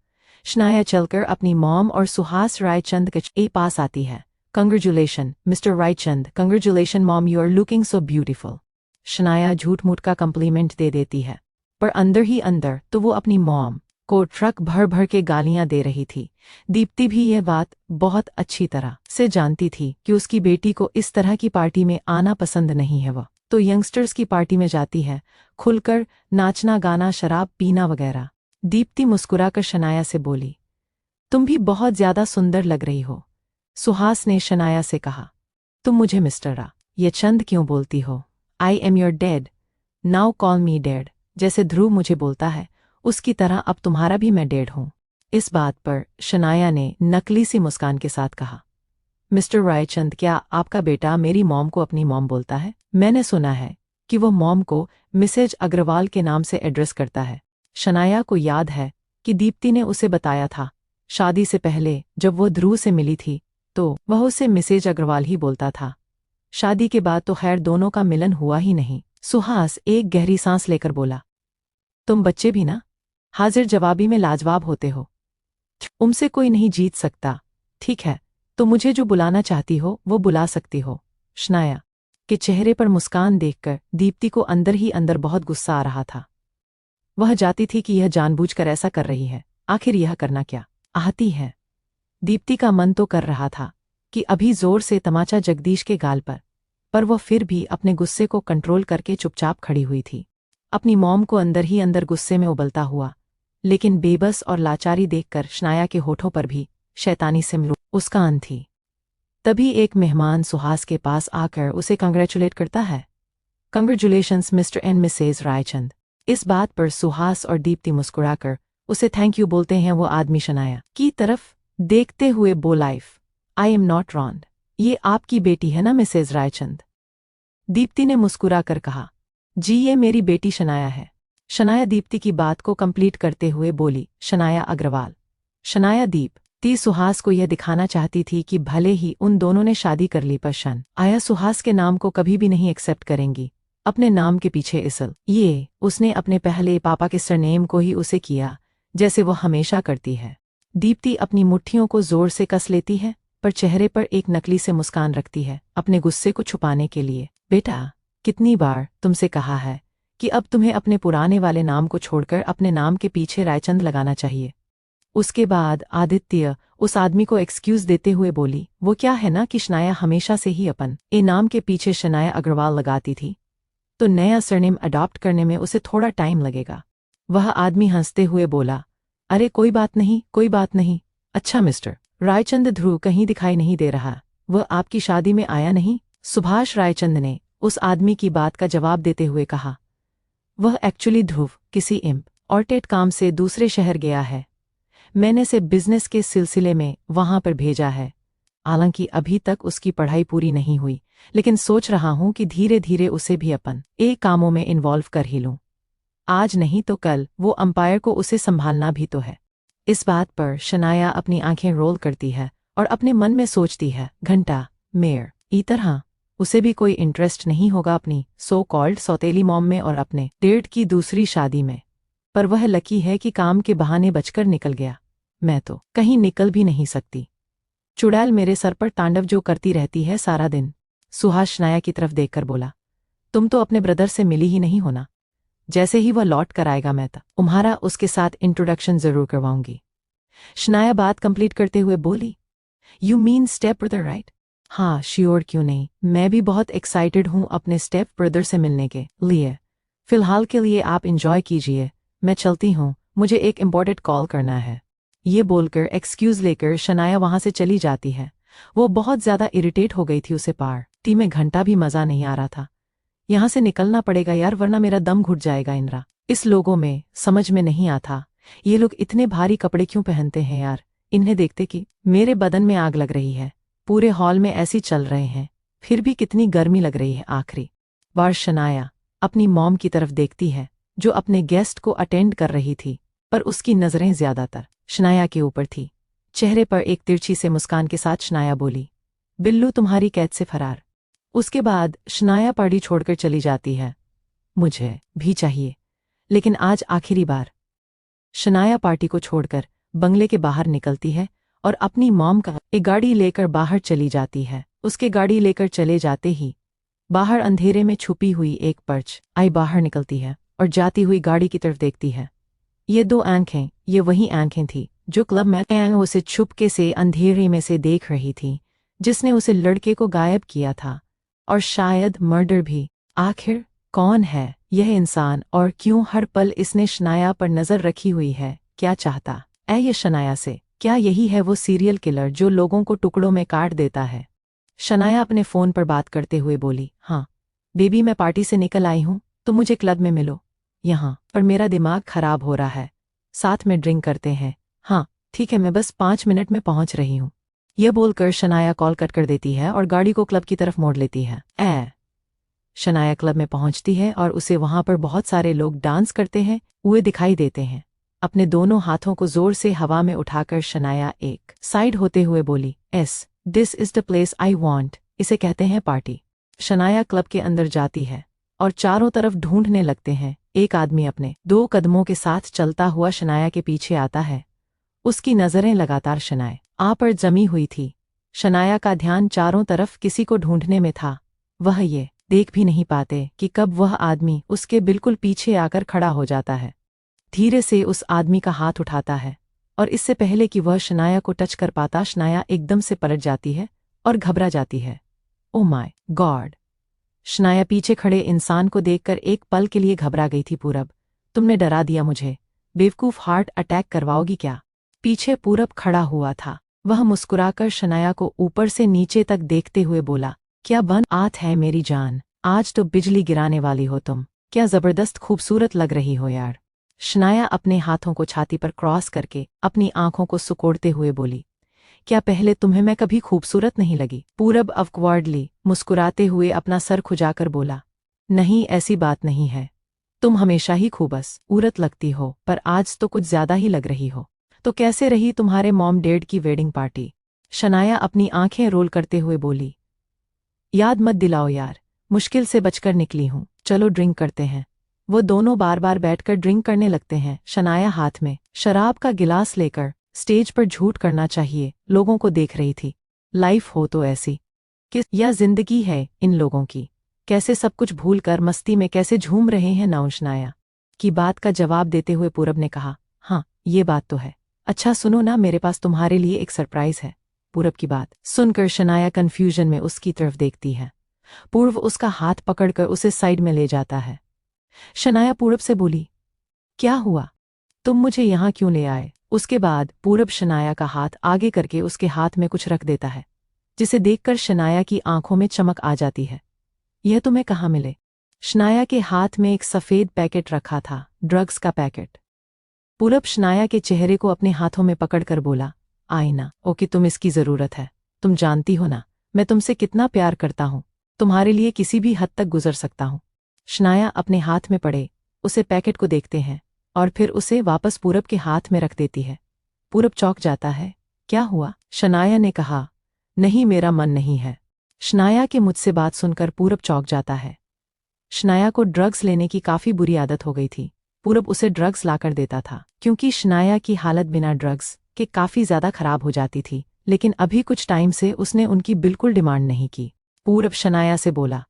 शनाया चलकर अपनी मॉम और सुहास रायचंद के पास आती है। Congratulation Mr Raichand, congratulation mom, you are looking so beautiful. Shanaya झूठ मूठ का कम्प्लीमेंट दे देती है, पर अंदर ही अंदर तो वो अपनी मॉम को ट्रक भर भर के गालियां दे रही थी। दीप्ति भी यह बात बहुत अच्छी तरह से जानती थी कि उसकी बेटी को इस तरह की पार्टी में आना पसंद नहीं है। वह तो यंगस्टर्स की पार्टी में जाती है, खुलकर नाचना गाना शराब पीना वगैरह। दीप्ति मुस्कुराकर शनाया से बोली, तुम भी बहुत ज्यादा सुंदर लग रही हो। सुहास ने शनाया से कहा, तुम मुझे मिस्टर रा ये चंद क्यों बोलती हो? I am your dad, now call me dad. जैसे ध्रुव मुझे बोलता है उसकी तरह अब तुम्हारा भी मैं डैड हूं। इस बात पर शनाया ने नकली सी मुस्कान के साथ कहा, मिस्टर रायचंद, क्या आपका बेटा मेरी मॉम को अपनी मॉम बोलता है? मैंने सुना है कि वो मॉम को मिसेज अग्रवाल के नाम से एड्रेस करता है। शनाया को याद है कि दीप्ति ने उसे बताया था शादी से पहले जब वो ध्रुव से मिली थी तो वह उसे मिसेज अग्रवाल ही बोलता था। शादी के बाद तो खैर दोनों का मिलन हुआ ही नहीं। सुहास एक गहरी सांस लेकर बोला, तुम बच्चे भी ना हाजिर जवाबी में लाजवाब होते हो। उनसे कोई नहीं जीत सकता। ठीक है, तो मुझे जो बुलाना चाहती हो वो बुला सकती हो। शनाया के चेहरे पर मुस्कान देखकर दीप्ति को अंदर ही अंदर बहुत गुस्सा आ रहा था। वह जाती थी कि यह जानबूझकर ऐसा कर रही है, आखिर यह करना क्या आती है। दीप्ति का मन तो कर रहा था कि अभी जोर से तमाचा जगदीश के गाल पर वह फिर भी अपने गुस्से को कंट्रोल करके चुपचाप खड़ी हुई थी, अपनी मॉम को अंदर ही अंदर गुस्से में उबलता हुआ, लेकिन बेबस और लाचारी देखकर शनाया के होठों पर भी शैतानी सिमरू उसका अंत थी। तभी एक मेहमान सुहास के पास आकर उसे कंग्रेचुलेट करता है, congratulations Mr and Mrs Raichand. इस बात पर सुहास और दीप्ति मुस्कुराकर उसे थैंक यू बोलते हैं। वो आदमी शनाया की तरफ देखते हुए बोलाइफ, आई एम नॉट रॉन्ग, ये आपकी बेटी है ना मिसेज रायचंद? दीप्ति ने मुस्कुराकर कहा, जी ये मेरी बेटी शनाया है। शनाया दीप्ति की बात को कंप्लीट करते हुए बोली, शनाया अग्रवाल। शनाया दीप्ति सुहास को यह दिखाना चाहती थी कि भले ही उन दोनों ने शादी कर ली पर शनाया सुहास के नाम को कभी भी नहीं एक्सेप्ट करेंगी। अपने नाम के पीछे इसल ये उसने अपने पहले पापा के सरनेम को ही उसे किया जैसे वो हमेशा करती है। दीप्ति अपनी मुट्ठियों को जोर से कस लेती है पर चेहरे पर एक नकली से मुस्कान रखती है अपने गुस्से को छुपाने के लिए। बेटा, कितनी बार तुमसे कहा है कि अब तुम्हें अपने पुराने वाले नाम को छोड़कर अपने नाम के पीछे रायचंद लगाना चाहिए। उसके बाद आदित्य उस आदमी को एक्सक्यूज देते हुए बोली, वो क्या है ना कि शनाया हमेशा से ही अपन ए नाम के पीछे शनाया अग्रवाल लगाती थी, तो नया सरनेम अडॉप्ट करने में उसे थोड़ा टाइम लगेगा। वह आदमी हंसते हुए बोला, अरे कोई बात नहीं, कोई बात नहीं। अच्छा मिस्टर रायचंद, ध्रुव कहीं दिखाई नहीं दे रहा, वह आपकी शादी में आया नहीं? सुभाष रायचंद ने उस आदमी की बात का जवाब देते हुए कहा, वह एक्चुअली ध्रुव किसी इम्पोर्टेंट काम से दूसरे शहर गया है, मैंने से बिजनेस के सिलसिले में वहां पर भेजा है। हालांकि अभी तक उसकी पढ़ाई पूरी नहीं हुई, लेकिन सोच रहा हूं कि धीरे धीरे उसे भी अपन एक कामों में इन्वॉल्व कर ही लूं। आज नहीं तो कल वो अंपायर को उसे संभालना भी तो है। इस बात पर शनाया अपनी आंखें रोल करती है और अपने मन में सोचती है, घंटा मेयर ई तरह उसे भी कोई इंटरेस्ट नहीं होगा अपनी सो कॉल्ड सौतेली मॉम में और अपने डेड की दूसरी शादी में। पर वह लकी है कि काम के बहाने बचकर निकल गया, मैं तो कहीं निकल भी नहीं सकती। चुड़ैल मेरे सर पर तांडव जो करती रहती है सारा दिन। सुहास शनाया की तरफ देखकर बोला, तुम तो अपने ब्रदर से मिली ही नहीं होना, जैसे ही वह लौट कर आएगा मैं तुम्हारा उसके साथ इंट्रोडक्शन जरूर करवाऊंगी। शनाया बात कंप्लीट करते हुए बोली, you mean step brother right? हाँ श्योर, क्यों नहीं, मैं भी बहुत एक्साइटेड हूँ अपने स्टेप ब्रदर से मिलने के लिए। फिलहाल के लिए आप इंजॉय कीजिए, मैं चलती हूँ, मुझे एक इम्पोर्टेंट कॉल करना है। ये बोलकर एक्सक्यूज लेकर शनाया वहां से चली जाती है। वो बहुत ज्यादा इरिटेट हो गई थी, उसे पार्टी में घंटा भी मजा नहीं आ रहा था। यहां से निकलना पड़ेगा यार, वरना मेरा दम घुट जाएगा। इनरा इस लोगों में समझ में नहीं आता, ये लोग इतने भारी कपड़े क्यों पहनते हैं यार, इन्हें देखते कि मेरे बदन में आग लग रही है। पूरे हॉल में ऐसी चल रहे हैं, फिर भी कितनी गर्मी लग रही है। आखिरी बार शनाया अपनी मॉम की तरफ देखती है जो अपने गेस्ट को अटेंड कर रही थी, पर उसकी नजरें ज्यादातर शनाया के ऊपर थी। चेहरे पर एक तिरछी से मुस्कान के साथ शनाया बोली, बिल्लू तुम्हारी कैद से फरार। उसके बाद शनाया पार्टी छोड़कर चली जाती है। मुझे भी चाहिए, लेकिन आज आखिरी बार। शनाया पार्टी को छोड़कर बंगले के बाहर निकलती है और अपनी मॉम का एक गाड़ी लेकर बाहर चली जाती है। उसके गाड़ी लेकर चले जाते ही बाहर अंधेरे में छुपी हुई एक पर्च आई बाहर निकलती है और जाती हुई गाड़ी की तरफ देखती है। ये दो आंखें, ये वही आंखें थी जो क्लब में उसे छुपके से अंधेरे में से देख रही थी, जिसने उसे लड़के को गायब किया था और शायद मर्डर भी। आखिर कौन है यह इंसान और क्यों हर पल इसने शनाया पर नजर रखी हुई है? क्या चाहता है ये शनाया से? क्या यही है वो सीरियल किलर जो लोगों को टुकड़ों में काट देता है? शनाया अपने फ़ोन पर बात करते हुए बोली, हाँ बेबी, मैं पार्टी से निकल आई हूँ, तुम मुझे क्लब में मिलो यहाँ, पर मेरा दिमाग खराब हो रहा है, साथ में ड्रिंक करते हैं। हाँ ठीक है, मैं बस 5 मिनट में पहुंच रही हूँ। यह बोलकर शनाया कॉल कट कर देती है और गाड़ी को क्लब की तरफ मोड़ लेती है। शनाया क्लब में पहुंचती है और उसे वहां पर बहुत सारे लोग डांस करते हैं हुए दिखाई देते हैं। अपने दोनों हाथों को जोर से हवा में उठाकर शनाया एक साइड होते हुए बोली, this is the place I want, इसे कहते हैं पार्टी। शनाया क्लब के अंदर जाती है और चारों तरफ ढूंढने लगते हैं। एक आदमी अपने 2 कदमों के साथ चलता हुआ शनाया के पीछे आता है। उसकी नजरें लगातार शनाया पर जमी हुई थी। शनाया का ध्यान चारों तरफ किसी को ढूंढने में था। वह ये देख भी नहीं पाते कि कब वह आदमी उसके बिल्कुल पीछे आकर खड़ा हो जाता है। धीरे से उस आदमी का हाथ उठाता है और इससे पहले कि वह शनाया को टच कर पाता, शनाया एकदम से पलट जाती है और घबरा जाती है। Oh my God! शनाया पीछे खड़े इंसान को देखकर एक पल के लिए घबरा गई थी। पूरब, तुमने डरा दिया मुझे, बेवकूफ, हार्ट अटैक करवाओगी क्या? पीछे पूरब खड़ा हुआ था। वह मुस्कुराकर शनाया को ऊपर से नीचे तक देखते हुए बोला, क्या बन आत है मेरी जान, आज तो बिजली गिराने वाली हो तुम, क्या जबरदस्त खूबसूरत लग रही हो यार। शनाया अपने हाथों को छाती पर क्रॉस करके अपनी आंखों को सुकोड़ते हुए बोली, क्या पहले तुम्हें मैं कभी खूबसूरत नहीं लगी? पूरब ऑकवर्डली मुस्कुराते हुए अपना सर खुजाकर बोला, नहीं ऐसी बात नहीं है, तुम हमेशा ही खूबसूरत लगती हो, पर आज तो कुछ ज्यादा ही लग रही हो। तो कैसे रही तुम्हारे मॉम डैड की वेडिंग पार्टी? शनाया अपनी आंखें रोल करते हुए बोली, याद मत दिलाओ यार, मुश्किल से बचकर निकली हूँ, चलो ड्रिंक करते हैं। वो दोनों बार बार बैठकर ड्रिंक करने लगते हैं। शनाया हाथ में शराब का गिलास लेकर स्टेज पर झूठ करना चाहिए लोगों को देख रही थी। लाइफ हो तो ऐसी कि यह जिंदगी है इन लोगों की, कैसे सब कुछ भूलकर मस्ती में कैसे झूम रहे हैं ना। शनाया की बात का जवाब देते हुए पूरब ने कहा, हाँ ये बात तो है, अच्छा सुनो ना, मेरे पास तुम्हारे लिए एक सरप्राइज है। पूरब की बात सुनकर शनाया कंफ्यूजन में उसकी तरफ देखती है। पूर्व उसका हाथ पकड़कर उसे साइड में ले जाता है। शनाया पूरब से बोली, क्या हुआ, तुम मुझे यहाँ क्यों ले आए? उसके बाद पूरब शनाया का हाथ आगे करके उसके हाथ में कुछ रख देता है, जिसे देखकर शनाया की आंखों में चमक आ जाती है। यह तुम्हें कहाँ मिले? शनाया के हाथ में एक सफेद पैकेट रखा था, ड्रग्स का पैकेट। पूरब शनाया के चेहरे को अपने हाथों में पकड़कर बोला, आईना, ओके तुम इसकी जरूरत है, तुम जानती हो ना मैं तुमसे कितना प्यार करता हूँ, तुम्हारे लिए किसी भी हद तक गुजर सकता हूँ। शनाया अपने हाथ में पड़े उसे पैकेट को देखते हैं और फिर उसे वापस पूरब के हाथ में रख देती है। पूरब चौंक जाता है, क्या हुआ? शनाया ने कहा, नहीं मेरा मन नहीं है। शनाया के मुझसे बात सुनकर पूरब चौंक जाता है। शनाया को ड्रग्स लेने की काफी बुरी आदत हो गई थी। पूरब उसे ड्रग्स लाकर देता था क्योंकि शनाया की हालत बिना ड्रग्स के काफी ज्यादा खराब हो जाती थी, लेकिन अभी कुछ टाइम से उसने उनकी बिल्कुल डिमांड नहीं की। पूरब शनाया से बोला,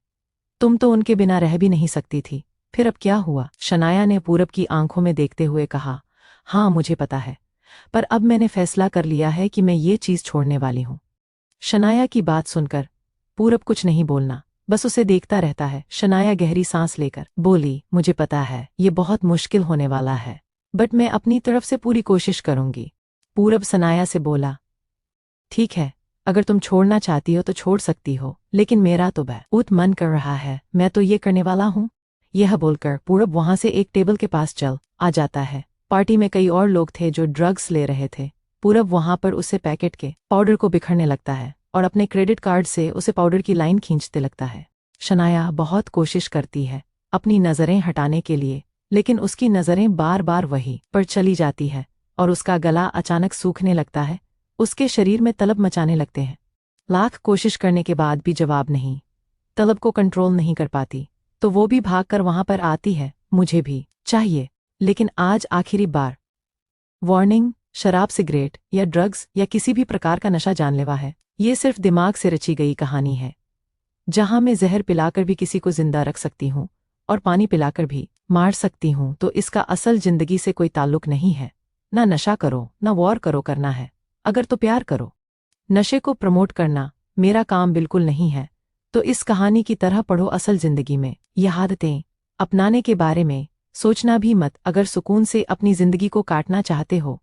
तुम तो उनके बिना रह भी नहीं सकती थी, फिर अब क्या हुआ? शनाया ने पूरब की आंखों में देखते हुए कहा, हाँ मुझे पता है, पर अब मैंने फैसला कर लिया है कि मैं ये चीज छोड़ने वाली हूँ। शनाया की बात सुनकर पूरब कुछ नहीं बोलना, बस उसे देखता रहता है। शनाया गहरी सांस लेकर बोली, मुझे पता है ये बहुत मुश्किल होने वाला है, बट मैं अपनी तरफ से पूरी कोशिश करूंगी। पूरब शनाया से बोला, ठीक है, अगर तुम छोड़ना चाहती हो तो छोड़ सकती हो, लेकिन मेरा तो बहुत मन कर रहा है, मैं तो ये करने वाला हूँ। यह बोलकर पूरब वहां से एक टेबल के पास चल आ जाता है। पार्टी में कई और लोग थे जो ड्रग्स ले रहे थे। पूरब वहां पर उसे पैकेट के पाउडर को बिखरने लगता है और अपने क्रेडिट कार्ड से उसे पाउडर की लाइन खींचते लगता है। शनाया बहुत कोशिश करती है अपनी नजरें हटाने के लिए, लेकिन उसकी नजरें बार बार वही पर चली जाती है और उसका गला अचानक सूखने लगता है। उसके शरीर में तलब मचाने लगते हैं। लाख कोशिश करने के बाद भी जवाब नहीं, तलब को कंट्रोल नहीं कर पाती, तो वो भी भागकर वहां पर आती है। मुझे भी चाहिए, लेकिन आज आखिरी बार। वार्निंग, शराब, सिगरेट या ड्रग्स या किसी भी प्रकार का नशा जानलेवा है। ये सिर्फ दिमाग से रची गई कहानी है, जहां मैं जहर पिलाकर भी किसी को जिंदा रख सकती हूँ और पानी पिलाकर भी मार सकती हूँ, तो इसका असल जिंदगी से कोई ताल्लुक नहीं है। ना नशा करो ना वॉर करो, करना है अगर तो प्यार करो। नशे को प्रमोट करना मेरा काम बिल्कुल नहीं है, तो इस कहानी की तरह पढ़ो असल जिंदगी में यह आदतें अपनाने के बारे में सोचना भी मत। अगर सुकून से अपनी जिंदगी को काटना चाहते हो